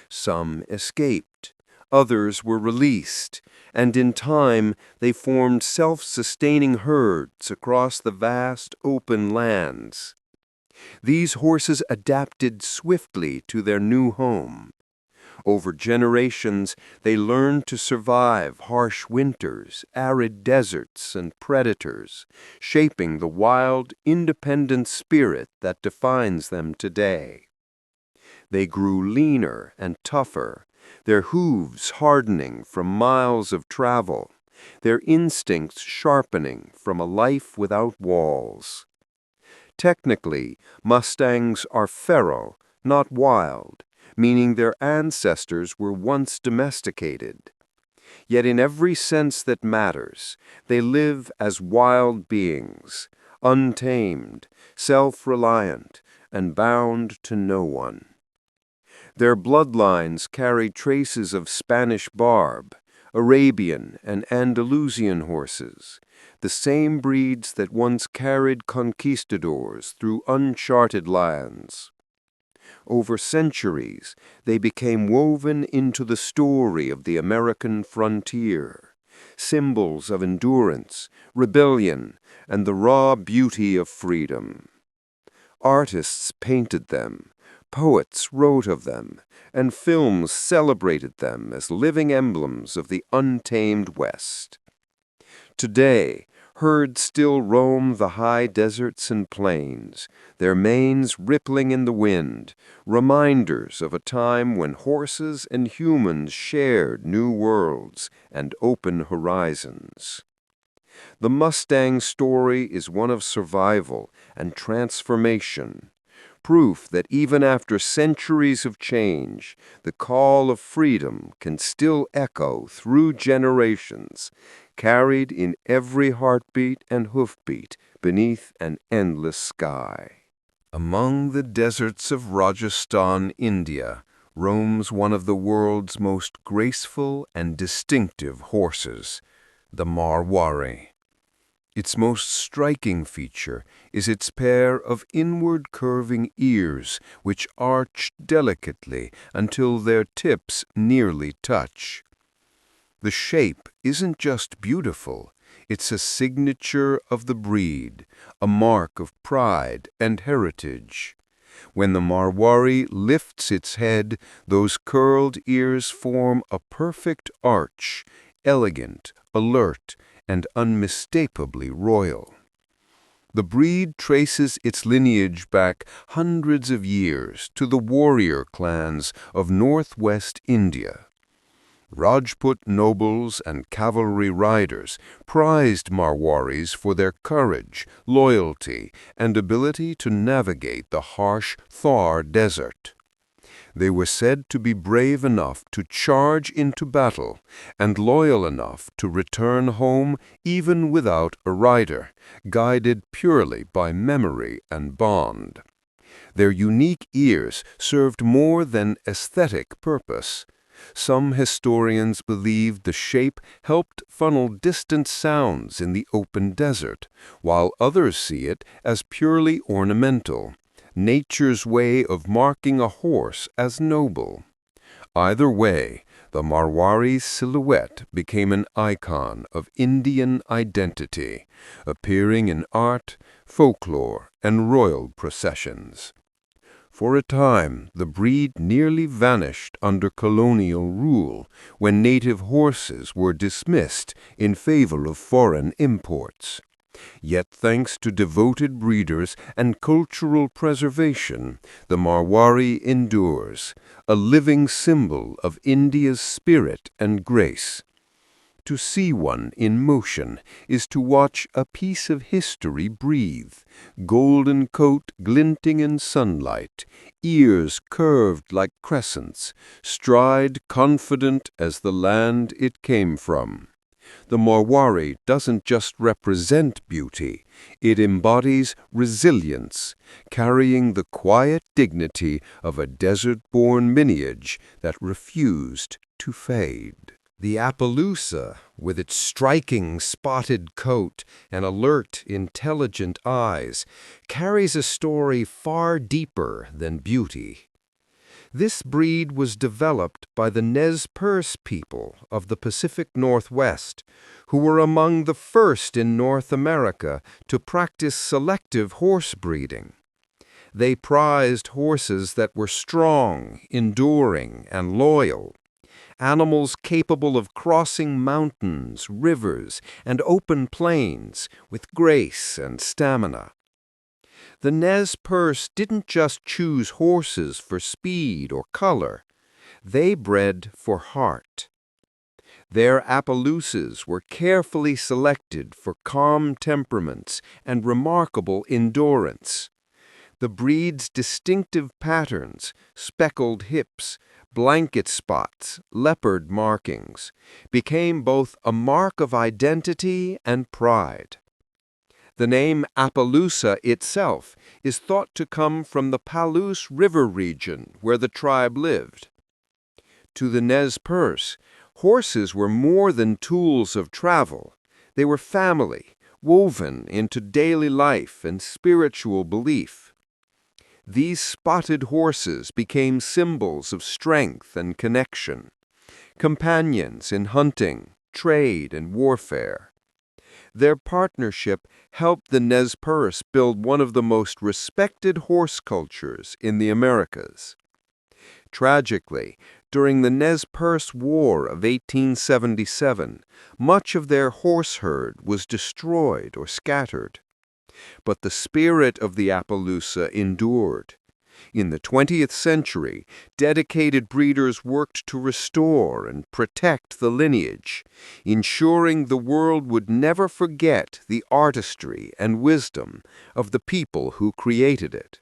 Some escaped, others were released, and in time they formed self-sustaining herds across the vast open lands. These horses adapted swiftly to their new home. Over generations, they learned to survive harsh winters, arid deserts, and predators, shaping the wild, independent spirit that defines them today. They grew leaner and tougher, their hooves hardening from miles of travel, their instincts sharpening from a life without walls. Technically, Mustangs are feral, not wild, meaning their ancestors were once domesticated. Yet in every sense that matters, they live as wild beings, untamed, self-reliant, and bound to no one. Their bloodlines carry traces of Spanish barb, Arabian and Andalusian horses, the same breeds that once carried conquistadors through uncharted lands. Over centuries, they became woven into the story of the American frontier, symbols of endurance, rebellion, and the raw beauty of freedom. Artists painted them, poets wrote of them, and films celebrated them as living emblems of the untamed West. Today, herds still roam the high deserts and plains, their manes rippling in the wind, reminders of a time when horses and humans shared new worlds and open horizons. The Mustang story is one of survival and transformation, proof that even after centuries of change, the call of freedom can still echo through generations, carried in every heartbeat and hoofbeat beneath an endless sky. Among the deserts of Rajasthan, India, roams one of the world's most graceful and distinctive horses, the Marwari. Its most striking feature is its pair of inward curving ears, which arch delicately until their tips nearly touch. The shape isn't just beautiful, it's a signature of the breed, a mark of pride and heritage. When the Marwari lifts its head, those curled ears form a perfect arch, elegant, alert, and unmistakably royal. The breed traces its lineage back hundreds of years to the warrior clans of northwest India. Rajput nobles and cavalry riders prized Marwaris for their courage, loyalty, and ability to navigate the harsh Thar desert. They were said to be brave enough to charge into battle and loyal enough to return home even without a rider, guided purely by memory and bond. Their unique ears served more than aesthetic purpose. Some historians believe the shape helped funnel distant sounds in the open desert, while others see it as purely ornamental, nature's way of marking a horse as noble. Either way, the Marwari's silhouette became an icon of Indian identity, appearing in art, folklore, and royal processions. For a time, the breed nearly vanished under colonial rule, when native horses were dismissed in favor of foreign imports. Yet thanks to devoted breeders and cultural preservation, the Marwari endures, a living symbol of India's spirit and grace. To see one in motion is to watch a piece of history breathe, golden coat glinting in sunlight, ears curved like crescents, stride confident as the land it came from. The Marwari doesn't just represent beauty, it embodies resilience, carrying the quiet dignity of a desert-born lineage that refused to fade. The Appaloosa, with its striking spotted coat and alert, intelligent eyes, carries a story far deeper than beauty. This breed was developed by the Nez Perce people of the Pacific Northwest, who were among the first in North America to practice selective horse breeding. They prized horses that were strong, enduring, and loyal. Animals capable of crossing mountains, rivers, and open plains with grace and stamina. The Nez Perce didn't just choose horses for speed or color. They bred for heart. Their Appaloosas were carefully selected for calm temperaments and remarkable endurance. The breed's distinctive patterns, speckled hips, blanket spots, leopard markings, became both a mark of identity and pride. The name Appaloosa itself is thought to come from the Palouse River region where the tribe lived. To the Nez Perce, horses were more than tools of travel. They were family, woven into daily life and spiritual belief. These spotted horses became symbols of strength and connection, companions in hunting, trade, and warfare. Their partnership helped the Nez Perce build one of the most respected horse cultures in the Americas. Tragically, during the Nez Perce War of 1877, much of their horse herd was destroyed or scattered. But the spirit of the Appaloosa endured. In the 20th century, dedicated breeders worked to restore and protect the lineage, ensuring the world would never forget the artistry and wisdom of the people who created it.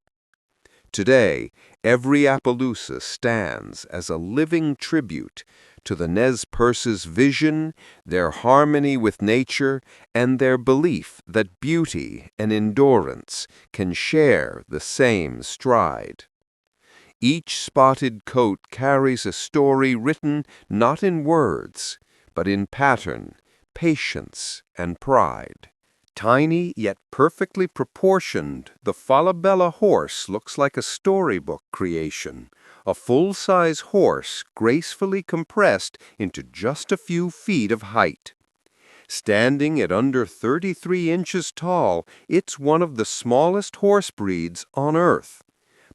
Today, every Appaloosa stands as a living tribute to the Nez Perce's vision, their harmony with nature, and their belief that beauty and endurance can share the same stride. Each spotted coat carries a story written not in words, but in pattern, patience, and pride. Tiny yet perfectly proportioned, the Falabella horse looks like a storybook creation, a full-size horse gracefully compressed into just a few feet of height. Standing at under 33 inches tall, it's one of the smallest horse breeds on Earth.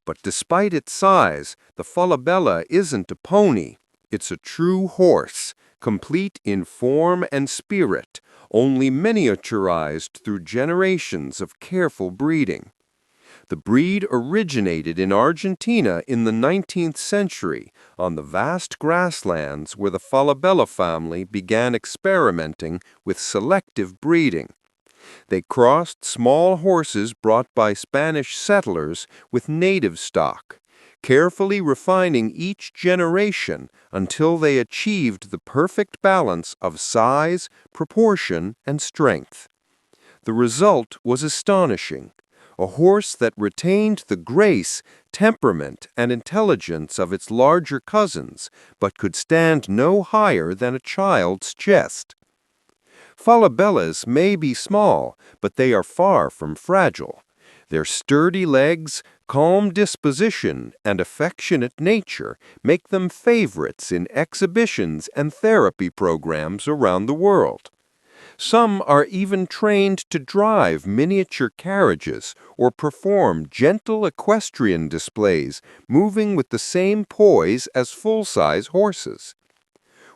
But despite its size, the Falabella isn't a pony. It's a true horse, complete in form and spirit, only miniaturized through generations of careful breeding. The breed originated in Argentina in the 19th century on the vast grasslands where the Falabella family began experimenting with selective breeding. They crossed small horses brought by Spanish settlers with native stock, carefully refining each generation until they achieved the perfect balance of size, proportion, and strength. The result was astonishing. A horse that retained the grace, temperament, and intelligence of its larger cousins, but could stand no higher than a child's chest. Falabellas may be small, but they are far from fragile. Their sturdy legs, calm disposition, and affectionate nature make them favorites in exhibitions and therapy programs around the world. Some are even trained to drive miniature carriages or perform gentle equestrian displays, moving with the same poise as full-size horses.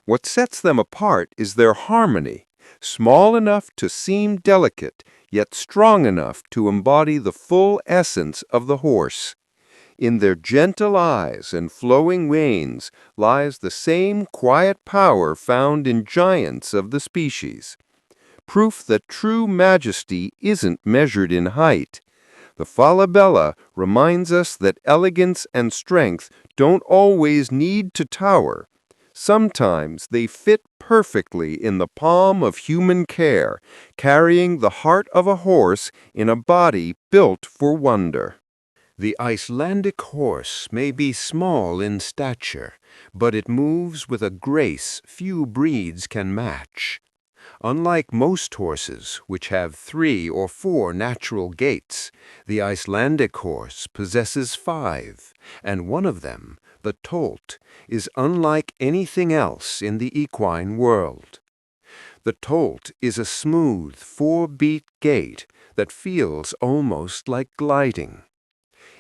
What sets them apart is their harmony, small enough to seem delicate, yet strong enough to embody the full essence of the horse. In their gentle eyes and flowing manes lies the same quiet power found in giants of the species. Proof that true majesty isn't measured in height. The Falabella reminds us that elegance and strength don't always need to tower. Sometimes they fit perfectly in the palm of human care, carrying the heart of a horse in a body built for wonder. The Icelandic horse may be small in stature, but it moves with a grace few breeds can match. Unlike most horses, which have 3 or 4 natural gaits, the Icelandic horse possesses 5, and one of them, the tolt, is unlike anything else in the equine world. The tolt is a smooth 4-beat gait that feels almost like gliding.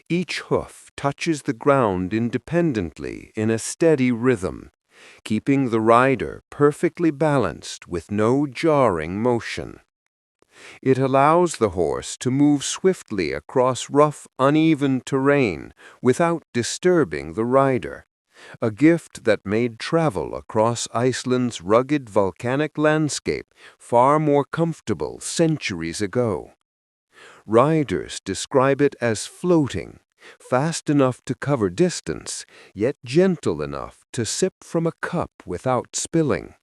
Each hoof touches the ground independently in a steady rhythm, keeping the rider perfectly balanced with no jarring motion. It allows the horse to move swiftly across rough, uneven terrain without disturbing the rider, a gift that made travel across Iceland's rugged volcanic landscape far more comfortable centuries ago. Riders describe it as floating, fast enough to cover distance, yet gentle enough to sip from a cup without spilling.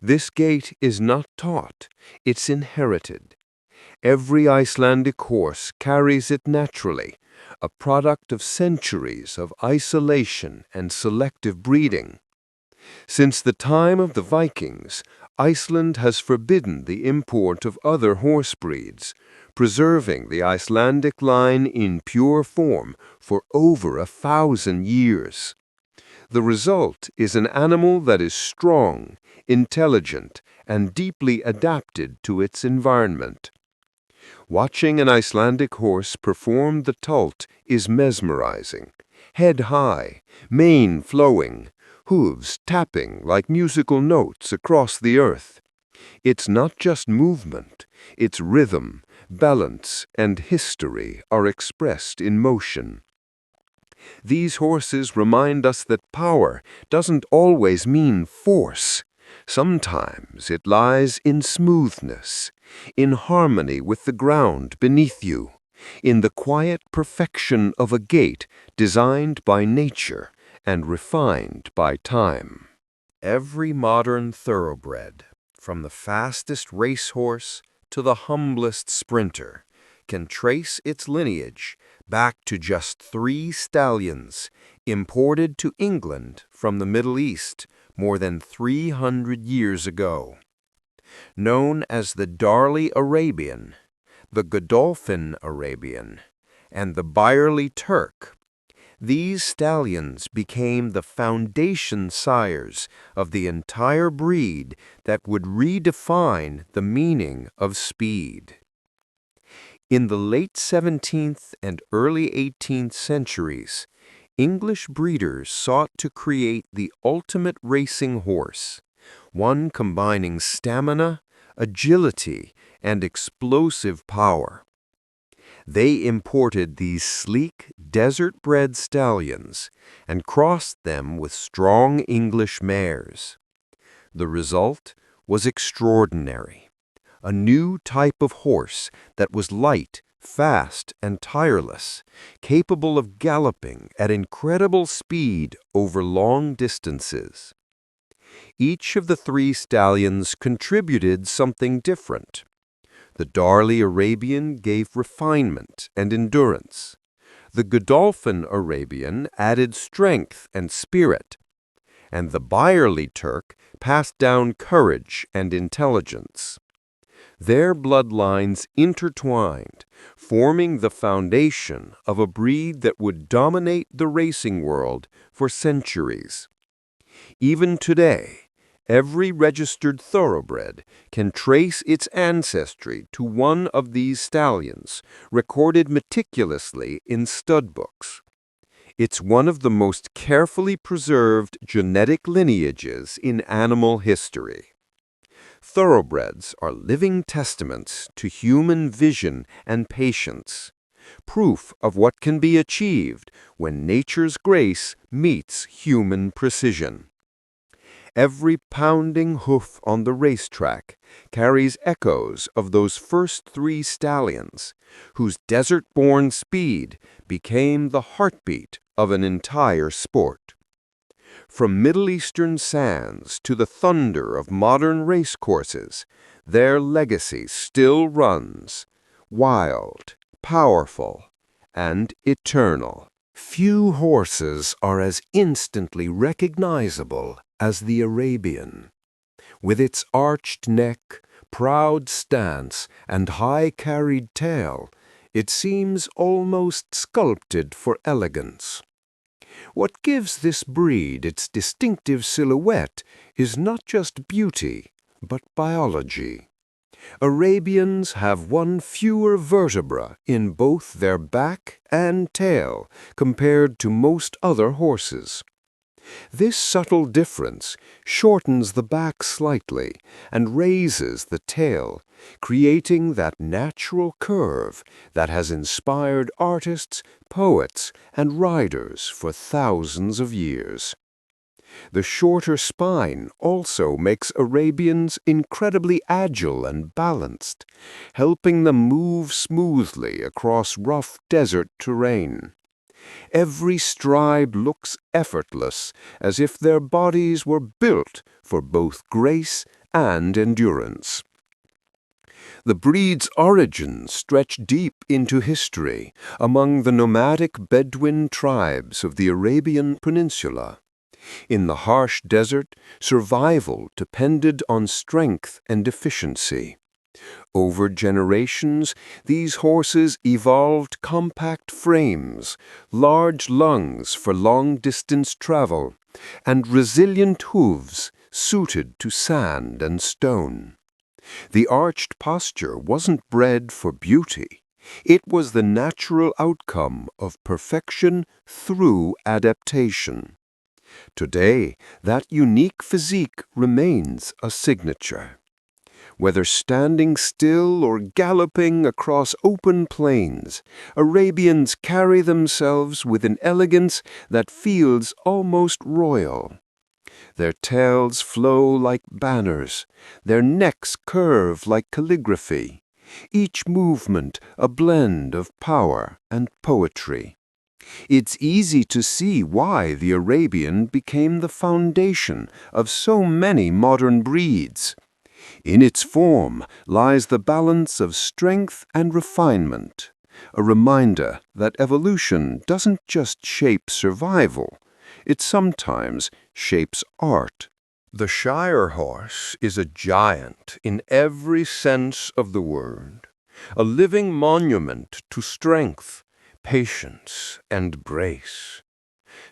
This gait is not taught, it's inherited. Every Icelandic horse carries it naturally, a product of centuries of isolation and selective breeding. Since the time of the Vikings, Iceland has forbidden the import of other horse breeds, preserving the Icelandic line in pure form for over 1,000 years. The result is an animal that is strong, intelligent, and deeply adapted to its environment. Watching an Icelandic horse perform the tolt is mesmerizing. Head high, mane flowing, hooves tapping like musical notes across the earth. It's not just movement, it's rhythm, balance, and history are expressed in motion. These horses remind us that power doesn't always mean force. Sometimes it lies in smoothness, in harmony with the ground beneath you, in the quiet perfection of a gait designed by nature and refined by time. Every modern thoroughbred, from the fastest racehorse to the humblest sprinter, can trace its lineage back to just 3 stallions imported to England from the Middle East more than 300 years ago. Known as the Darley Arabian, the Godolphin Arabian, and the Byerly Turk, these stallions became the foundation sires of the entire breed that would redefine the meaning of speed. In the late 17th and early 18th centuries, English breeders sought to create the ultimate racing horse, one combining stamina, agility, and explosive power. They imported these sleek, desert-bred stallions and crossed them with strong English mares. The result was extraordinary. A new type of horse that was light, fast, and tireless, capable of galloping at incredible speed over long distances. Each of the 3 stallions contributed something different. The Darley Arabian gave refinement and endurance. The Godolphin Arabian added strength and spirit. And the Byerly Turk passed down courage and intelligence. Their bloodlines intertwined, forming the foundation of a breed that would dominate the racing world for centuries. Even today, every registered thoroughbred can trace its ancestry to one of these stallions, recorded meticulously in stud books. It's one of the most carefully preserved genetic lineages in animal history. Thoroughbreds are living testaments to human vision and patience, proof of what can be achieved when nature's grace meets human precision. Every pounding hoof on the racetrack carries echoes of those first 3 stallions, whose desert-born speed became the heartbeat of an entire sport. From Middle Eastern sands to the thunder of modern racecourses, their legacy still runs, wild, powerful, and eternal. Few horses are as instantly recognizable as the Arabian. With its arched neck, proud stance, and high-carried tail, it seems almost sculpted for elegance. What gives this breed its distinctive silhouette is not just beauty, but biology. Arabians have 1 fewer vertebra in both their back and tail compared to most other horses. This subtle difference shortens the back slightly and raises the tail, creating that natural curve that has inspired artists, poets, and riders for thousands of years. The shorter spine also makes Arabians incredibly agile and balanced, helping them move smoothly across rough desert terrain. Every stride looks effortless, as if their bodies were built for both grace and endurance. The breed's origins stretch deep into history among the nomadic Bedouin tribes of the Arabian Peninsula. In the harsh desert, survival depended on strength and efficiency. Over generations, these horses evolved compact frames, large lungs for long-distance travel, and resilient hooves suited to sand and stone. The arched posture wasn't bred for beauty. It was the natural outcome of perfection through adaptation. Today, that unique physique remains a signature. Whether standing still or galloping across open plains, Arabians carry themselves with an elegance that feels almost royal. Their tails flow like banners, their necks curve like calligraphy, each movement a blend of power and poetry. It's easy to see why the Arabian became the foundation of so many modern breeds. In its form lies the balance of strength and refinement, a reminder that evolution doesn't just shape survival, it sometimes shapes art. The Shire horse is a giant in every sense of the word, a living monument to strength, patience, and grace.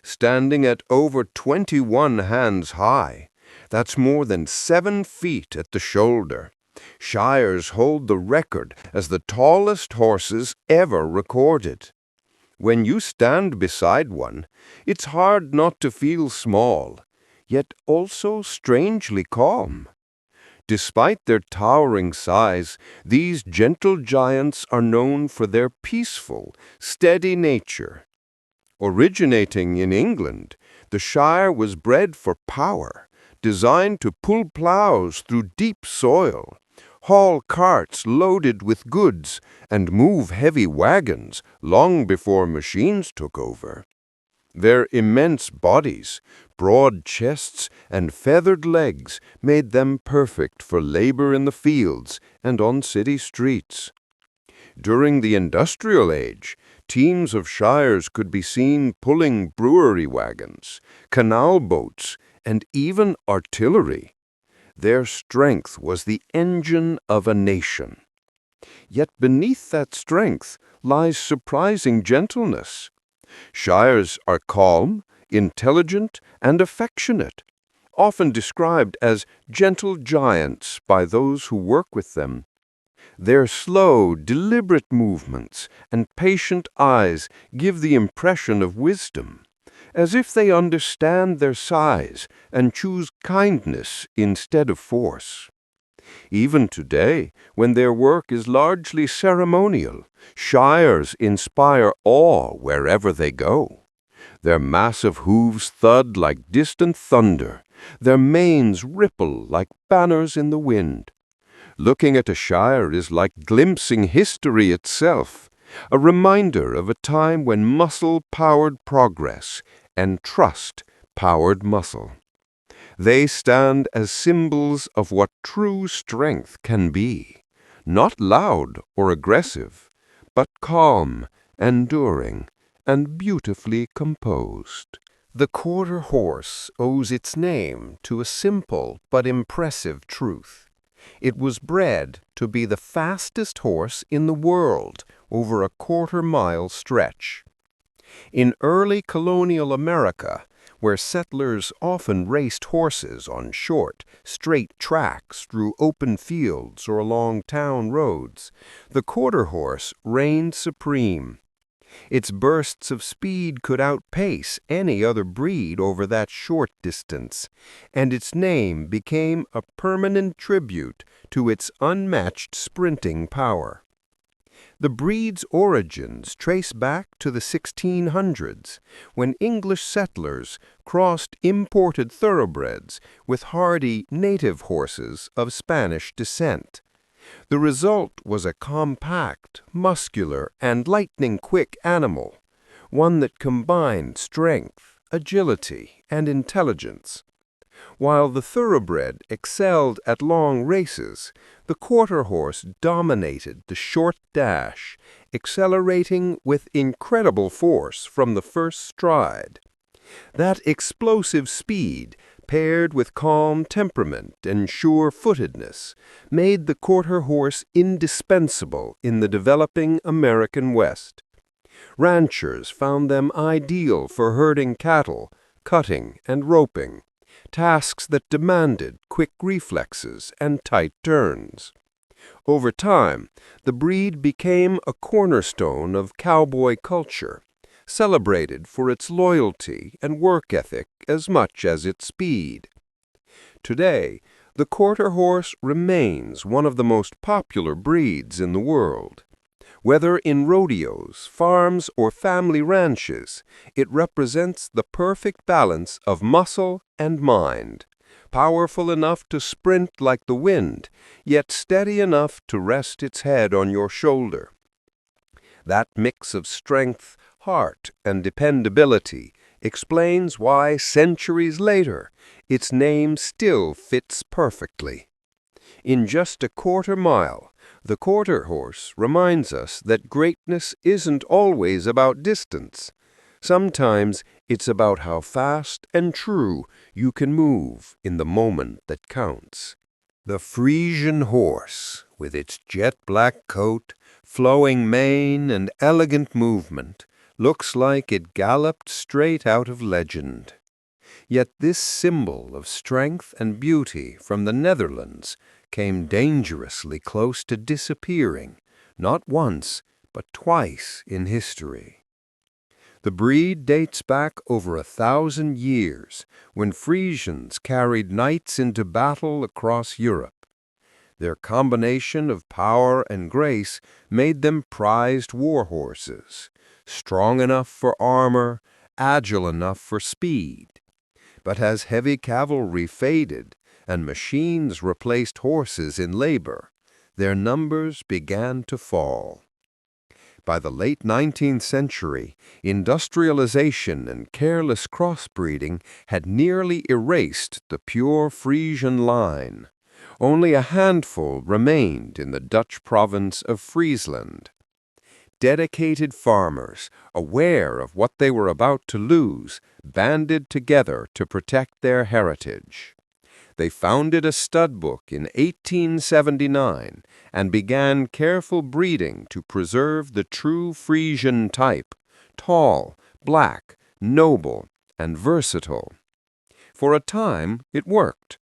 Standing at over 21 hands high, that's more than 7 feet at the shoulder, Shires hold the record as the tallest horses ever recorded. When you stand beside one, it's hard not to feel small, yet also strangely calm. Despite their towering size, these gentle giants are known for their peaceful, steady nature. Originating in England, the Shire was bred for power, designed to pull plows through deep soil, haul carts loaded with goods, and move heavy wagons long before machines took over. Their immense bodies, broad chests, and feathered legs made them perfect for labor in the fields and on city streets. During the industrial age, teams of Shires could be seen pulling brewery wagons, canal boats, and even artillery. Their strength was the engine of a nation. Yet beneath that strength lies surprising gentleness. Shires are calm, intelligent, and affectionate, often described as gentle giants by those who work with them. Their slow, deliberate movements and patient eyes give the impression of wisdom, as if they understand their size and choose kindness instead of force. Even today, when their work is largely ceremonial, shires inspire awe wherever they go. Their massive hooves thud like distant thunder. Their manes ripple like banners in the wind. Looking at a shire is like glimpsing history itself, a reminder of a time when muscle powered progress and trust powered muscle. They stand as symbols of what true strength can be, not loud or aggressive, but calm, enduring, and beautifully composed. The quarter horse owes its name to a simple but impressive truth. It was bred to be the fastest horse in the world over a quarter-mile stretch. In early colonial America, where settlers often raced horses on short, straight tracks through open fields or along town roads, the quarter horse reigned supreme. Its bursts of speed could outpace any other breed over that short distance, and its name became a permanent tribute to its unmatched sprinting power. The breed's origins trace back to the 1600s, when English settlers crossed imported thoroughbreds with hardy native horses of Spanish descent. The result was a compact, muscular, and lightning-quick animal, one that combined strength, agility, and intelligence. While the thoroughbred excelled at long races, the quarter horse dominated the short dash, accelerating with incredible force from the first stride. That explosive speed, paired with calm temperament and sure-footedness, made the quarter horse indispensable in the developing American West. Ranchers found them ideal for herding cattle, cutting, and roping, tasks that demanded quick reflexes and tight turns. Over time, the breed became a cornerstone of cowboy culture, celebrated for its loyalty and work ethic as much as its speed. Today, the quarter horse remains one of the most popular breeds in the world. Whether in rodeos, farms, or family ranches, it represents the perfect balance of muscle and mind, powerful enough to sprint like the wind, yet steady enough to rest its head on your shoulder. That mix of strength, heart, and dependability explains why, centuries later, its name still fits perfectly. In just a quarter mile, the quarter horse reminds us that greatness isn't always about distance. Sometimes it's about how fast and true you can move in the moment that counts. The Frisian horse, with its jet-black coat, flowing mane, and elegant movement, looks like it galloped straight out of legend. Yet this symbol of strength and beauty from the Netherlands came dangerously close to disappearing, not once, but twice in history. The breed dates back over 1,000 years, when Frisians carried knights into battle across Europe. Their combination of power and grace made them prized war horses, strong enough for armor, agile enough for speed. But as heavy cavalry faded and machines replaced horses in labor, their numbers began to fall. By the late 19th century, industrialization and careless crossbreeding had nearly erased the pure Frisian line. Only a handful remained in the Dutch province of Friesland. Dedicated farmers, aware of what they were about to lose, banded together to protect their heritage. They founded a stud book in 1879 and began careful breeding to preserve the true Frisian type, tall, black, noble, and versatile. For a time, it worked,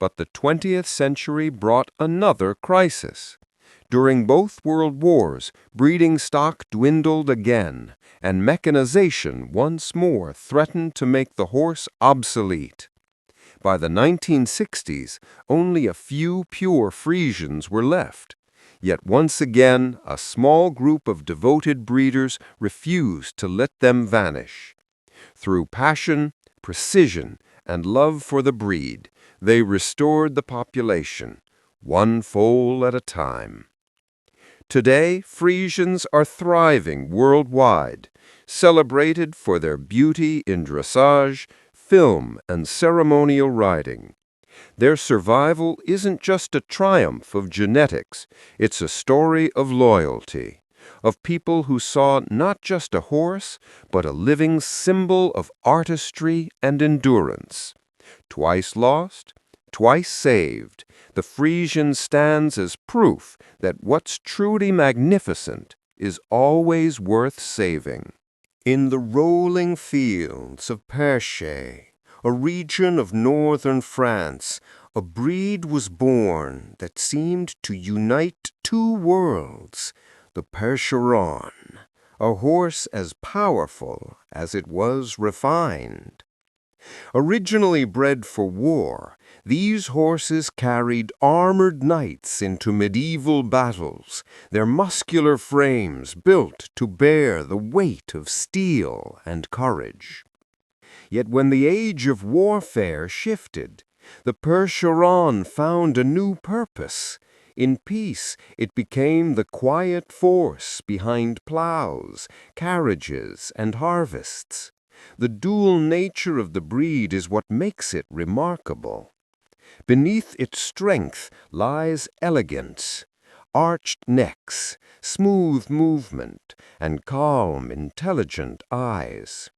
but the 20th century brought another crisis. During both world wars, breeding stock dwindled again, and mechanization once more threatened to make the horse obsolete. By the 1960s, only a few pure Friesians were left. Yet once again, a small group of devoted breeders refused to let them vanish. Through passion, precision, and love for the breed, they restored the population, one foal at a time. Today, Friesians are thriving worldwide, celebrated for their beauty in dressage, film, and ceremonial riding. Their survival isn't just a triumph of genetics, it's a story of loyalty, of people who saw not just a horse, but a living symbol of artistry and endurance. Twice lost, twice saved, the Friesian stands as proof that what's truly magnificent is always worth saving. In the rolling fields of Perche, a region of northern France, a breed was born that seemed to unite two worlds, the Percheron, a horse as powerful as it was refined. Originally bred for war, these horses carried armored knights into medieval battles, their muscular frames built to bear the weight of steel and courage. Yet when the age of warfare shifted, the Percheron found a new purpose. In peace, it became the quiet force behind plows, carriages, and harvests. The dual nature of the breed is what makes it remarkable. Beneath its strength lies elegance, arched necks, smooth movement, and calm, intelligent eyes.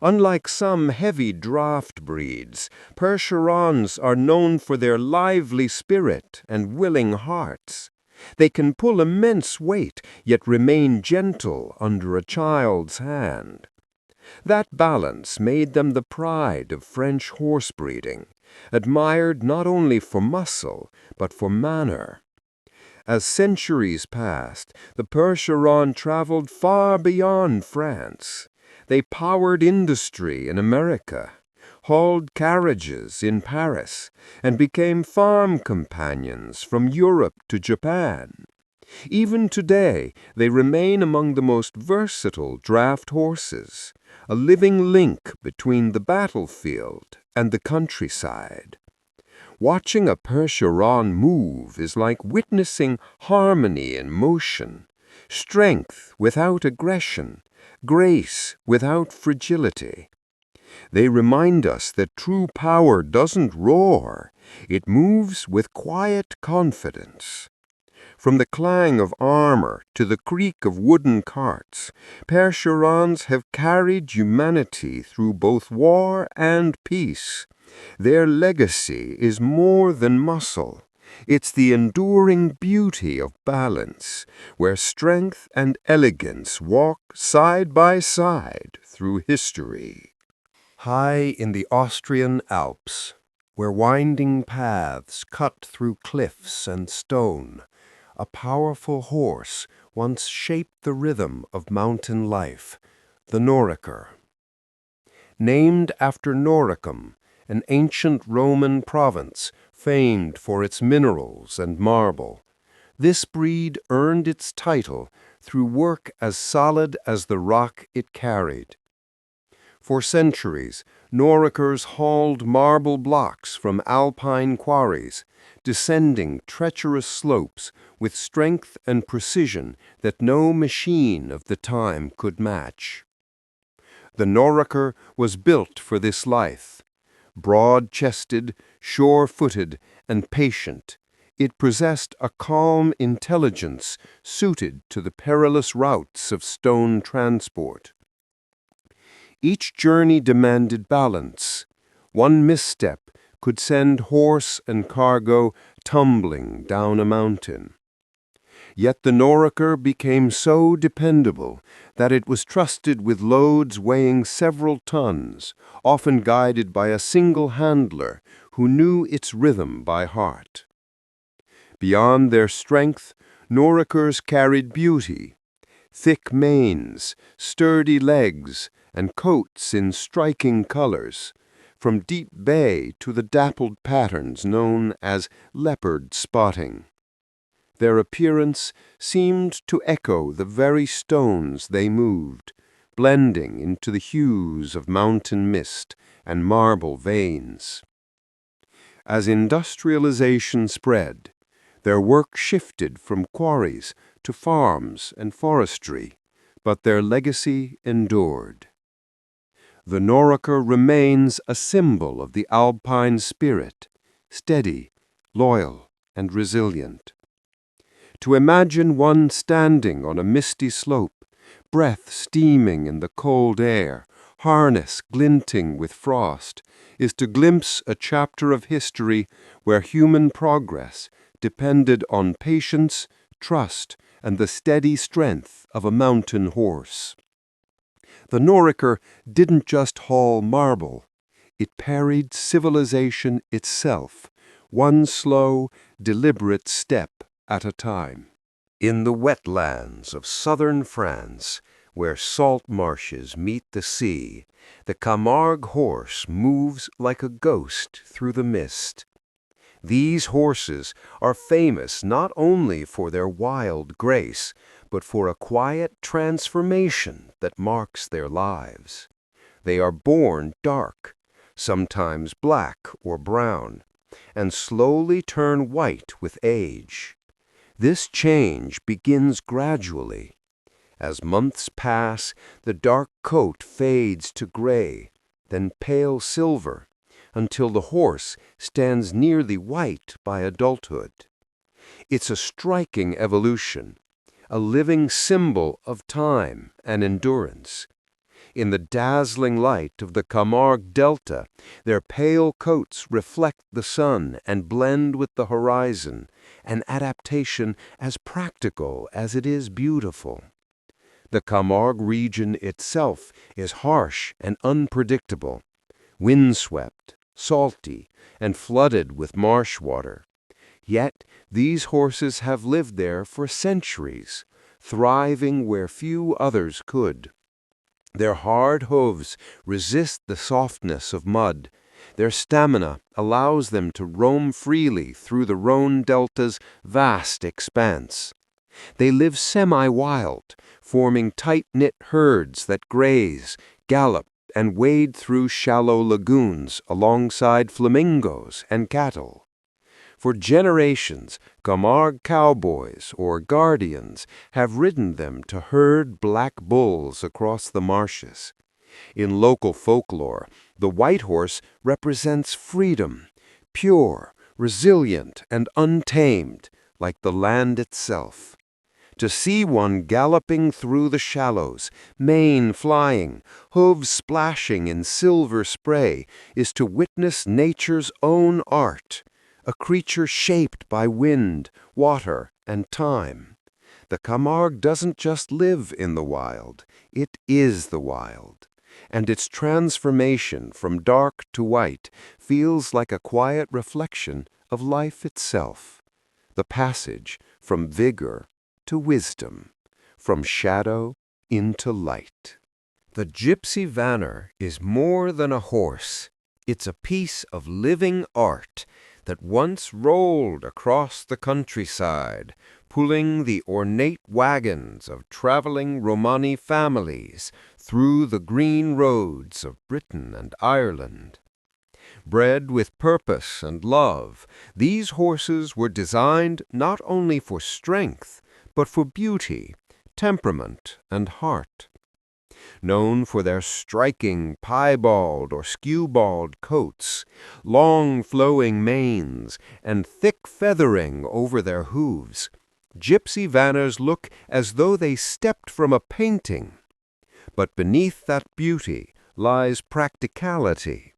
Unlike some heavy draft breeds, Percherons are known for their lively spirit and willing hearts. They can pull immense weight, yet remain gentle under a child's hand. That balance made them the pride of French horse breeding, admired not only for muscle, but for manner. As centuries passed, the Percheron traveled far beyond France. They powered industry in America, hauled carriages in Paris, and became farm companions from Europe to Japan. Even today, they remain among the most versatile draft horses, a living link between the battlefield and the countryside. Watching a Percheron move is like witnessing harmony in motion, strength without aggression, grace without fragility. They remind us that true power doesn't roar, it moves with quiet confidence. From the clang of armor to the creak of wooden carts, Percherons have carried humanity through both war and peace. Their legacy is more than muscle. It's the enduring beauty of balance, where strength and elegance walk side by side through history. High in the Austrian Alps, where winding paths cut through cliffs and stone, a powerful horse once shaped the rhythm of mountain life, the Noriker. Named after Noricum, an ancient Roman province famed for its minerals and marble, this breed earned its title through work as solid as the rock it carried. For centuries, Norikers hauled marble blocks from alpine quarries, descending treacherous slopes with strength and precision that no machine of the time could match. The Noriker was built for this life. Broad-chested, sure-footed, and patient, it possessed a calm intelligence suited to the perilous routes of stone transport. Each journey demanded balance. One misstep could send horse and cargo tumbling down a mountain. Yet the Noriker became so dependable that it was trusted with loads weighing several tons, often guided by a single handler who knew its rhythm by heart. Beyond their strength, Norikers carried beauty, thick manes, sturdy legs, and coats in striking colors, from deep bay to the dappled patterns known as leopard spotting. Their appearance seemed to echo the very stones they moved, blending into the hues of mountain mist and marble veins. As industrialization spread, their work shifted from quarries to farms and forestry, but their legacy endured. The Norrocker remains a symbol of the alpine spirit, steady, loyal, and resilient. To imagine one standing on a misty slope, breath steaming in the cold air, harness glinting with frost, is to glimpse a chapter of history where human progress depended on patience, trust, and the steady strength of a mountain horse. The Norrocker didn't just haul marble. It parried civilization itself, one slow, deliberate step at a time. In the wetlands of southern France, where salt marshes meet the sea, the Camargue horse moves like a ghost through the mist. These horses are famous not only for their wild grace, but for a quiet transformation that marks their lives. They are born dark, sometimes black or brown, and slowly turn white with age. This change begins gradually. As months pass, the dark coat fades to gray, then pale silver, until the horse stands nearly white by adulthood. It's a striking evolution, a living symbol of time and endurance. In the dazzling light of the Camargue Delta, their pale coats reflect the sun and blend with the horizon, an adaptation as practical as it is beautiful. The Camargue region itself is harsh and unpredictable, windswept, salty, and flooded with marsh water. Yet these horses have lived there for centuries, thriving where few others could. Their hard hooves resist the softness of mud. Their stamina allows them to roam freely through the Rhone Delta's vast expanse. They live semi-wild, forming tight-knit herds that graze, gallop, and wade through shallow lagoons alongside flamingos and cattle. For generations, Camargue cowboys, or guardians, have ridden them to herd black bulls across the marshes. In local folklore, the white horse represents freedom, pure, resilient, and untamed, like the land itself. To see one galloping through the shallows, mane flying, hooves splashing in silver spray, is to witness nature's own art, a creature shaped by wind, water, and time. The Camargue doesn't just live in the wild, it is the wild, and its transformation from dark to white feels like a quiet reflection of life itself, the passage from vigor to wisdom, from shadow into light. The Gypsy Vanner is more than a horse. It's a piece of living art that once rolled across the countryside, pulling the ornate wagons of traveling Romani families through the green roads of Britain and Ireland. Bred with purpose and love, these horses were designed not only for strength, but for beauty, temperament, and heart. Known for their striking piebald or skewbald coats, long flowing manes, and thick feathering over their hooves, Gypsy Vanners look as though they stepped from a painting. But beneath that beauty lies practicality.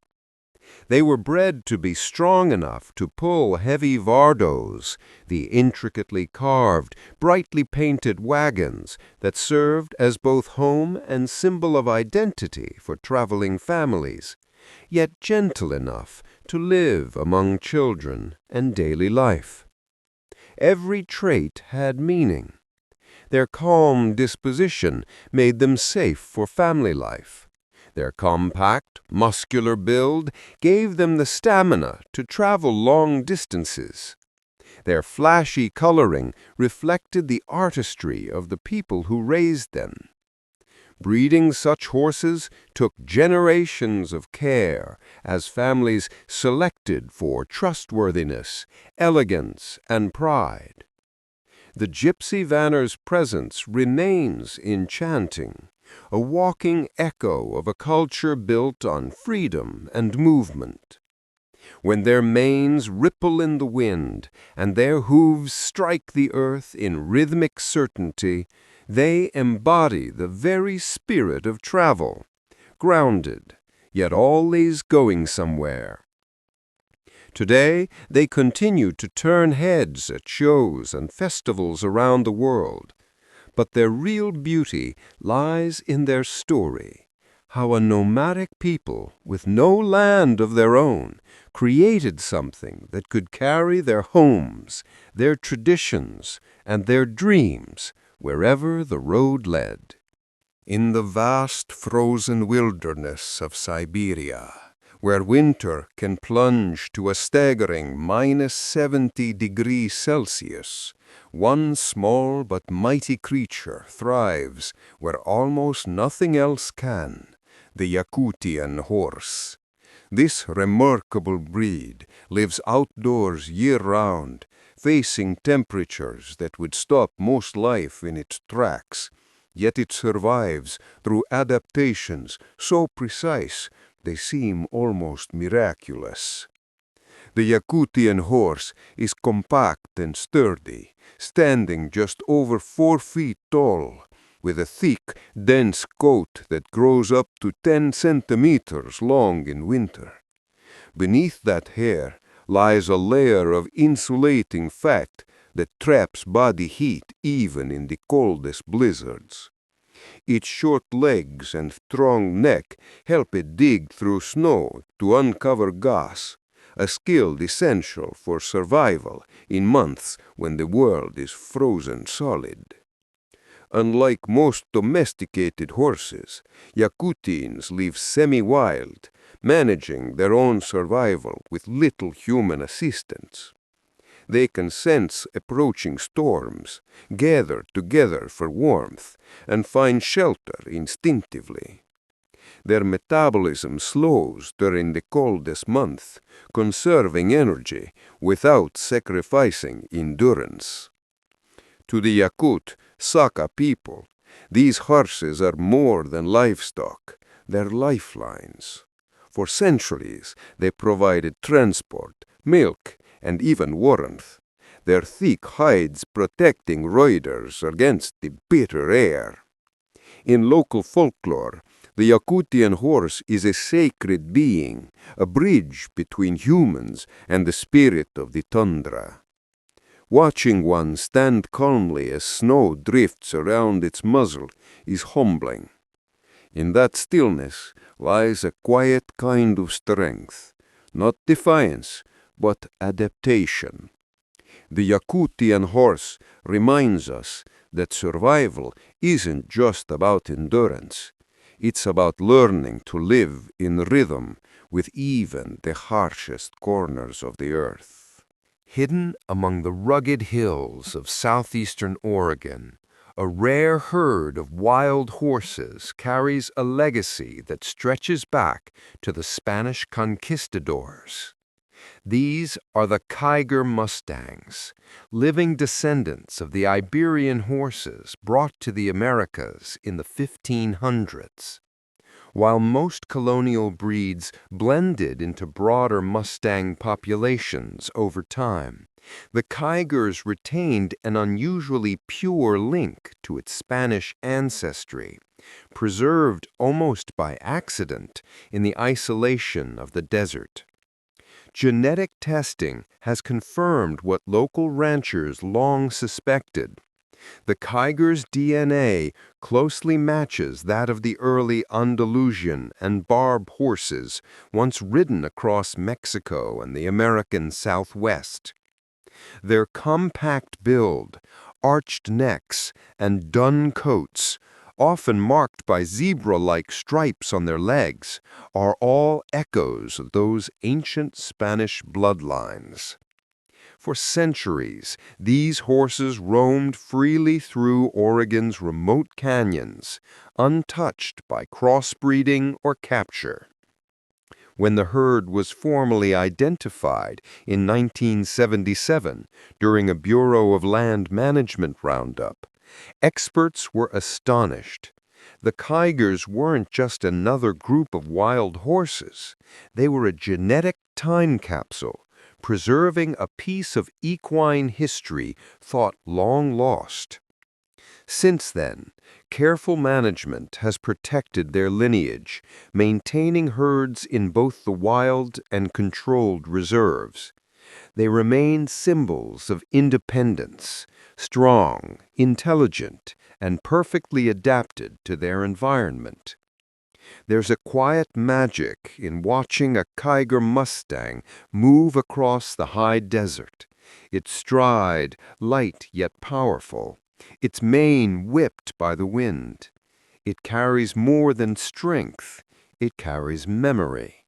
They were bred to be strong enough to pull heavy vardos, the intricately carved, brightly painted wagons that served as both home and symbol of identity for traveling families, yet gentle enough to live among children and daily life. Every trait had meaning. Their calm disposition made them safe for family life. Their compact, muscular build gave them the stamina to travel long distances. Their flashy coloring reflected the artistry of the people who raised them. Breeding such horses took generations of care as families selected for trustworthiness, elegance, and pride. The gypsy vanner's presence remains enchanting, a walking echo of a culture built on freedom and movement. When their manes ripple in the wind and their hooves strike the earth in rhythmic certainty, they embody the very spirit of travel, grounded, yet always going somewhere. Today, they continue to turn heads at shows and festivals around the world, but their real beauty lies in their story, how a nomadic people with no land of their own created something that could carry their homes, their traditions, and their dreams wherever the road led. In the vast frozen wilderness of Siberia, where winter can plunge to a staggering -70°C, one small but mighty creature thrives where almost nothing else can, the Yakutian horse. This remarkable breed lives outdoors year-round, facing temperatures that would stop most life in its tracks, yet it survives through adaptations so precise they seem almost miraculous. The Yakutian horse is compact and sturdy, standing just over 4 feet tall, with a thick, dense coat that grows up to 10 centimeters long in winter. Beneath that hair lies a layer of insulating fat that traps body heat even in the coldest blizzards. Its short legs and strong neck help it dig through snow to uncover gas, a skill essential for survival in months when the world is frozen solid. Unlike most domesticated horses, Yakutins live semi-wild, managing their own survival with little human assistance. They can sense approaching storms, gather together for warmth, and find shelter instinctively. Their metabolism slows during the coldest month, conserving energy without sacrificing endurance. To the Yakut, Saka people, these horses are more than livestock, they're lifelines. For centuries, they provided transport, milk, and even warmth, their thick hides protecting riders against the bitter air. In local folklore, the Yakutian horse is a sacred being, a bridge between humans and the spirit of the tundra. Watching one stand calmly as snow drifts around its muzzle is humbling. In that stillness lies a quiet kind of strength, not defiance, but adaptation. The Yakutian horse reminds us that survival isn't just about endurance. It's about learning to live in rhythm with even the harshest corners of the earth. Hidden among the rugged hills of southeastern Oregon, a rare herd of wild horses carries a legacy that stretches back to the Spanish conquistadors. These are the Kiger Mustangs, living descendants of the Iberian horses brought to the Americas in the 1500s. While most colonial breeds blended into broader Mustang populations over time, the Kigers retained an unusually pure link to its Spanish ancestry, preserved almost by accident in the isolation of the desert. Genetic testing has confirmed what local ranchers long suspected. The Kiger's DNA closely matches that of the early Andalusian and Barb horses once ridden across Mexico and the American Southwest. Their compact build, arched necks, and dun coats often marked by zebra-like stripes on their legs, are all echoes of those ancient Spanish bloodlines. For centuries, these horses roamed freely through Oregon's remote canyons, untouched by crossbreeding or capture. When the herd was formally identified in 1977 during a Bureau of Land Management roundup, experts were astonished. The Kaigers weren't just another group of wild horses. They were a genetic time capsule, preserving a piece of equine history thought long lost. Since then, careful management has protected their lineage, maintaining herds in both the wild and controlled reserves. They remain symbols of independence, strong, intelligent, and perfectly adapted to their environment. There's a quiet magic in watching a Kiger Mustang move across the high desert, its stride light yet powerful, its mane whipped by the wind. It carries more than strength, it carries memory.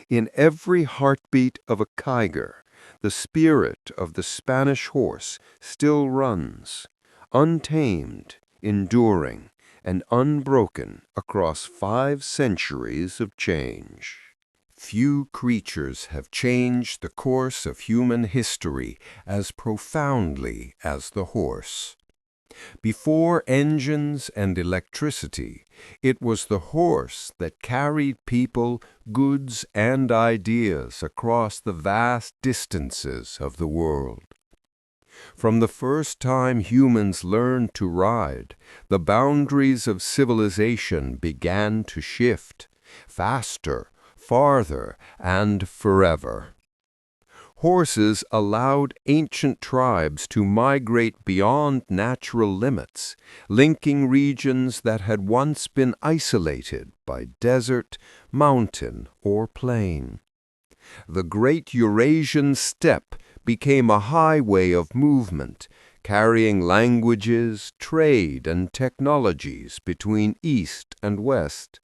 In every heartbeat of a Kiger, the spirit of the Spanish horse still runs, untamed, enduring, and unbroken across 5 centuries of change. Few creatures have changed the course of human history as profoundly as the horse. Before engines and electricity, it was the horse that carried people, goods, and ideas across the vast distances of the world. From the first time humans learned to ride, the boundaries of civilization began to shift, faster, farther, and forever. Horses allowed ancient tribes to migrate beyond natural limits, linking regions that had once been isolated by desert, mountain, or plain. The Great Eurasian Steppe became a highway of movement, carrying languages, trade, and technologies between East and West.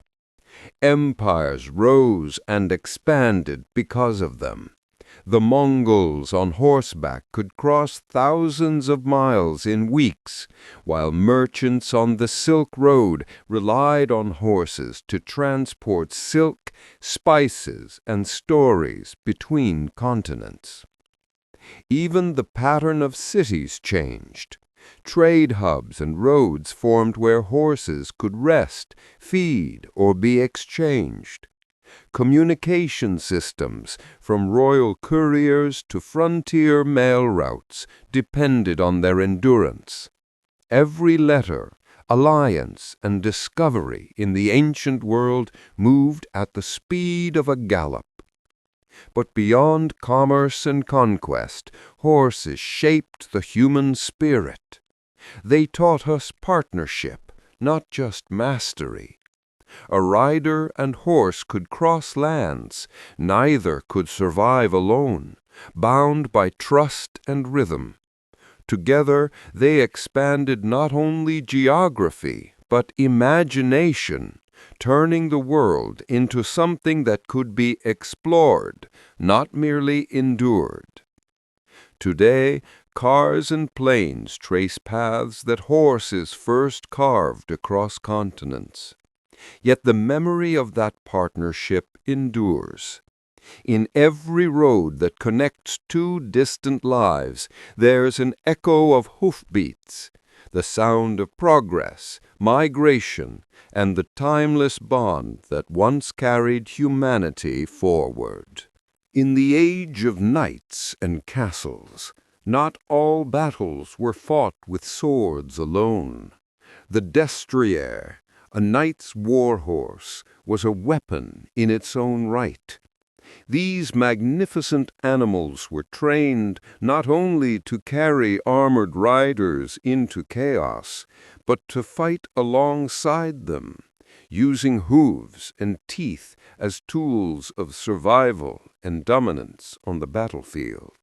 Empires rose and expanded because of them. The Mongols on horseback could cross thousands of miles in weeks, while merchants on the Silk Road relied on horses to transport silk, spices, and stories between continents. Even the pattern of cities changed. Trade hubs and roads formed where horses could rest, feed, or be exchanged. Communication systems, from royal couriers to frontier mail routes, depended on their endurance. Every letter, alliance, and discovery in the ancient world moved at the speed of a gallop. But beyond commerce and conquest, horses shaped the human spirit. They taught us partnership, not just mastery. A rider and horse could cross lands, neither could survive alone, bound by trust and rhythm. Together they expanded not only geography, but imagination, turning the world into something that could be explored, not merely endured. Today, cars and planes trace paths that horses first carved across continents. Yet the memory of that partnership endures. In every road that connects 2 distant lives, there's an echo of hoofbeats, the sound of progress, migration, and the timeless bond that once carried humanity forward. In the age of knights and castles, not all battles were fought with swords alone. The destrier, a knight's war horse, was a weapon in its own right. These magnificent animals were trained not only to carry armored riders into chaos, but to fight alongside them, using hooves and teeth as tools of survival and dominance on the battlefield.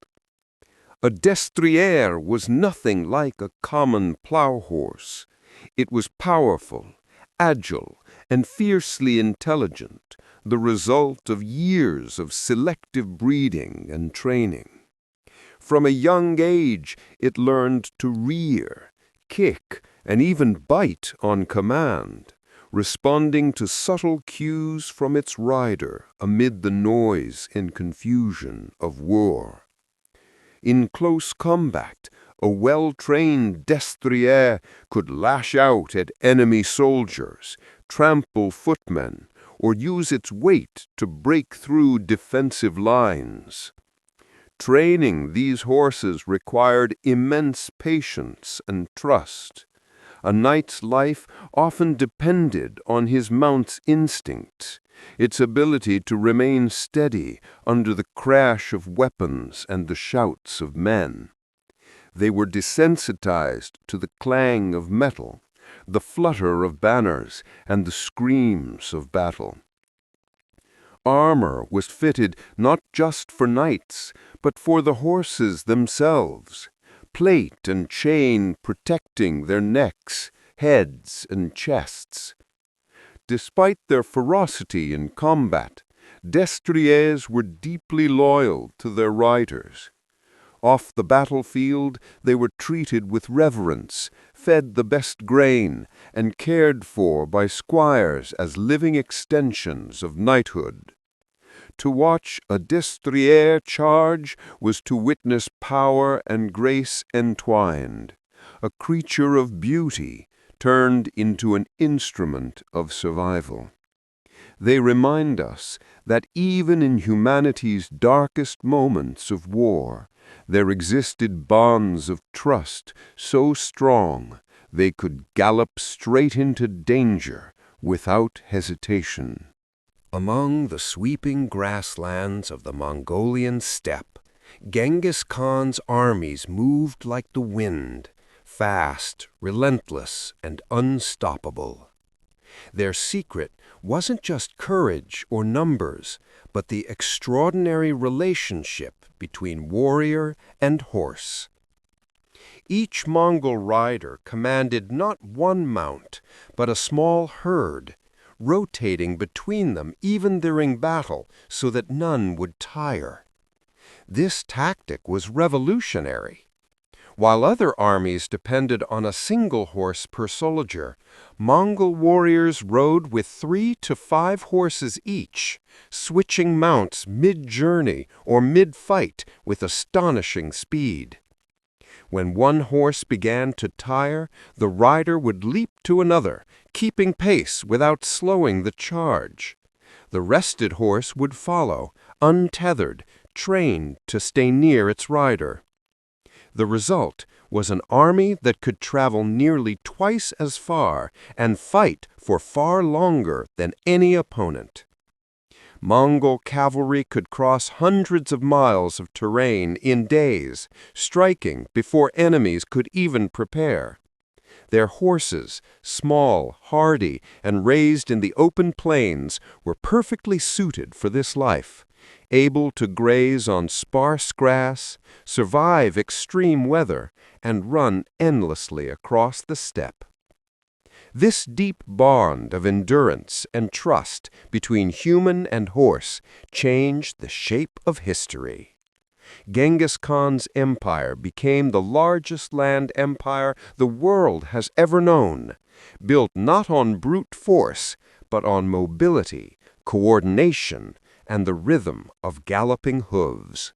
A destrier was nothing like a common plow horse. It was powerful, agile, and fiercely intelligent, the result of years of selective breeding and training. From a young age, it learned to rear, kick, and even bite on command, responding to subtle cues from its rider amid the noise and confusion of war. In close combat, a well-trained destrier could lash out at enemy soldiers, trample footmen, or use its weight to break through defensive lines. Training these horses required immense patience and trust. A knight's life often depended on his mount's instincts, its ability to remain steady under the crash of weapons and the shouts of men. They were desensitized to the clang of metal, the flutter of banners, and the screams of battle. Armor was fitted not just for knights, but for the horses themselves, plate and chain protecting their necks, heads, and chests. Despite their ferocity in combat, destriers were deeply loyal to their riders. Off the battlefield, they were treated with reverence, fed the best grain, and cared for by squires as living extensions of knighthood. To watch a destrier charge was to witness power and grace entwined, a creature of beauty turned into an instrument of survival. They remind us that even in humanity's darkest moments of war, there existed bonds of trust so strong they could gallop straight into danger without hesitation. Among the sweeping grasslands of the Mongolian steppe, Genghis Khan's armies moved like the wind, fast, relentless, and unstoppable. Their secret wasn't just courage or numbers, but the extraordinary relationship between warrior and horse. Each Mongol rider commanded not one mount, but a small herd, rotating between them even during battle so that none would tire. This tactic was revolutionary. While other armies depended on a single horse per soldier, Mongol warriors rode with 3 to 5 horses each, switching mounts mid-journey or mid-fight with astonishing speed. When one horse began to tire, the rider would leap to another, keeping pace without slowing the charge. The rested horse would follow, untethered, trained to stay near its rider. The result was an army that could travel nearly twice as far and fight for far longer than any opponent. Mongol cavalry could cross hundreds of miles of terrain in days, striking before enemies could even prepare. Their horses, small, hardy, and raised in the open plains, were perfectly suited for this life, able to graze on sparse grass, survive extreme weather, and run endlessly across the steppe. This deep bond of endurance and trust between human and horse changed the shape of history. Genghis Khan's empire became the largest land empire the world has ever known, built not on brute force, but on mobility, coordination, and the rhythm of galloping hooves.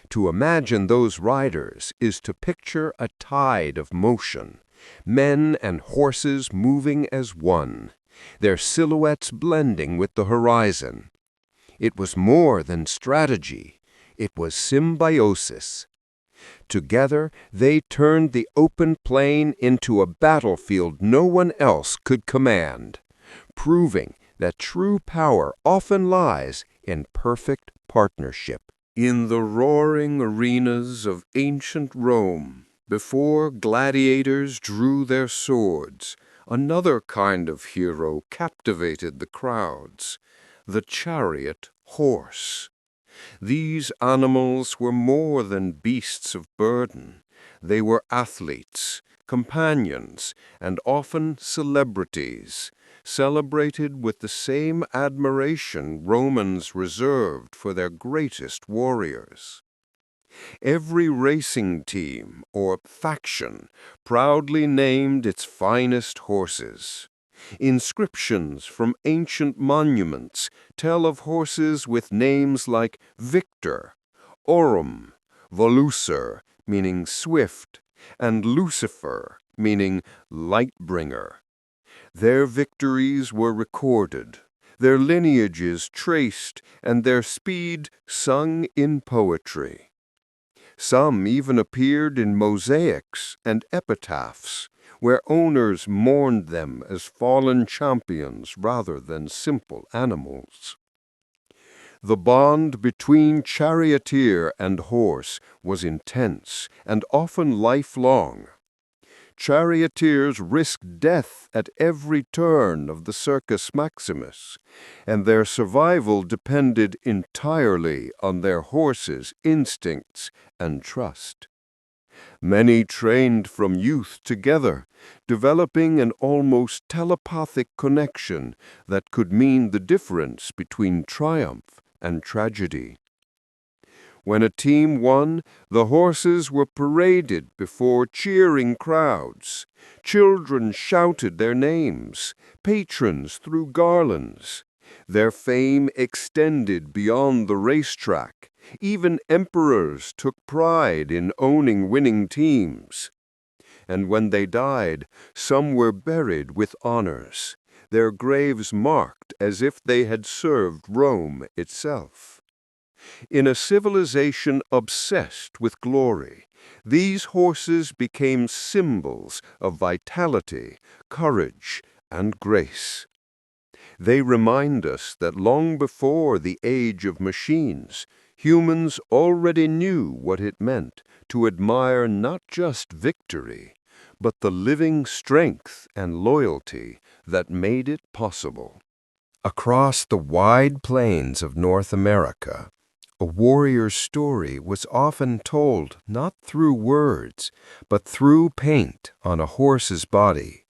To imagine those riders is to picture a tide of motion, men and horses moving as one, their silhouettes blending with the horizon. It was more than strategy. It was symbiosis. Together, they turned the open plain into a battlefield no one else could command, proving that true power often lies in perfect partnership. In the roaring arenas of ancient Rome, before gladiators drew their swords, another kind of hero captivated the crowds, the chariot horse. These animals were more than beasts of burden. They were athletes, companions, and often celebrities, celebrated with the same admiration Romans reserved for their greatest warriors. Every racing team or faction proudly named its finest horses. Inscriptions from ancient monuments tell of horses with names like Victor, Aurum, Volucer, meaning swift, and Lucifer, meaning light-bringer. Their victories were recorded, their lineages traced, and their speed sung in poetry. Some even appeared in mosaics and epitaphs, where owners mourned them as fallen champions rather than simple animals. The bond between charioteer and horse was intense and often lifelong. Charioteers risked death at every turn of the Circus Maximus, and their survival depended entirely on their horses' instincts and trust. Many trained from youth together, developing an almost telepathic connection that could mean the difference between triumph and tragedy. When a team won, the horses were paraded before cheering crowds. Children shouted their names, patrons threw garlands. Their fame extended beyond the racetrack. Even emperors took pride in owning winning teams. And when they died, some were buried with honors, their graves marked as if they had served Rome itself. In a civilization obsessed with glory, these horses became symbols of vitality, courage, and grace. They remind us that long before the age of machines, humans already knew what it meant to admire not just victory, but the living strength and loyalty that made it possible. Across the wide plains of North America, a warrior's story was often told not through words, but through paint on a horse's body.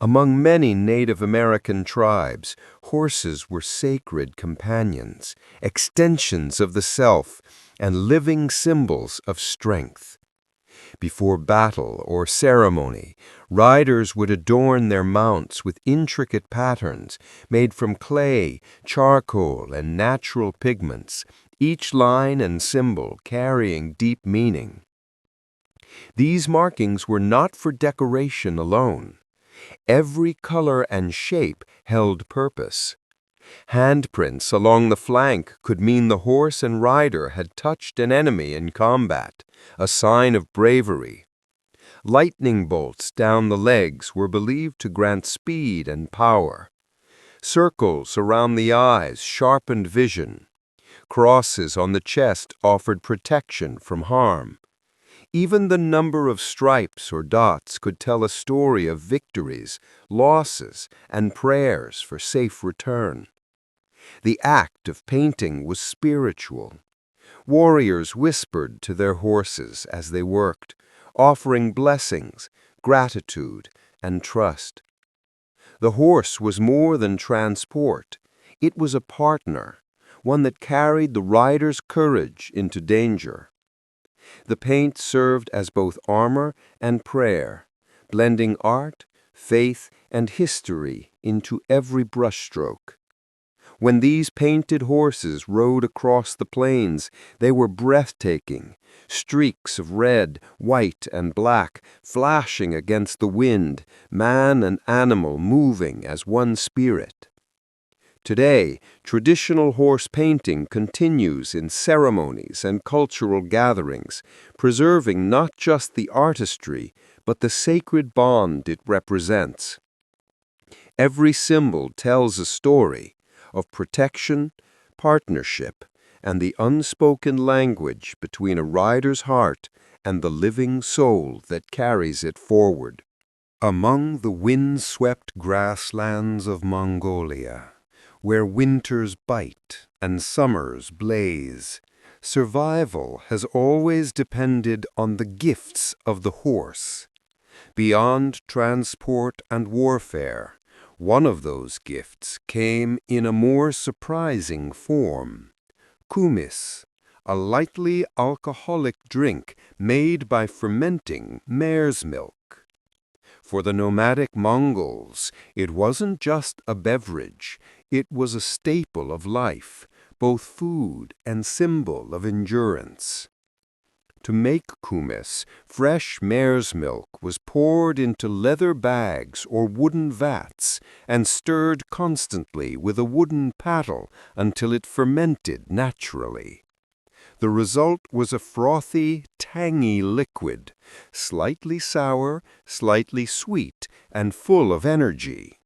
Among many Native American tribes, horses were sacred companions, extensions of the self, and living symbols of strength. Before battle or ceremony, riders would adorn their mounts with intricate patterns made from clay, charcoal, and natural pigments, each line and symbol carrying deep meaning. These markings were not for decoration alone. Every color and shape held purpose. Handprints along the flank could mean the horse and rider had touched an enemy in combat, a sign of bravery. Lightning bolts down the legs were believed to grant speed and power. Circles around the eyes sharpened vision. Crosses on the chest offered protection from harm. Even the number of stripes or dots could tell a story of victories, losses, and prayers for safe return. The act of painting was spiritual. Warriors whispered to their horses as they worked, offering blessings, gratitude, and trust. The horse was more than transport. It was a partner, one that carried the rider's courage into danger. The paint served as both armor and prayer, blending art, faith, and history into every brushstroke. When these painted horses rode across the plains, they were breathtaking, streaks of red, white, and black flashing against the wind, man and animal moving as one spirit. Today, traditional horse painting continues in ceremonies and cultural gatherings, preserving not just the artistry, but the sacred bond it represents. Every symbol tells a story of protection, partnership, and the unspoken language between a rider's heart and the living soul that carries it forward. Among the wind-swept grasslands of Mongolia, where winters bite and summers blaze, survival has always depended on the gifts of the horse. Beyond transport and warfare, one of those gifts came in a more surprising form. Kumis, a lightly alcoholic drink made by fermenting mare's milk. For the nomadic Mongols, it wasn't just a beverage, it was a staple of life, both food and symbol of endurance. To make kumis, fresh mare's milk was poured into leather bags or wooden vats and stirred constantly with a wooden paddle until it fermented naturally. The result was a frothy, tangy liquid, slightly sour, slightly sweet, and full of energy.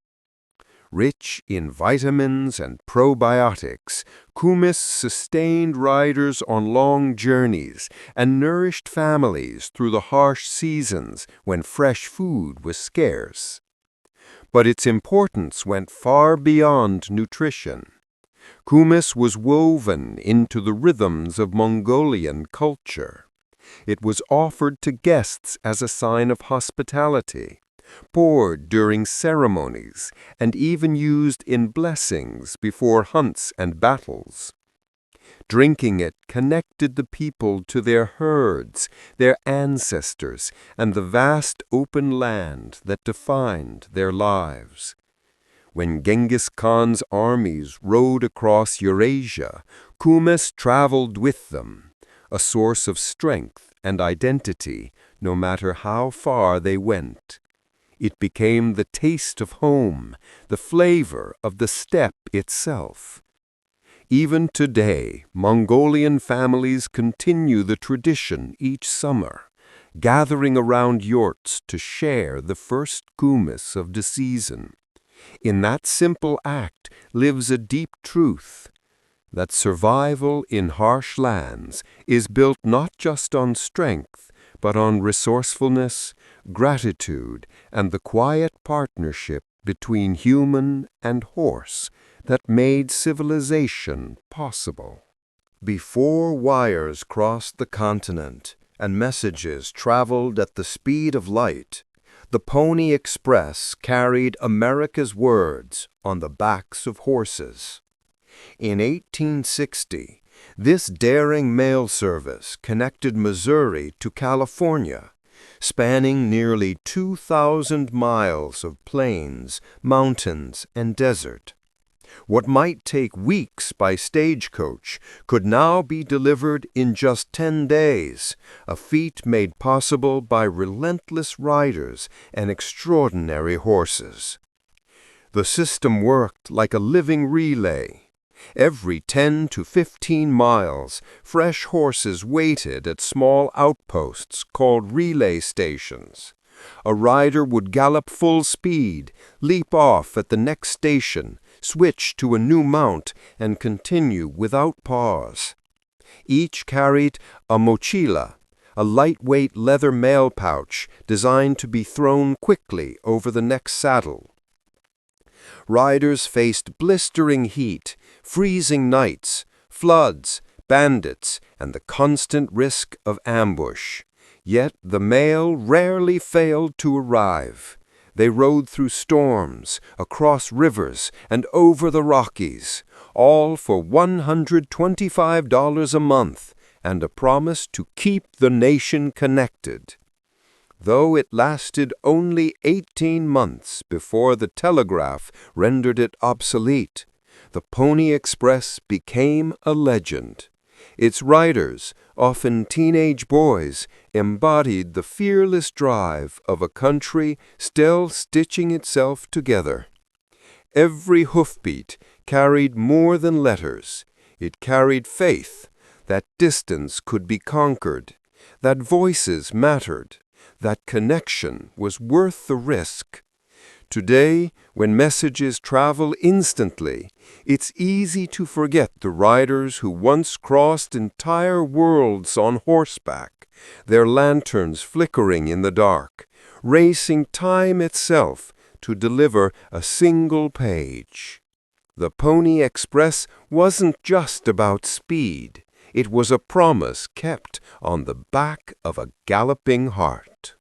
Rich in vitamins and probiotics, kumis sustained riders on long journeys and nourished families through the harsh seasons when fresh food was scarce. But its importance went far beyond nutrition. Kumis was woven into the rhythms of Mongolian culture. It was offered to guests as a sign of hospitality, poured during ceremonies, and even used in blessings before hunts and battles. Drinking it connected the people to their herds, their ancestors, and the vast open land that defined their lives. When Genghis Khan's armies rode across Eurasia, kumis traveled with them, a source of strength and identity, no matter how far they went. It became the taste of home, the flavor of the steppe itself. Even today, Mongolian families continue the tradition each summer, gathering around yurts to share the first kumis of the season. In that simple act lives a deep truth, that survival in harsh lands is built not just on strength, but on resourcefulness, gratitude, and the quiet partnership between human and horse that made civilization possible. Before wires crossed the continent and messages traveled at the speed of light, the Pony Express carried America's words on the backs of horses. In 1860, this daring mail service connected Missouri to California, spanning nearly 2,000 miles of plains, mountains, and desert. What might take weeks by stagecoach could now be delivered in just 10 days, a feat made possible by relentless riders and extraordinary horses. The system worked like a living relay. Every 10 to 15 miles, fresh horses waited at small outposts called relay stations. A rider would gallop full speed, leap off at the next station, switch to a new mount, and continue without pause. Each carried a mochila, a lightweight leather mail pouch designed to be thrown quickly over the next saddle. Riders faced blistering heat, freezing nights, floods, bandits, and the constant risk of ambush. Yet the mail rarely failed to arrive. They rode through storms, across rivers, and over the Rockies, all for $125 a month and a promise to keep the nation connected. Though it lasted only 18 months before the telegraph rendered it obsolete, the Pony Express became a legend. Its riders, often teenage boys, embodied the fearless drive of a country still stitching itself together. Every hoofbeat carried more than letters. It carried faith, that distance could be conquered, that voices mattered, that connection was worth the risk. Today, when messages travel instantly, it's easy to forget the riders who once crossed entire worlds on horseback, their lanterns flickering in the dark, racing time itself to deliver a single page. The Pony Express wasn't just about speed. It was a promise kept on the back of a galloping heart.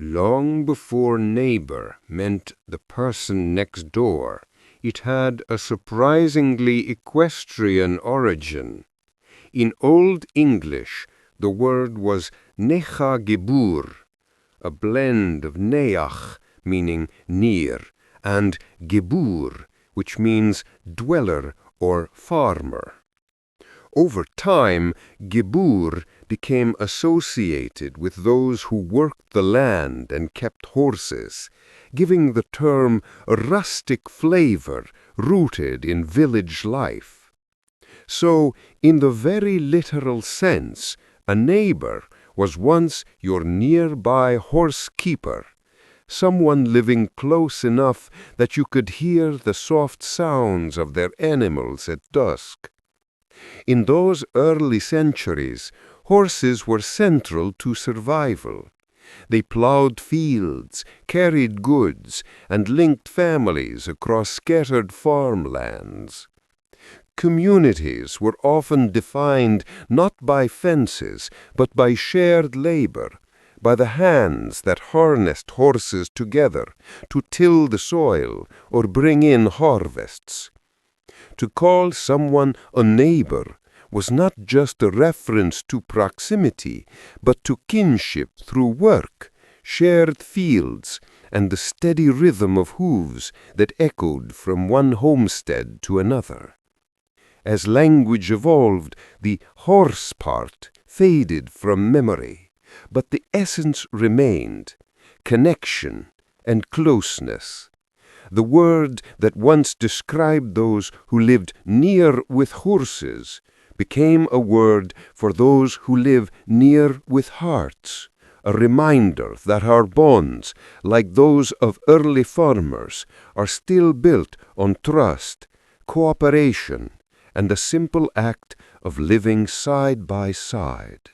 Long before neighbor meant the person next door, it had a surprisingly equestrian origin. In Old English, the word was nechagebur, a blend of neach, meaning near, and gebur, which means dweller or farmer. Over time, gebur became associated with those who worked the land and kept horses, giving the term a rustic flavor rooted in village life. So, in the very literal sense, a neighbor was once your nearby horse keeper, someone living close enough that you could hear the soft sounds of their animals at dusk. In those early centuries, horses were central to survival. They plowed fields, carried goods, and linked families across scattered farmlands. Communities were often defined not by fences, but by shared labor, by the hands that harnessed horses together to till the soil or bring in harvests. To call someone a neighbor was not just a reference to proximity, but to kinship through work, shared fields, and the steady rhythm of hooves that echoed from one homestead to another. As language evolved, the horse part faded from memory, but the essence remained: connection and closeness. The word that once described those who lived near with horses became a word for those who live near with hearts, a reminder that our bonds, like those of early farmers, are still built on trust, cooperation, and the simple act of living side by side.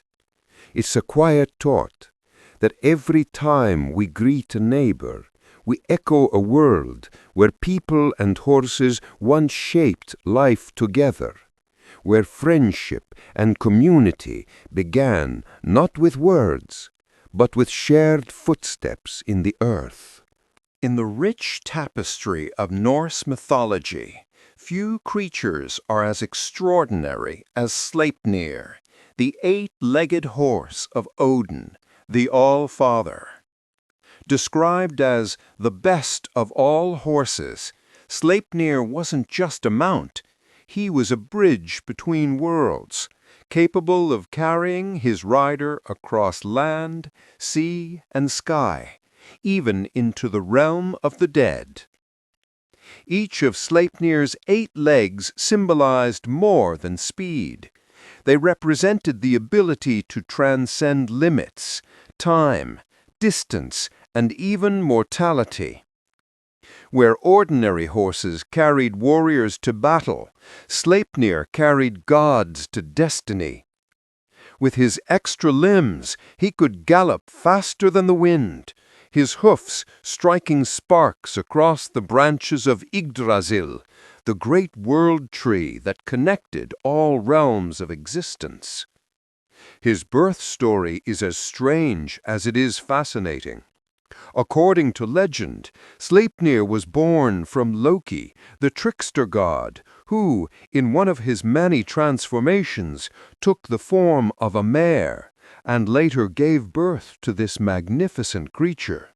It's a quiet thought that every time we greet a neighbor, we echo a world where people and horses once shaped life together, where friendship and community began not with words, but with shared footsteps in the earth. In the rich tapestry of Norse mythology, few creatures are as extraordinary as Sleipnir, the eight-legged horse of Odin, the All-Father. Described as the best of all horses, Sleipnir wasn't just a mount. He was a bridge between worlds, capable of carrying his rider across land, sea, and sky, even into the realm of the dead. Each of Sleipnir's 8 legs symbolized more than speed. They represented the ability to transcend limits, time, distance, and even mortality. Where ordinary horses carried warriors to battle, Sleipnir carried gods to destiny. With his extra limbs, he could gallop faster than the wind, his hoofs striking sparks across the branches of Yggdrasil, the great world tree that connected all realms of existence. His birth story is as strange as it is fascinating. According to legend, Sleipnir was born from Loki, the trickster god, who, in one of his many transformations, took the form of a mare, and later gave birth to this magnificent creature.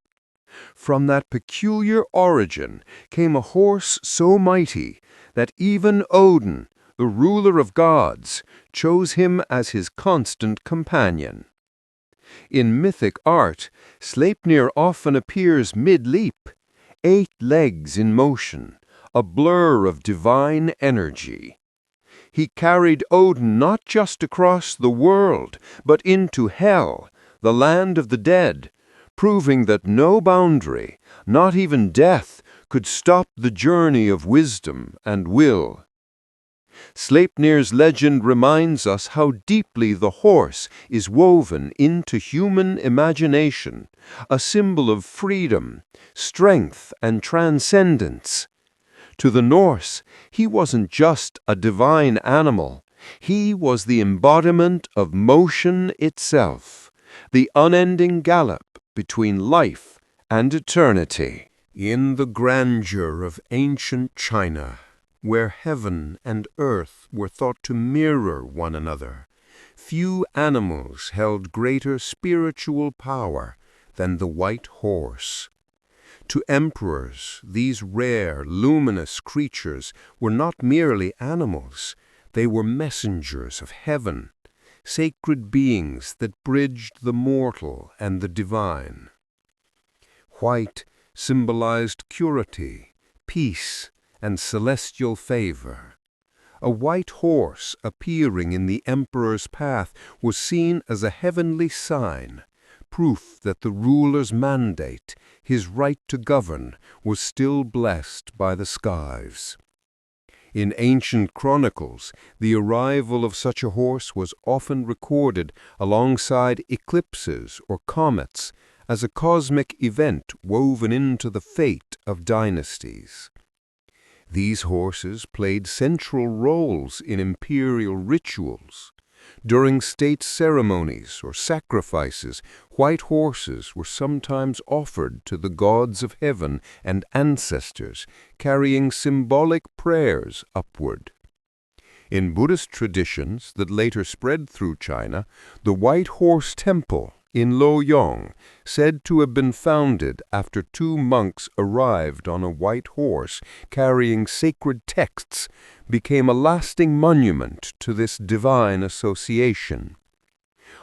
From that peculiar origin came a horse so mighty that even Odin, the ruler of gods, chose him as his constant companion. In mythic art, Sleipnir often appears mid-leap, 8 legs in motion, a blur of divine energy. He carried Odin not just across the world, but into Hel, the land of the dead, proving that no boundary, not even death, could stop the journey of wisdom and will. Sleipnir's legend reminds us how deeply the horse is woven into human imagination, a symbol of freedom, strength, and transcendence. To the Norse, he wasn't just a divine animal. He was the embodiment of motion itself, the unending gallop between life and eternity. In the grandeur of ancient China, where heaven and earth were thought to mirror one another, few animals held greater spiritual power than the white horse. To emperors, these rare, luminous creatures were not merely animals, they were messengers of heaven, sacred beings that bridged the mortal and the divine. White symbolized purity, peace, and celestial favor. A white horse appearing in the emperor's path was seen as a heavenly sign, proof that the ruler's mandate, his right to govern, was still blessed by the skies. In ancient chronicles, the arrival of such a horse was often recorded alongside eclipses or comets as a cosmic event woven into the fate of dynasties. These horses played central roles in imperial rituals. During state ceremonies or sacrifices, white horses were sometimes offered to the gods of heaven and ancestors, carrying symbolic prayers upward. In Buddhist traditions that later spread through China, the White Horse Temple in Luoyang, said to have been founded after two monks arrived on a white horse carrying sacred texts, became a lasting monument to this divine association.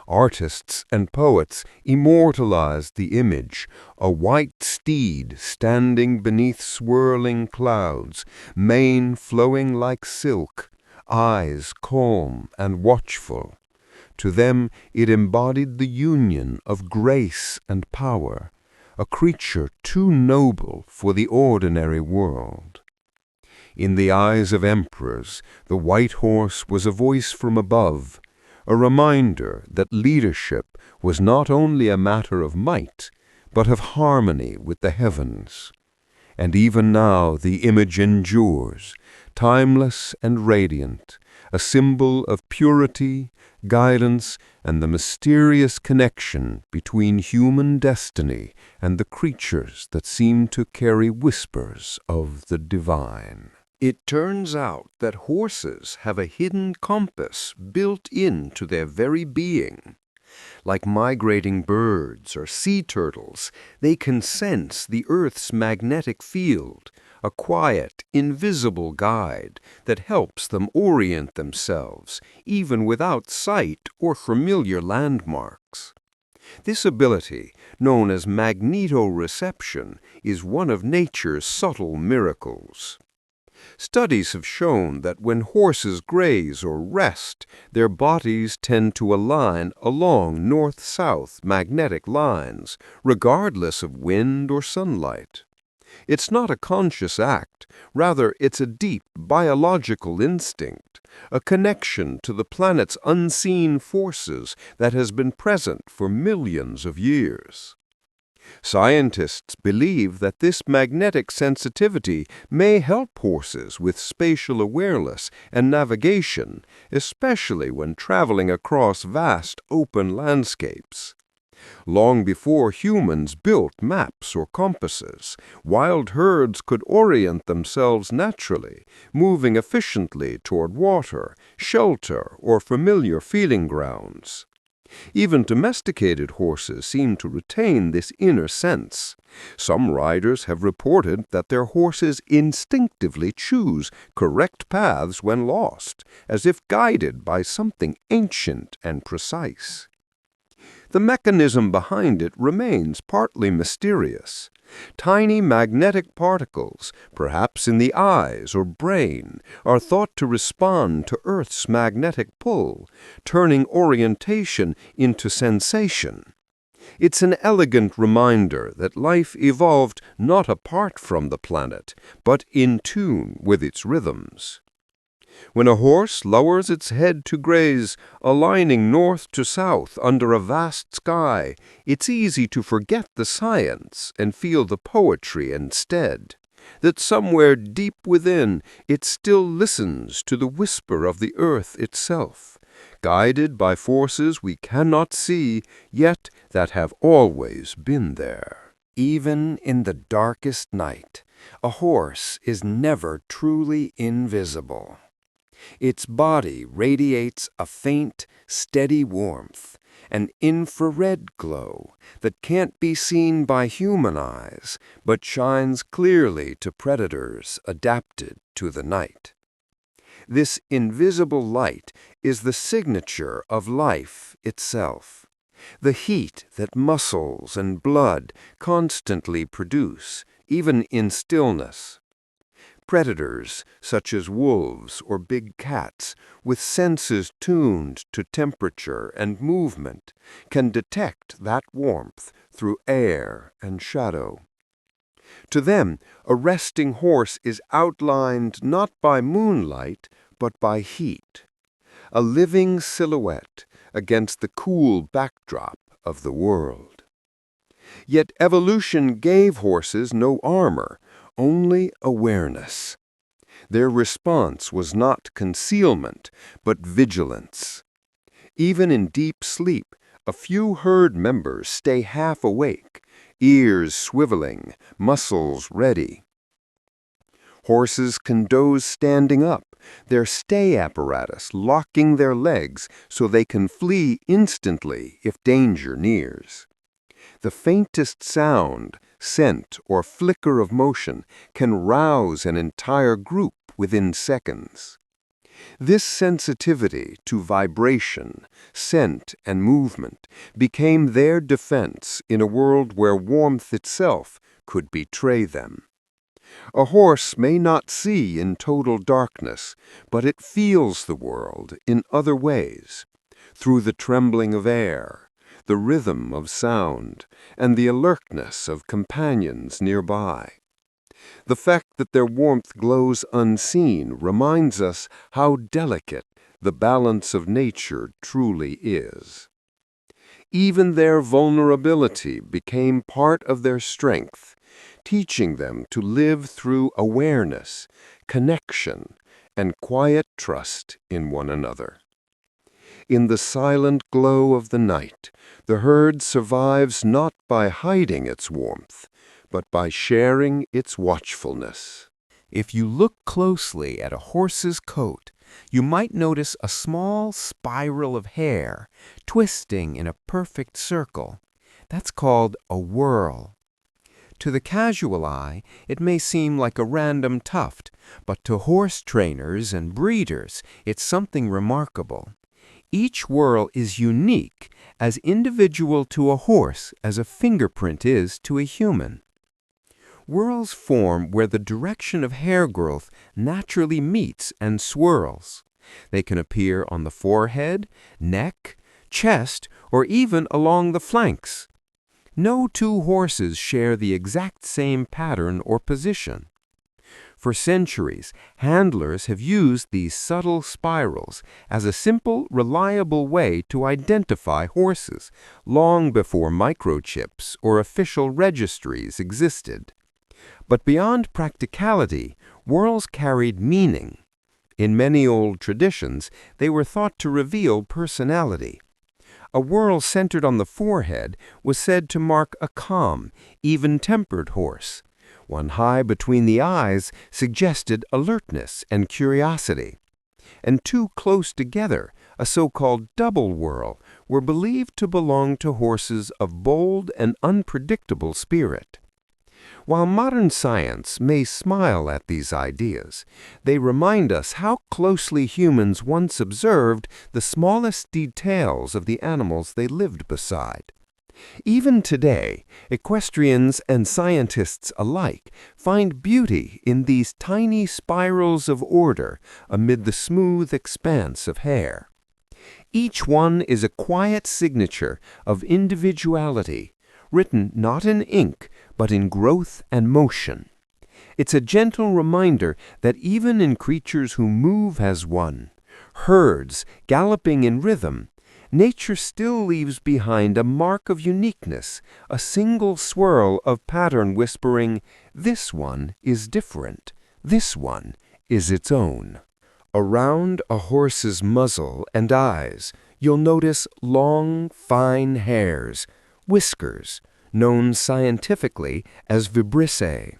Artists and poets immortalized the image, a white steed standing beneath swirling clouds, mane flowing like silk, eyes calm and watchful. To them it embodied the union of grace and power, a creature too noble for the ordinary world. In the eyes of emperors, the white horse was a voice from above, a reminder that leadership was not only a matter of might, but of harmony with the heavens. And even now the image endures, timeless and radiant, a symbol of purity, guidance, and the mysterious connection between human destiny and the creatures that seem to carry whispers of the divine. It turns out that horses have a hidden compass built into their very being. Like migrating birds or sea turtles, they can sense the Earth's magnetic field, a quiet, invisible guide that helps them orient themselves, even without sight or familiar landmarks. This ability, known as magnetoreception, is one of nature's subtle miracles. Studies have shown that when horses graze or rest, their bodies tend to align along north-south magnetic lines, regardless of wind or sunlight. It's not a conscious act, rather it's a deep biological instinct, a connection to the planet's unseen forces that has been present for millions of years. Scientists believe that this magnetic sensitivity may help horses with spatial awareness and navigation, especially when traveling across vast open landscapes. Long before humans built maps or compasses, wild herds could orient themselves naturally, moving efficiently toward water, shelter, or familiar feeding grounds. Even domesticated horses seem to retain this inner sense. Some riders have reported that their horses instinctively choose correct paths when lost, as if guided by something ancient and precise. The mechanism behind it remains partly mysterious. Tiny magnetic particles, perhaps in the eyes or brain, are thought to respond to Earth's magnetic pull, turning orientation into sensation. It's an elegant reminder that life evolved not apart from the planet, but in tune with its rhythms. When a horse lowers its head to graze, aligning north to south under a vast sky, it's easy to forget the science and feel the poetry instead. That somewhere deep within, it still listens to the whisper of the earth itself, guided by forces we cannot see, yet that have always been there. Even in the darkest night, a horse is never truly invisible. Its body radiates a faint, steady warmth, an infrared glow that can't be seen by human eyes, but shines clearly to predators adapted to the night. This invisible light is the signature of life itself, the heat that muscles and blood constantly produce, even in stillness. Predators, such as wolves or big cats, with senses tuned to temperature and movement, can detect that warmth through air and shadow. To them, a resting horse is outlined not by moonlight, but by heat, a living silhouette against the cool backdrop of the world. Yet evolution gave horses no armor, only awareness. Their response was not concealment, but vigilance. Even in deep sleep, a few herd members stay half awake, ears swiveling, muscles ready. Horses can doze standing up, their stay apparatus locking their legs so they can flee instantly if danger nears. The faintest sound, scent, or flicker of motion can rouse an entire group within seconds. This sensitivity to vibration, scent, and movement became their defense in a world where warmth itself could betray them. A horse may not see in total darkness, but it feels the world in other ways, through the trembling of air, the rhythm of sound, and the alertness of companions nearby. The fact that their warmth glows unseen reminds us how delicate the balance of nature truly is. Even their vulnerability became part of their strength, teaching them to live through awareness, connection, and quiet trust in one another. In the silent glow of the night, the herd survives not by hiding its warmth, but by sharing its watchfulness. If you look closely at a horse's coat, you might notice a small spiral of hair twisting in a perfect circle. That's called a whorl. To the casual eye, it may seem like a random tuft, but to horse trainers and breeders, it's something remarkable. Each whorl is unique, as individual to a horse as a fingerprint is to a human. Whorls form where the direction of hair growth naturally meets and swirls. They can appear on the forehead, neck, chest, or even along the flanks. No two horses share the exact same pattern or position. For centuries, handlers have used these subtle spirals as a simple, reliable way to identify horses, long before microchips or official registries existed. But beyond practicality, whorls carried meaning. In many old traditions, they were thought to reveal personality. A whorl centered on the forehead was said to mark a calm, even-tempered horse. One high between the eyes suggested alertness and curiosity. And two close together, a so-called double whorl, were believed to belong to horses of bold and unpredictable spirit. While modern science may smile at these ideas, they remind us how closely humans once observed the smallest details of the animals they lived beside. Even today, equestrians and scientists alike find beauty in these tiny spirals of order amid the smooth expanse of hair. Each one is a quiet signature of individuality, written not in ink, but in growth and motion. It's a gentle reminder that even in creatures who move as one, herds galloping in rhythm, nature still leaves behind a mark of uniqueness, a single swirl of pattern whispering, "This one is different. This one is its own." Around a horse's muzzle and eyes, you'll notice long, fine hairs, whiskers, known scientifically as vibrissae.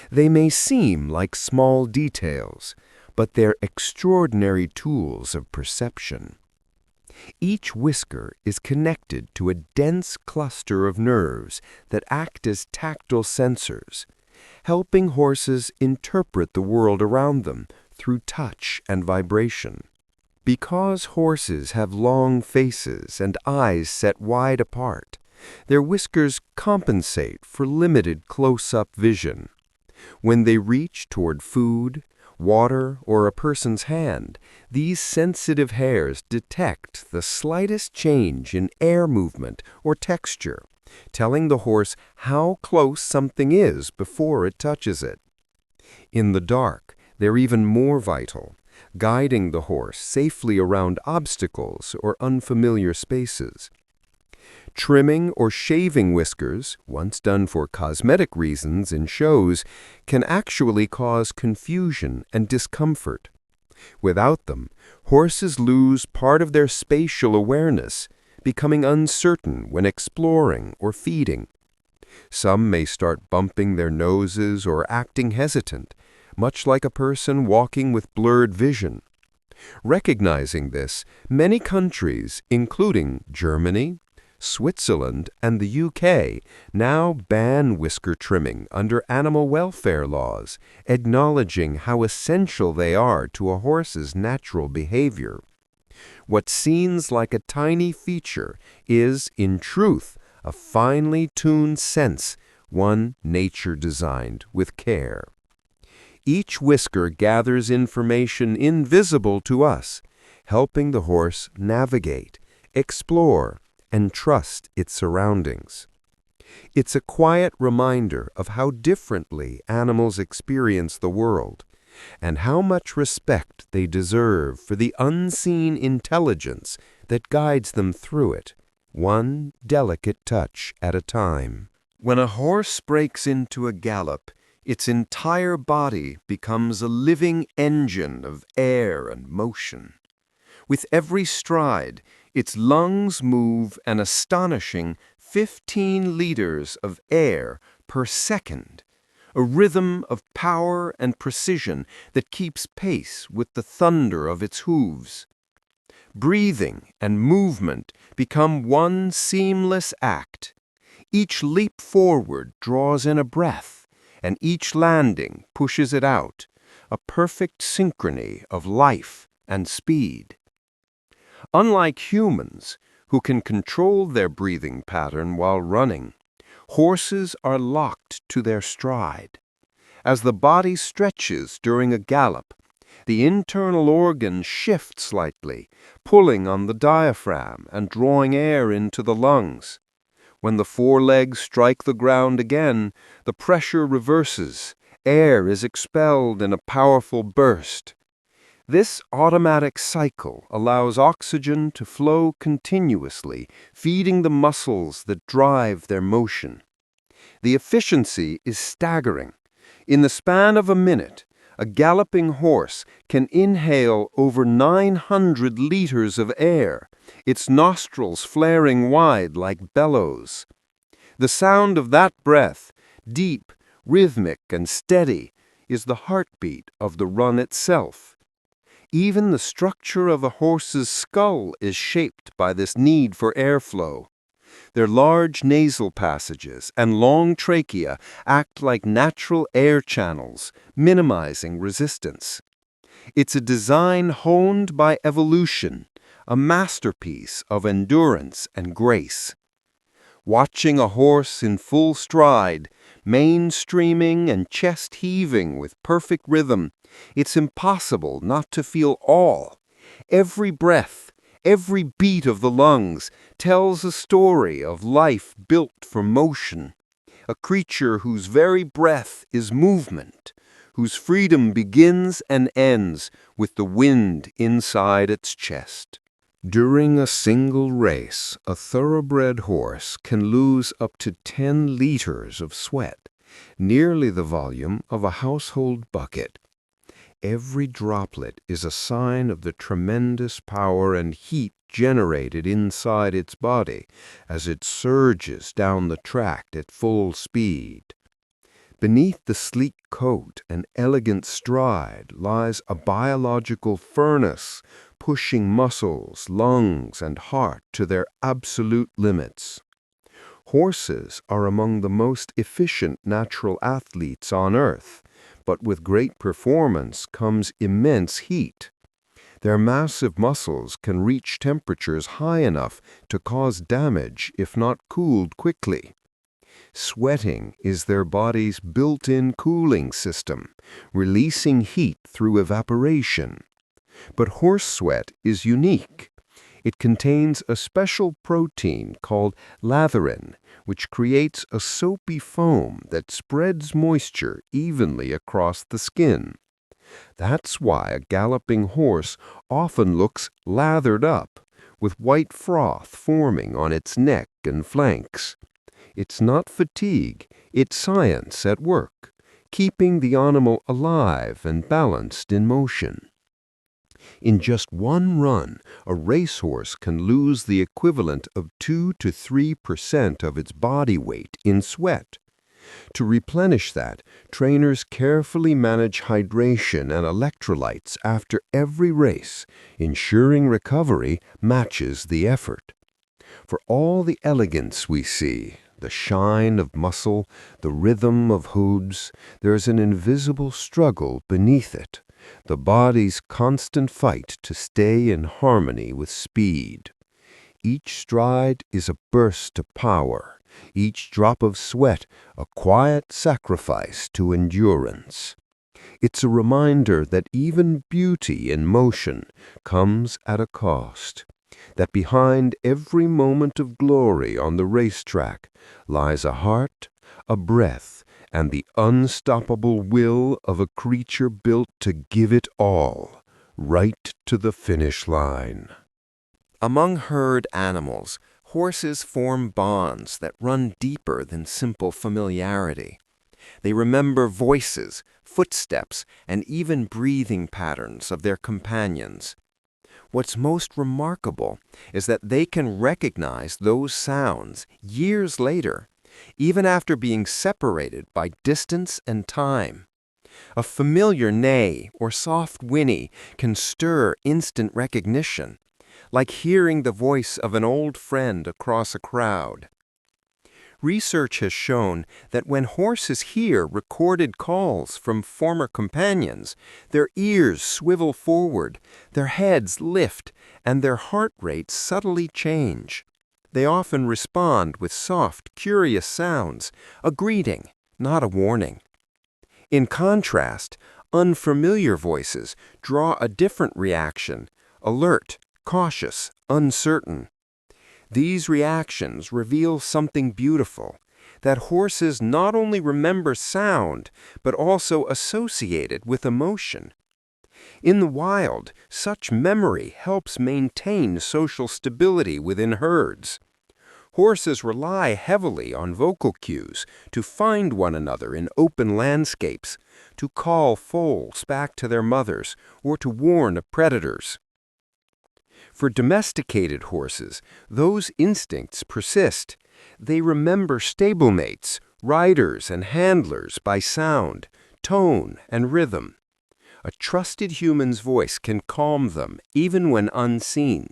They may seem like small details, but they're extraordinary tools of perception. Each whisker is connected to a dense cluster of nerves that act as tactile sensors, helping horses interpret the world around them through touch and vibration. Because horses have long faces and eyes set wide apart, their whiskers compensate for limited close-up vision. When they reach toward food, water, or a person's hand, these sensitive hairs detect the slightest change in air movement or texture, telling the horse how close something is before it touches it. In the dark, they're even more vital, guiding the horse safely around obstacles or unfamiliar spaces. Trimming or shaving whiskers, once done for cosmetic reasons in shows, can actually cause confusion and discomfort. Without them, horses lose part of their spatial awareness, becoming uncertain when exploring or feeding. Some may start bumping their noses or acting hesitant, much like a person walking with blurred vision. Recognizing this, many countries, including Germany, Switzerland, and the UK, now ban whisker trimming under animal welfare laws, acknowledging how essential they are to a horse's natural behavior. What seems like a tiny feature is, in truth, a finely tuned sense, one nature designed with care. Each whisker gathers information invisible to us, helping the horse navigate, explore, and trust its surroundings. It's a quiet reminder of how differently animals experience the world, and how much respect they deserve for the unseen intelligence that guides them through it, one delicate touch at a time. When a horse breaks into a gallop, its entire body becomes a living engine of air and motion. With every stride, its lungs move an astonishing 15 liters of air per second, a rhythm of power and precision that keeps pace with the thunder of its hooves. Breathing and movement become one seamless act. Each leap forward draws in a breath, and each landing pushes it out, a perfect synchrony of life and speed. Unlike humans, who can control their breathing pattern while running, horses are locked to their stride. As the body stretches during a gallop, the internal organ shifts slightly, pulling on the diaphragm and drawing air into the lungs. When the forelegs strike the ground again, the pressure reverses, air is expelled in a powerful burst. This automatic cycle allows oxygen to flow continuously, feeding the muscles that drive their motion. The efficiency is staggering. In the span of a minute, a galloping horse can inhale over 900 liters of air, its nostrils flaring wide like bellows. The sound of that breath, deep, rhythmic, and steady, is the heartbeat of the run itself. Even the structure of a horse's skull is shaped by this need for airflow. Their large nasal passages and long trachea act like natural air channels, minimizing resistance. It's a design honed by evolution, a masterpiece of endurance and grace. Watching a horse in full stride, mane streaming and chest heaving with perfect rhythm, it's impossible not to feel awe. Every breath, every beat of the lungs tells a story of life built for motion, a creature whose very breath is movement, whose freedom begins and ends with the wind inside its chest. During a single race, a thoroughbred horse can lose up to 10 liters of sweat, nearly the volume of a household bucket. Every droplet is a sign of the tremendous power and heat generated inside its body as it surges down the track at full speed. Beneath the sleek coat and elegant stride lies a biological furnace, pushing muscles, lungs, and heart to their absolute limits. Horses are among the most efficient natural athletes on Earth, but with great performance comes immense heat. Their massive muscles can reach temperatures high enough to cause damage if not cooled quickly. Sweating is their body's built-in cooling system, releasing heat through evaporation. But horse sweat is unique. It contains a special protein called latherin, which creates a soapy foam that spreads moisture evenly across the skin. That's why a galloping horse often looks lathered up, with white froth forming on its neck and flanks. It's not fatigue, it's science at work, keeping the animal alive and balanced in motion. In just one run, a racehorse can lose the equivalent of 2 to 3% of its body weight in sweat. To replenish that, trainers carefully manage hydration and electrolytes after every race, ensuring recovery matches the effort. For all the elegance we see, the shine of muscle, the rhythm of hooves, there's an invisible struggle beneath it. The body's constant fight to stay in harmony with speed. Each stride is a burst of power, each drop of sweat a quiet sacrifice to endurance. It's a reminder that even beauty in motion comes at a cost, that behind every moment of glory on the racetrack lies a heart, a breath, and the unstoppable will of a creature built to give it all, right to the finish line. Among herd animals, horses form bonds that run deeper than simple familiarity. They remember voices, footsteps, and even breathing patterns of their companions. What's most remarkable is that they can recognize those sounds years later, even after being separated by distance and time. A familiar neigh or soft whinny can stir instant recognition, like hearing the voice of an old friend across a crowd. Research has shown that when horses hear recorded calls from former companions, their ears swivel forward, their heads lift, and their heart rates subtly change. They often respond with soft, curious sounds, a greeting, not a warning. In contrast, unfamiliar voices draw a different reaction, alert, cautious, uncertain. These reactions reveal something beautiful, that horses not only remember sound, but also associate it with emotion. In the wild, such memory helps maintain social stability within herds. Horses rely heavily on vocal cues to find one another in open landscapes, to call foals back to their mothers, or to warn of predators. For domesticated horses, those instincts persist. They remember stablemates, riders, and handlers by sound, tone, and rhythm. A trusted human's voice can calm them, even when unseen.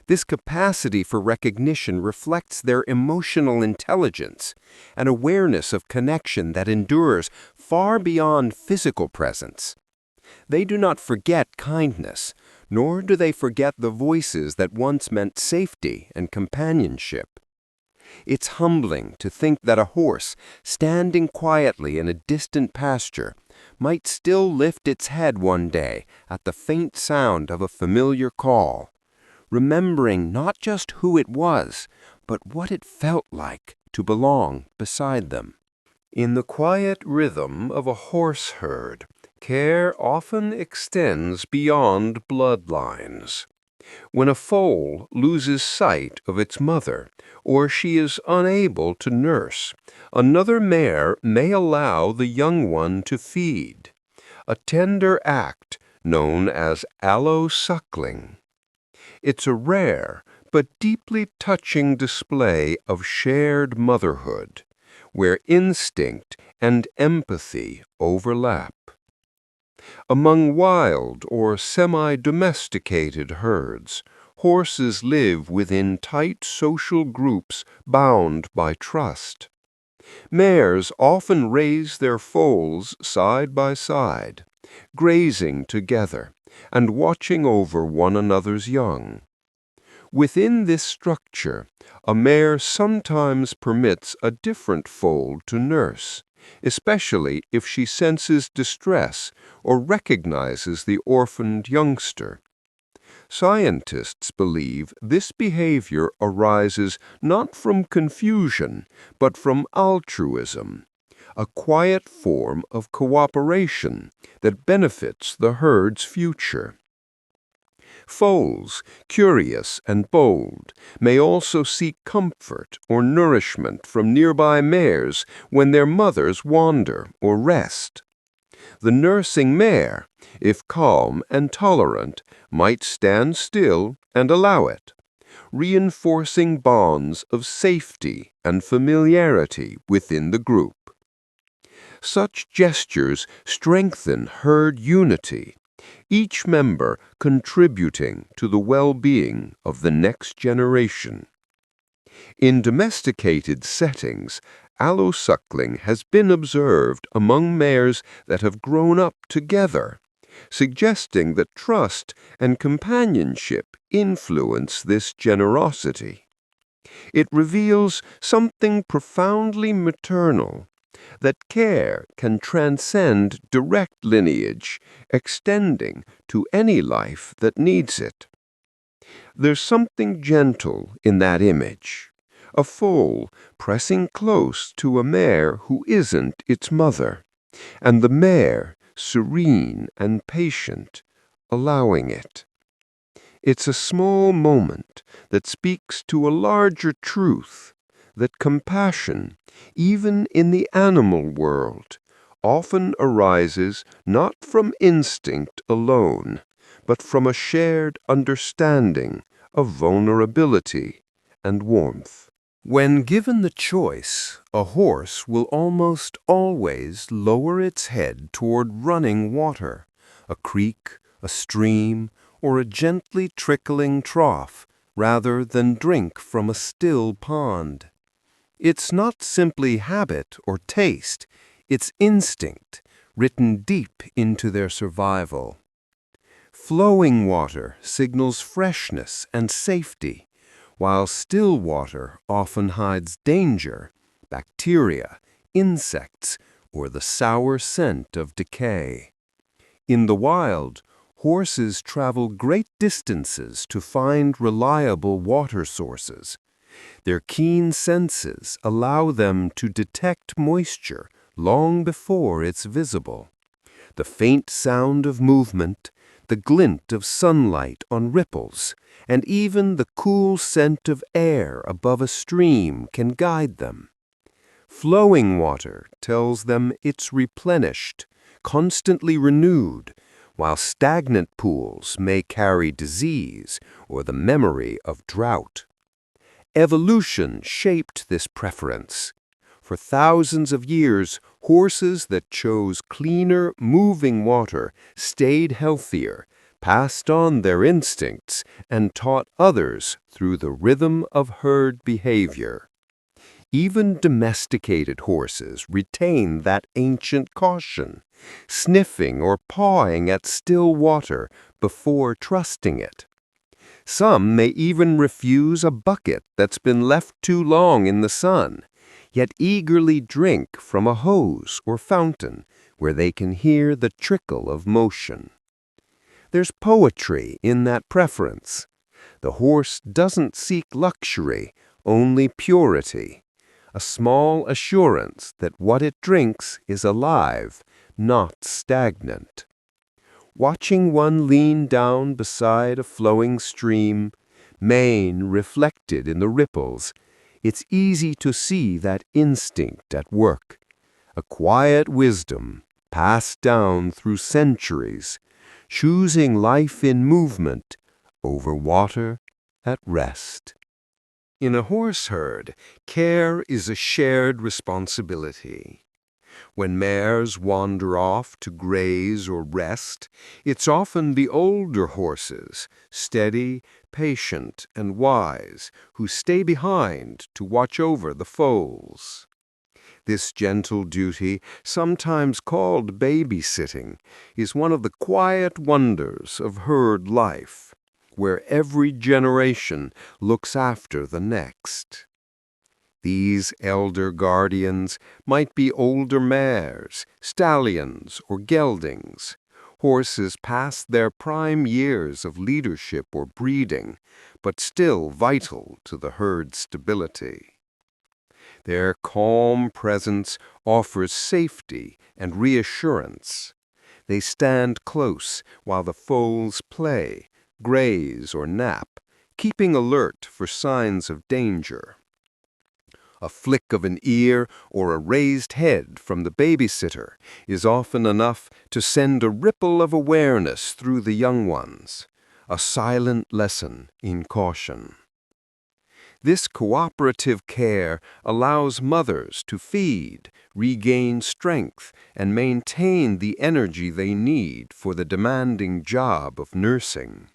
This capacity for recognition reflects their emotional intelligence, an awareness of connection that endures far beyond physical presence. They do not forget kindness, nor do they forget the voices that once meant safety and companionship. It's humbling to think that a horse, standing quietly in a distant pasture, might still lift its head one day at the faint sound of a familiar call, remembering not just who it was, but what it felt like to belong beside them. In the quiet rhythm of a horse herd, care often extends beyond bloodlines. When a foal loses sight of its mother, or she is unable to nurse, another mare may allow the young one to feed. a tender act known as allosuckling. It's a rare but deeply touching display of shared motherhood, where instinct and empathy overlap. Among wild or semi-domesticated herds, horses live within tight social groups bound by trust. Mares often raise their foals side by side, grazing together and watching over one another's young. Within this structure, a mare sometimes permits a different foal to nurse, especially if she senses distress or recognizes the orphaned youngster. Scientists believe this behavior arises not from confusion, but from altruism, a quiet form of cooperation that benefits the herd's future. Foals, curious and bold, may also seek comfort or nourishment from nearby mares when their mothers wander or rest. The nursing mare, if calm and tolerant, might stand still and allow it, reinforcing bonds of safety and familiarity within the group. Such gestures strengthen herd unity, each member contributing to the well-being of the next generation. In domesticated settings, allosuckling has been observed among mares that have grown up together, suggesting that trust and companionship influence this generosity. It reveals something profoundly maternal, that care can transcend direct lineage, extending to any life that needs it. There's something gentle in that image, a foal pressing close to a mare who isn't its mother, and the mare, serene and patient, allowing it. It's a small moment that speaks to a larger truth, that compassion, even in the animal world, often arises not from instinct alone, but from a shared understanding of vulnerability and warmth. When given the choice, a horse will almost always lower its head toward running water, a creek, a stream, or a gently trickling trough, rather than drink from a still pond. It's not simply habit or taste, it's instinct, written deep into their survival. Flowing water signals freshness and safety, while still water often hides danger, bacteria, insects, or the sour scent of decay. In the wild, horses travel great distances to find reliable water sources. Their keen senses allow them to detect moisture long before it's visible. The faint sound of movement, the glint of sunlight on ripples, and even the cool scent of air above a stream can guide them. Flowing water tells them it's replenished, constantly renewed, while stagnant pools may carry disease or the memory of drought. Evolution shaped this preference. For thousands of years, horses that chose cleaner, moving water stayed healthier, passed on their instincts, and taught others through the rhythm of herd behavior. Even domesticated horses retain that ancient caution, sniffing or pawing at still water before trusting it. Some may even refuse a bucket that's been left too long in the sun, yet eagerly drink from a hose or fountain where they can hear the trickle of motion. There's poetry in that preference. The horse doesn't seek luxury, only purity, a small assurance that what it drinks is alive, not stagnant. Watching one lean down beside a flowing stream, mane reflected in the ripples, it's easy to see that instinct at work, a quiet wisdom passed down through centuries, choosing life in movement over water at rest. In a horse herd, care is a shared responsibility. When mares wander off to graze or rest, it's often the older horses, steady, patient, and wise, who stay behind to watch over the foals. This gentle duty, sometimes called babysitting, is one of the quiet wonders of herd life, where every generation looks after the next. These elder guardians might be older mares, stallions, or geldings, horses past their prime years of leadership or breeding, but still vital to the herd's stability. Their calm presence offers safety and reassurance. They stand close while the foals play, graze, or nap, keeping alert for signs of danger. A flick of an ear or a raised head from the babysitter is often enough to send a ripple of awareness through the young ones, a silent lesson in caution. This cooperative care allows mothers to feed, regain strength, and maintain the energy they need for the demanding job of nursing.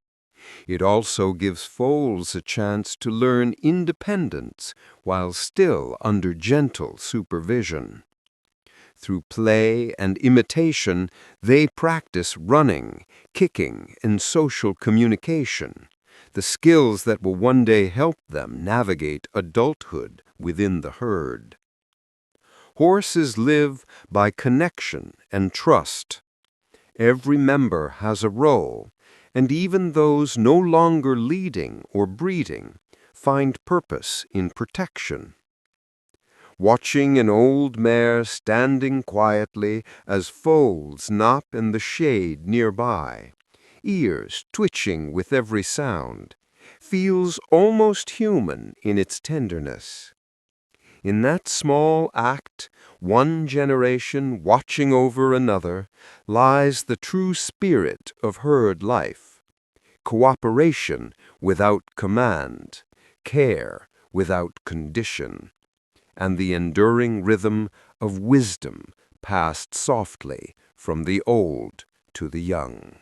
It also gives foals a chance to learn independence while still under gentle supervision. Through play and imitation, they practice running, kicking, and social communication, the skills that will one day help them navigate adulthood within the herd. Horses live by connection and trust. Every member has a role, and even those no longer leading or breeding find purpose in protection. Watching an old mare standing quietly as foals nap in the shade nearby, ears twitching with every sound, feels almost human in its tenderness. In that small act, one generation watching over another, lies the true spirit of herd life. Cooperation without command, care without condition, and the enduring rhythm of wisdom passed softly from the old to the young.